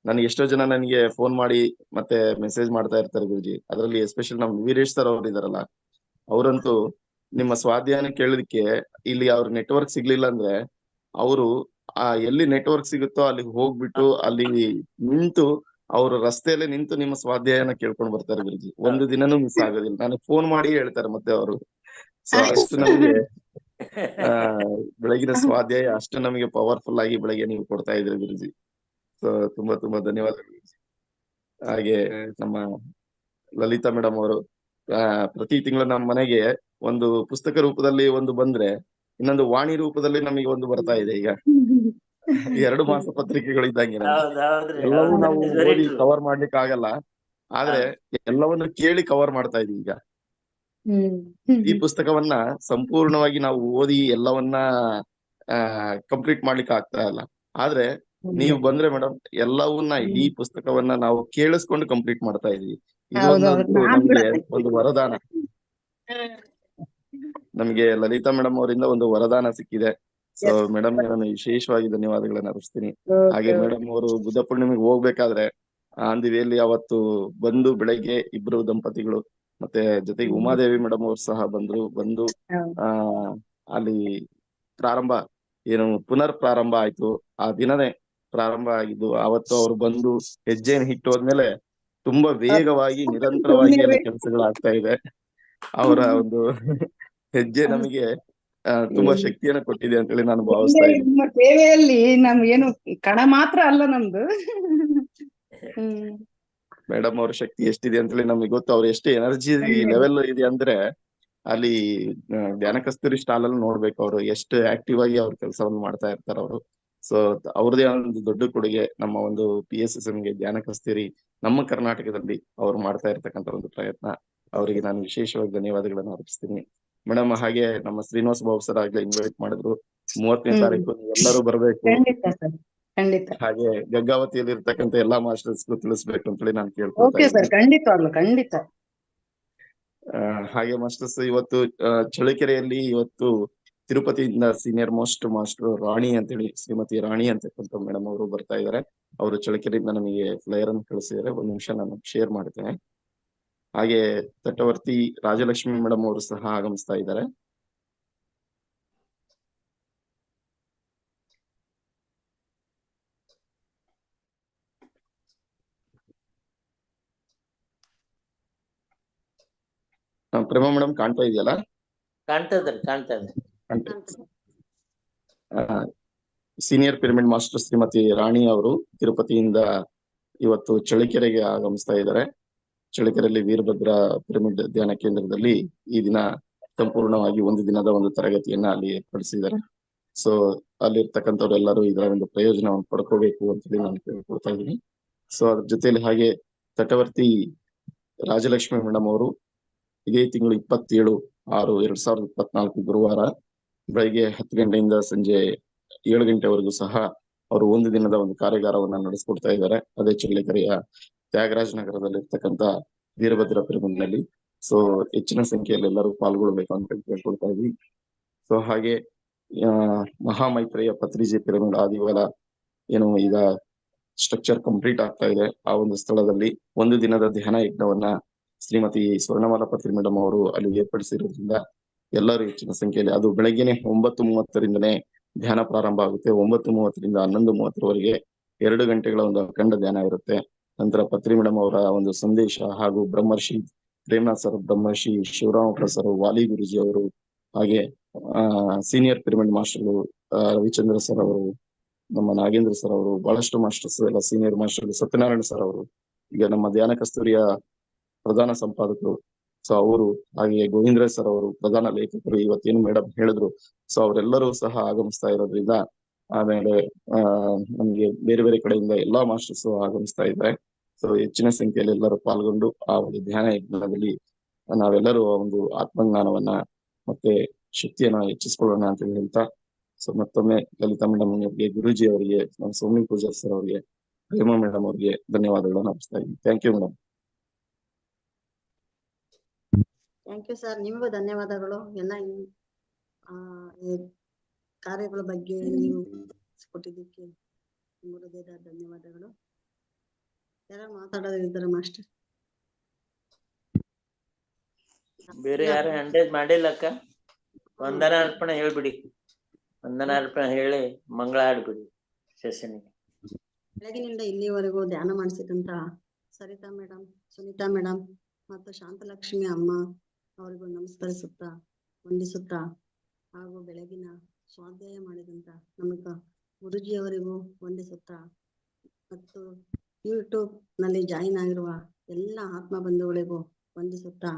ನನಗೆ ಎಷ್ಟೋ ಜನ ನನಗೆ ಫೋನ್ ಮಾಡಿ ಮತ್ತೆ ಮೆಸೇಜ್ ಮಾಡ್ತಾ ಇರ್ತಾರೆ ಗುರುಜಿ. ಅದರಲ್ಲಿ ಎಸ್ಪೆಷಲಿ ನಮ್ ವೀರೇಶ್ ಸರ್ ಅವ್ರು ಇದಾರಲ್ಲ, ಅವರಂತೂ ನಿಮ್ಮ ಸ್ವಾಧ್ಯಾಯನ ಕೇಳೋದಕ್ಕೆ ಇಲ್ಲಿ ಅವ್ರ ನೆಟ್ವರ್ಕ್ ಸಿಗ್ಲಿಲ್ಲ ಅಂದ್ರೆ ಅವರು ಎಲ್ಲಿ ನೆಟ್ವರ್ಕ್ ಸಿಗುತ್ತೋ ಅಲ್ಲಿಗೆ ಹೋಗ್ಬಿಟ್ಟು ಅಲ್ಲಿ ನಿಂತು ಅವ್ರ ರಸ್ತೆಯಲ್ಲೇ ನಿಂತು ನಿಮ್ಮ ಸ್ವಾಧ್ಯಾಯನ ಕೇಳ್ಕೊಂಡ್ ಬರ್ತಾರೆ ಗುರುಜಿ. ಒಂದು ದಿನನೂ ಮಿಸ್ ಆಗೋದಿಲ್ಲ. ನನಗೆ ಫೋನ್ ಮಾಡಿ ಹೇಳ್ತಾರೆ ಮತ್ತೆ ಅವರು. ಸೊ ಅಷ್ಟು ನಮಗೆ ಬೆಳಗಿನ ಸ್ವಾಧ್ಯಾಯ ಅಷ್ಟು ನಮಗೆ ಪವರ್ಫುಲ್ ಆಗಿ ಬೆಳಗ್ಗೆ ನೀವು ಕೊಡ್ತಾ ಇದ್ರಿ ಗುರುಜಿ. ಸೊ ತುಂಬಾ ಧನ್ಯವಾದಗಳು ಗುರುಜಿ. ಹಾಗೆ ನಮ್ಮ ಲಲಿತಾ ಮೇಡಮ್ ಅವರು ಪ್ರತಿ ತಿಂಗಳು ನಮ್ಮ ಮನೆಗೆ ಒಂದು ಪುಸ್ತಕ ರೂಪದಲ್ಲಿ ಒಂದು ಬಂದ್ರೆ, ಇನ್ನೊಂದು ವಾಣಿ ರೂಪದಲ್ಲಿ ನಮಗೆ ಒಂದು ಬರ್ತಾ ಇದೆ. ಈಗ 2 ಮಾಸ ಪತ್ರಿಕೆಗಳಿದ್ದಂಗೆ ಎಲ್ಲವೂ ನಾವು ಓದಿ ಕವರ್ ಮಾಡ್ಲಿಕ್ಕೆ ಆಗಲ್ಲ, ಆದ್ರೆ ಎಲ್ಲವನ್ನು ಕೇಳಿ ಕವರ್ ಮಾಡ್ತಾ ಇದೀವಿ. ಈಗ ಈ ಪುಸ್ತಕವನ್ನ ಸಂಪೂರ್ಣವಾಗಿ ನಾವು ಓದಿ ಎಲ್ಲವನ್ನ ಕಂಪ್ಲೀಟ್ ಮಾಡ್ಲಿಕ್ಕೆ ಆಗ್ತಾ ಇಲ್ಲ. ಆದ್ರೆ ನೀವು ಬಂದ್ರೆ ಮೇಡಮ್ ಎಲ್ಲವನ್ನ ಈ ಪುಸ್ತಕವನ್ನ ನಾವು ಕೇಳಿಸ್ಕೊಂಡು ಕಂಪ್ಲೀಟ್ ಮಾಡ್ತಾ ಇದೀವಿ. ಇದೊಂದು ನಮ್ಗೆ ಒಂದು ವರದಾನ. ನಮ್ಗೆ ಲಲಿತಾ ಮೇಡಮ್ ಅವರಿಂದ ಒಂದು ವರದಾನ ಸಿಕ್ಕಿದೆ. ಸೊ ಮೇಡಮ್ ನಾನು ವಿಶೇಷವಾಗಿ ಧನ್ಯವಾದಗಳನ್ನ ಅರ್ಪಿಸ್ತೀನಿ. ಹಾಗೆ ಮೇಡಮ್ ಅವರು ಬುದ್ಧ ಪೂರ್ಣಿಮೆಗೆ ಹೋಗ್ಬೇಕಾದ್ರೆ ಅಂದಿವೆಯಲ್ಲಿ ಅವತ್ತು ಬಂದು ಬೆಳಗ್ಗೆ ಇಬ್ರು ದಂಪತಿಗಳು ಮತ್ತೆ ಜೊತೆಗೆ ಉಮಾದೇವಿ ಮೇಡಮ್ ಅವರು ಸಹ ಬಂದು ಅಲ್ಲಿ ಪ್ರಾರಂಭ ಪುನರ್ ಪ್ರಾರಂಭ ಆಯ್ತು. ಆ ದಿನನೇ ಪ್ರಾರಂಭ ಆಗಿದ್ದು. ಅವತ್ತು ಅವ್ರು ಬಂದು ಹೆಜ್ಜೆಯನ್ನು ಇಟ್ಟು ಹೋದ್ಮೇಲೆ ತುಂಬಾ ವೇಗವಾಗಿ ನಿರಂತರವಾಗಿ ಎಲ್ಲ ಕೆಲಸಗಳಾಗ್ತಾ ಇದೆ. ಅವರ ಒಂದು ಹೆಜ್ಜೆ ನಮಗೆ ತುಂಬಾ ಶಕ್ತಿಯನ್ನ ಕೊಟ್ಟಿದೆ ಅಂತ ಹೇಳಿ ನಾನು ಭಾವಿಸ್ತಾ ಇದ್ದೀನಿ.
ನಿಮ್ಮ ಸೇವೆಯಲ್ಲಿ ಏನು ಕಣ ಮಾತ್ರ ಅಲ್ಲ ನಮ್ದು.
ಮೇಡಮ್ ಅವ್ರ ಶಕ್ತಿ ಎಷ್ಟಿದೆ ಅಂತ ಹೇಳಿ ನಮ್ಗೆ ಗೊತ್ತು. ಅವ್ರ ಎಷ್ಟು ಎನರ್ಜಿ ಲೆವೆಲ್ ಇದೆ ಅಂದ್ರೆ ಅಲ್ಲಿ ಧ್ಯಾನ ಕಸ್ತೂರಿ ಸ್ಟಾಲ್ ಅಲ್ಲಿ ನೋಡ್ಬೇಕು ಅವ್ರು ಎಷ್ಟು ಆಕ್ಟಿವ್ ಆಗಿ ಅವ್ರ ಕೆಲಸವನ್ನು ಮಾಡ್ತಾ ಇರ್ತಾರೆ ಅವರು. ಸೊ ಅವ್ರದೇ ಒಂದು ದೊಡ್ಡ ಕೊಡುಗೆ ನಮ್ಮ ಒಂದು PSSM ಗೆ ಧ್ಯಾನ ಕಸ್ತೂರಿ ನಮ್ಮ ಕರ್ನಾಟಕದಲ್ಲಿ ಅವ್ರು ಮಾಡ್ತಾ ಇರ್ತಕ್ಕಂಥ ಒಂದು ಪ್ರಯತ್ನ, ಅವರಿಗೆ ನಾನು ವಿಶೇಷವಾಗಿ ಧನ್ಯವಾದಗಳನ್ನು ಅರ್ಪಿಸ್ತೀನಿ ಮೇಡಮ್. ಹಾಗೆ ನಮ್ಮ ಶ್ರೀನಿವಾಸ ಬಾಬು ಸರ್ ಆಗ್ಲೇ ಇನ್ವೈಟ್ ಮಾಡಿದ್ರು, 30ನೇ ತಾರೀಕು ಎಲ್ಲರೂ ಬರ್ಬೇಕು,
ಖಂಡಿತ ಸರ್, ಖಂಡಿತ.
ಹಾಗೆ ಗಂಗಾವತಿಯಲ್ಲಿ ಇರ್ತಕ್ಕಂಥ ಎಲ್ಲಾ ಮಾಸ್ಟರ್ಸ್ಗೂ ತಿಳಿಸ್ಬೇಕು ಅಂತೇಳಿ ನಾನು ಕೇಳ್ಕೊಳ್ತಾ
ಓಕೆ ಸರ್,
ಇದ್ದೀನಿ.
ಖಂಡಿತವಾಗ್ಲು ಖಂಡಿತ.
ಹಾಗೆ ಮಾಸ್ಟರ್ಸ್ ಇವತ್ತು ಚಳ್ಳಕೆರೆಯಲ್ಲಿ ಇವತ್ತು ತಿರುಪತಿಯಿಂದ ಸೀನಿಯರ್ ಮೋಸ್ಟ್ ಮಾಸ್ಟರ್ ರಾಣಿ ಅಂತೇಳಿ, ಶ್ರೀಮತಿ ರಾಣಿ ಅಂತಕ್ಕಂಥ ಮೇಡಮ್ ಅವರು ಬರ್ತಾ ಇದ್ದಾರೆ. ಅವರು ಚಳ್ಳಕೆರೆಯಿಂದ ನಮಗೆ ಫ್ಲೈಯರ್ ಅನ್ನು ಕಳಿಸಿದ್ದಾರೆ. ಒಂದ್ ನಿಮಿಷ ನಾನು ಶೇರ್ ಮಾಡ್ತೇನೆ. ಹಾಗೆ ತಟವರ್ತಿ ರಾಜಲಕ್ಷ್ಮಿ ಮೇಡಮ್ ಅವರು ಸಹ ಆಗಮಿಸ್ತಾ ಇದ್ದಾರೆ. ಪ್ರೇಮಾ ಮೇಡಮ್ ಕಾಣ್ತಾ ಇದೆಯಲ್ಲ?
ಕಾಣ್ತದ್ರಿ.
ಸೀನಿಯರ್ ಪಿರಮಿಡ್ ಮಾಸ್ಟರ್ ಶ್ರೀಮತಿ ರಾಣಿ ಅವರು ತಿರುಪತಿಯಿಂದ ಇವತ್ತು ಚಳ್ಳಕೆರೆಗೆ ಆಗಮಿಸ್ತಾ ಇದ್ದಾರೆ. ಚಳ್ಳಕೆರೆಯಲ್ಲಿ ವೀರಭದ್ರ ಪಿರಮಿಡ್ ಧ್ಯಾನ ಕೇಂದ್ರದಲ್ಲಿ ಈ ದಿನ ಸಂಪೂರ್ಣವಾಗಿ ಒಂದು ದಿನದ ಒಂದು ತರಗತಿಯನ್ನ ಅಲ್ಲಿ ಏರ್ಪಡಿಸಿದ್ದಾರೆ. ಸೊ ಅಲ್ಲಿರ್ತಕ್ಕಂಥವ್ರೆಲ್ಲರೂ ಇದರ ಒಂದು ಪ್ರಯೋಜನವನ್ನು ಪಡ್ಕೋಬೇಕು ಅಂತೇಳಿ ನಾನು ಕೇಳ್ಕೊಳ್ತಾ ಇದ್ದೀನಿ. ಸೊ ಅದ್ರ ಜೊತೆಯಲ್ಲಿ ಹಾಗೆ ತಟವರ್ತಿ ರಾಜಲಕ್ಷ್ಮಿ ಮೇಡಮ್ ಅವರು ಇದೇ ತಿಂಗಳು 27/6/2024 ಗುರುವಾರ ಬೆಳಗ್ಗೆ 10 ಗಂಟೆಯಿಂದ ಸಂಜೆ 7 ಗಂಟೆವರೆಗೂ ಸಹ ಅವರು ಒಂದು ದಿನದ ಒಂದು ಕಾರ್ಯಾಗಾರವನ್ನ ನಡೆಸ್ಕೊಡ್ತಾ ಇದ್ದಾರೆ. ಅದೇ ಚಳ್ಳಕೆರೆಯ ತ್ಯಾಗರಾಜ ನಗರದಲ್ಲಿ ಇರ್ತಕ್ಕಂಥ ವೀರಭದ್ರ ಪಿರಮಿಡ್ ನಲ್ಲಿ. ಸೊ ಹೆಚ್ಚಿನ ಸಂಖ್ಯೆಯಲ್ಲಿ ಎಲ್ಲರೂ ಪಾಲ್ಗೊಳ್ಬೇಕು ಅಂತ ಕೇಳ್ಕೊಳ್ತಾ ಇದ್ವಿ. ಸೊ ಹಾಗೆ ಮಹಾಮೈತ್ರಿಯ ಪತ್ರಿಜಿ ಪಿರಮಿಡ್ ಆದಿವಾಲ ಏನು ಈಗ ಸ್ಟ್ರಕ್ಚರ್ ಕಂಪ್ಲೀಟ್ ಆಗ್ತಾ ಇದೆ, ಆ ಒಂದು ಸ್ಥಳದಲ್ಲಿ ಒಂದು ದಿನದ ಧ್ಯಾನ ಯಜ್ಞವನ್ನ ಶ್ರೀಮತಿ ಸ್ವರ್ಣಮಾಲಾ ಪತ್ರಿ ಮೇಡಮ್ ಅವರು ಅಲ್ಲಿ ಏರ್ಪಡಿಸಿರೋದ್ರಿಂದ ಎಲ್ಲರೂ ಹೆಚ್ಚಿನ ಸಂಖ್ಯೆಯಲ್ಲಿ, ಅದು ಬೆಳಗ್ಗೆನೆ 9:30ರಿಂದನೇ ಧ್ಯಾನ ಪ್ರಾರಂಭ ಆಗುತ್ತೆ. 9:30ರಿಂದ 11:30ವರೆಗೆ 2 ಗಂಟೆಗಳ ಒಂದು ಅಖಂಡ ಧ್ಯಾನ ಇರುತ್ತೆ. ನಂತರ ಪತ್ರಿ ಮೇಡಮ್ ಅವರ ಒಂದು ಸಂದೇಶ ಹಾಗೂ ಬ್ರಹ್ಮರ್ಷಿ ಪ್ರೇಮನಾಥ್ ಸರ್, ಬ್ರಹ್ಮರ್ಷಿ ಶಿವರಾಮ ಸರ್, ವಾಲಿ ಗುರುಜಿ ಅವರು, ಹಾಗೆ ಸೀನಿಯರ್ ಪಿರಮಿಡ್ ಮಾಸ್ಟರ್ಗಳು ರವಿಚಂದ್ರ ಸರ್ ಅವರು, ನಮ್ಮ ನಾಗೇಂದ್ರ ಸರ್ ಅವರು, ಬಹಳಷ್ಟು ಮಾಸ್ಟರ್ಸ್ ಎಲ್ಲ ಸೀನಿಯರ್ ಮಾಸ್ಟರ್, ಸತ್ಯನಾರಾಯಣ ಸರ್ ಅವರು, ಈಗ ನಮ್ಮ ಧ್ಯಾನ ಕಸ್ತೂರಿಯ ಪ್ರಧಾನ ಸಂಪಾದಕರು, ಸೊ ಅವರು, ಹಾಗೆ ಗೋವಿಂದ್ರ ಸರ್ ಅವರು ಪ್ರಧಾನ ಲೇಖಕರು, ಇವತ್ತೇನು ಮೇಡಮ್ ಹೇಳಿದ್ರು, ಸೊ ಅವರೆಲ್ಲರೂ ಸಹ ಆಗಮಿಸ್ತಾ ಇರೋದ್ರಿಂದ ಆಮೇಲೆ ನಮ್ಗೆ ಬೇರೆ ಬೇರೆ ಕಡೆಯಿಂದ ಎಲ್ಲಾ ಮಾಸ್ಟರ್ಸ್ ಆಗಮಿಸ್ತಾ ಇದ್ದಾರೆ. ಸೊ ಹೆಚ್ಚಿನ ಸಂಖ್ಯೆಯಲ್ಲಿ ಎಲ್ಲರೂ ಪಾಲ್ಗೊಂಡು ಆ ಒಂದು ಧ್ಯಾನ ಯಜ್ಞದಲ್ಲಿ ನಾವೆಲ್ಲರೂ ಒಂದು ಆತ್ಮಜ್ಞಾನವನ್ನ ಮತ್ತೆ ಶಕ್ತಿಯನ್ನ ಹೆಚ್ಚಿಸ್ಕೊಳ್ಳೋಣ ಅಂತ ಹೇಳ್ತಾ, ಸೊ ಮತ್ತೊಮ್ಮೆ ಲಲಿತಾ ಮೇಡಮ್ ಅವರಿಗೆ, ಗುರುಜಿ ಅವರಿಗೆ, ನಮ್ಮ ಸೌಮ್ಯ ಪೂಜಾರ್ ಸರ್ ಅವರಿಗೆ, ಪ್ರೇಮಾ ಮೇಡಮ್ ಅವರಿಗೆ ಧನ್ಯವಾದಗಳನ್ನು ಅರ್ಪಿಸ್ತಾ ಇದ್ದೀನಿ. Thank you madam.
Thank you sir, ನಿಮಗೂ ಧನ್ಯವಾದಗಳು. ಎಲ್ಲ ಈ ಕಾರ್ಯಗಳ ಬಗ್ಗೆ ನೀವು ಕೊಟ್ಟಿದ್ದಕ್ಕೆ ಹೃದಯದ ಧನ್ಯವಾದಗಳು. ಯಾರು ಮಾತಾಡೋದಿದ್ದಾರೆ ಮಾಸ್ಟರ್?
ಬೇರೆ ಯಾರು ಹ್ಯಾಂಡೇಜ್ ಮಾಡಿಲ್ಲಕ್ಕ? ವಂದನಾರ್ಪಣೆ ಹೇಳ್ಬಿಡಿ. ವಂದನಾರ್ಪಣೆ ಹೇಳಿ ಮಂಗಳ ಹಾಡ್ಬಿಡಿ ಸೆಷನ್ಗೆ.
ಬೆಳಗಿನಿಂದ ಇಲ್ಲಿವರೆಗೂ ಧ್ಯಾನ ಮಾಡಿಸಿದಂತ ಸರಿತಾ ಮೇಡಮ್, ಸುನೀತಾ ಮೇಡಮ್ ಮತ್ತು ಶಾಂತಲಕ್ಷ್ಮಿ ಅಮ್ಮ ಅವರಿಗೂ ನಮಸ್ಕರಿಸುತ್ತಾ, ವಂದಿಸುತ್ತಾ, ಹಾಗೂ ಬೆಳಗಿನ ಸ್ವಾಧ್ಯಾಯ ಮಾಡಿದಂತ ನಮಗ ಗುರುಜಿಯವರಿಗೂ ವಂದಿಸುತ್ತಾ, ಮತ್ತು ಯೂಟ್ಯೂಬ್ ನಲ್ಲಿ ಜಾಯಿನ್ ಆಗಿರುವ ಎಲ್ಲ ಆತ್ಮ ಬಂಧುಗಳಿಗೂ ವಂದಿಸುತ್ತಾ,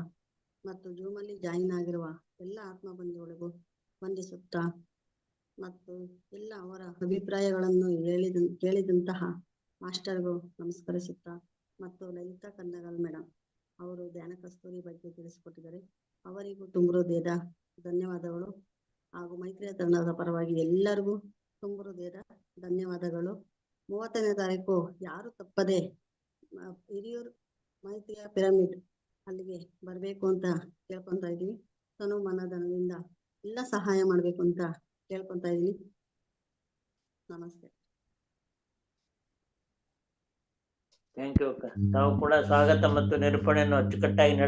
ಮತ್ತು ಜೂಮ್ ಅಲ್ಲಿ ಜಾಯಿನ್ ಆಗಿರುವ ಎಲ್ಲ ಆತ್ಮ ಬಂಧುಗಳಿಗೂ ವಂದಿಸುತ್ತಾ, ಮತ್ತು ಎಲ್ಲ ಅವರ ಅಭಿಪ್ರಾಯಗಳನ್ನು ಕೇಳಿದಂತಹ ಮಾಸ್ಟರ್ಗೂ ನಮಸ್ಕರಿಸುತ್ತಾ, ಮತ್ತು ಲಲಿತಾ ಕಂದಗಲ್ ಮೇಡಮ್ ಅವರು ಧ್ಯಾನ ಕಸ್ತೂರಿ ಬಗ್ಗೆ ತಿಳಿಸಿಕೊಟ್ಟಿದ್ದಾರೆ, ಅವರಿಗೂ ತುಂಬ ಹೃದಯದ ಧನ್ಯವಾದಗಳು. ಹಾಗೂ ಮೈತ್ರಿಯ ತಂಡದ ಪರವಾಗಿ ಎಲ್ಲರಿಗೂ ತುಂಬ ಹೃದಯದ ಧನ್ಯವಾದಗಳು. 30ನೇ ತಾರೀಕು ಯಾರು ತಪ್ಪದೆ ಹಿರಿಯೂರು ಮೈತ್ರಿಯ ಪಿರಮಿಡ್ ಅಲ್ಲಿಗೆ ಬರಬೇಕು ಅಂತ ಕೇಳ್ಕೊಂತ ಇದೀವಿ. ತನು ಮನಧನದಿಂದ ಎಲ್ಲ ಸಹಾಯ ಮಾಡ್ಬೇಕು ಅಂತ ಕೇಳ್ಕೊಂತ ಇದೀನಿ. ನಮಸ್ತೆ.
ಥ್ಯಾಂಕ್ ಯು ಅಕ್ಕ. ತಾವು ಕೂಡ ಸ್ವಾಗತ ಮತ್ತು ನಿರೂಪಣೆಯನ್ನು ಅಚ್ಚುಕಟ್ಟಾಗಿ ನಡೆಸಿ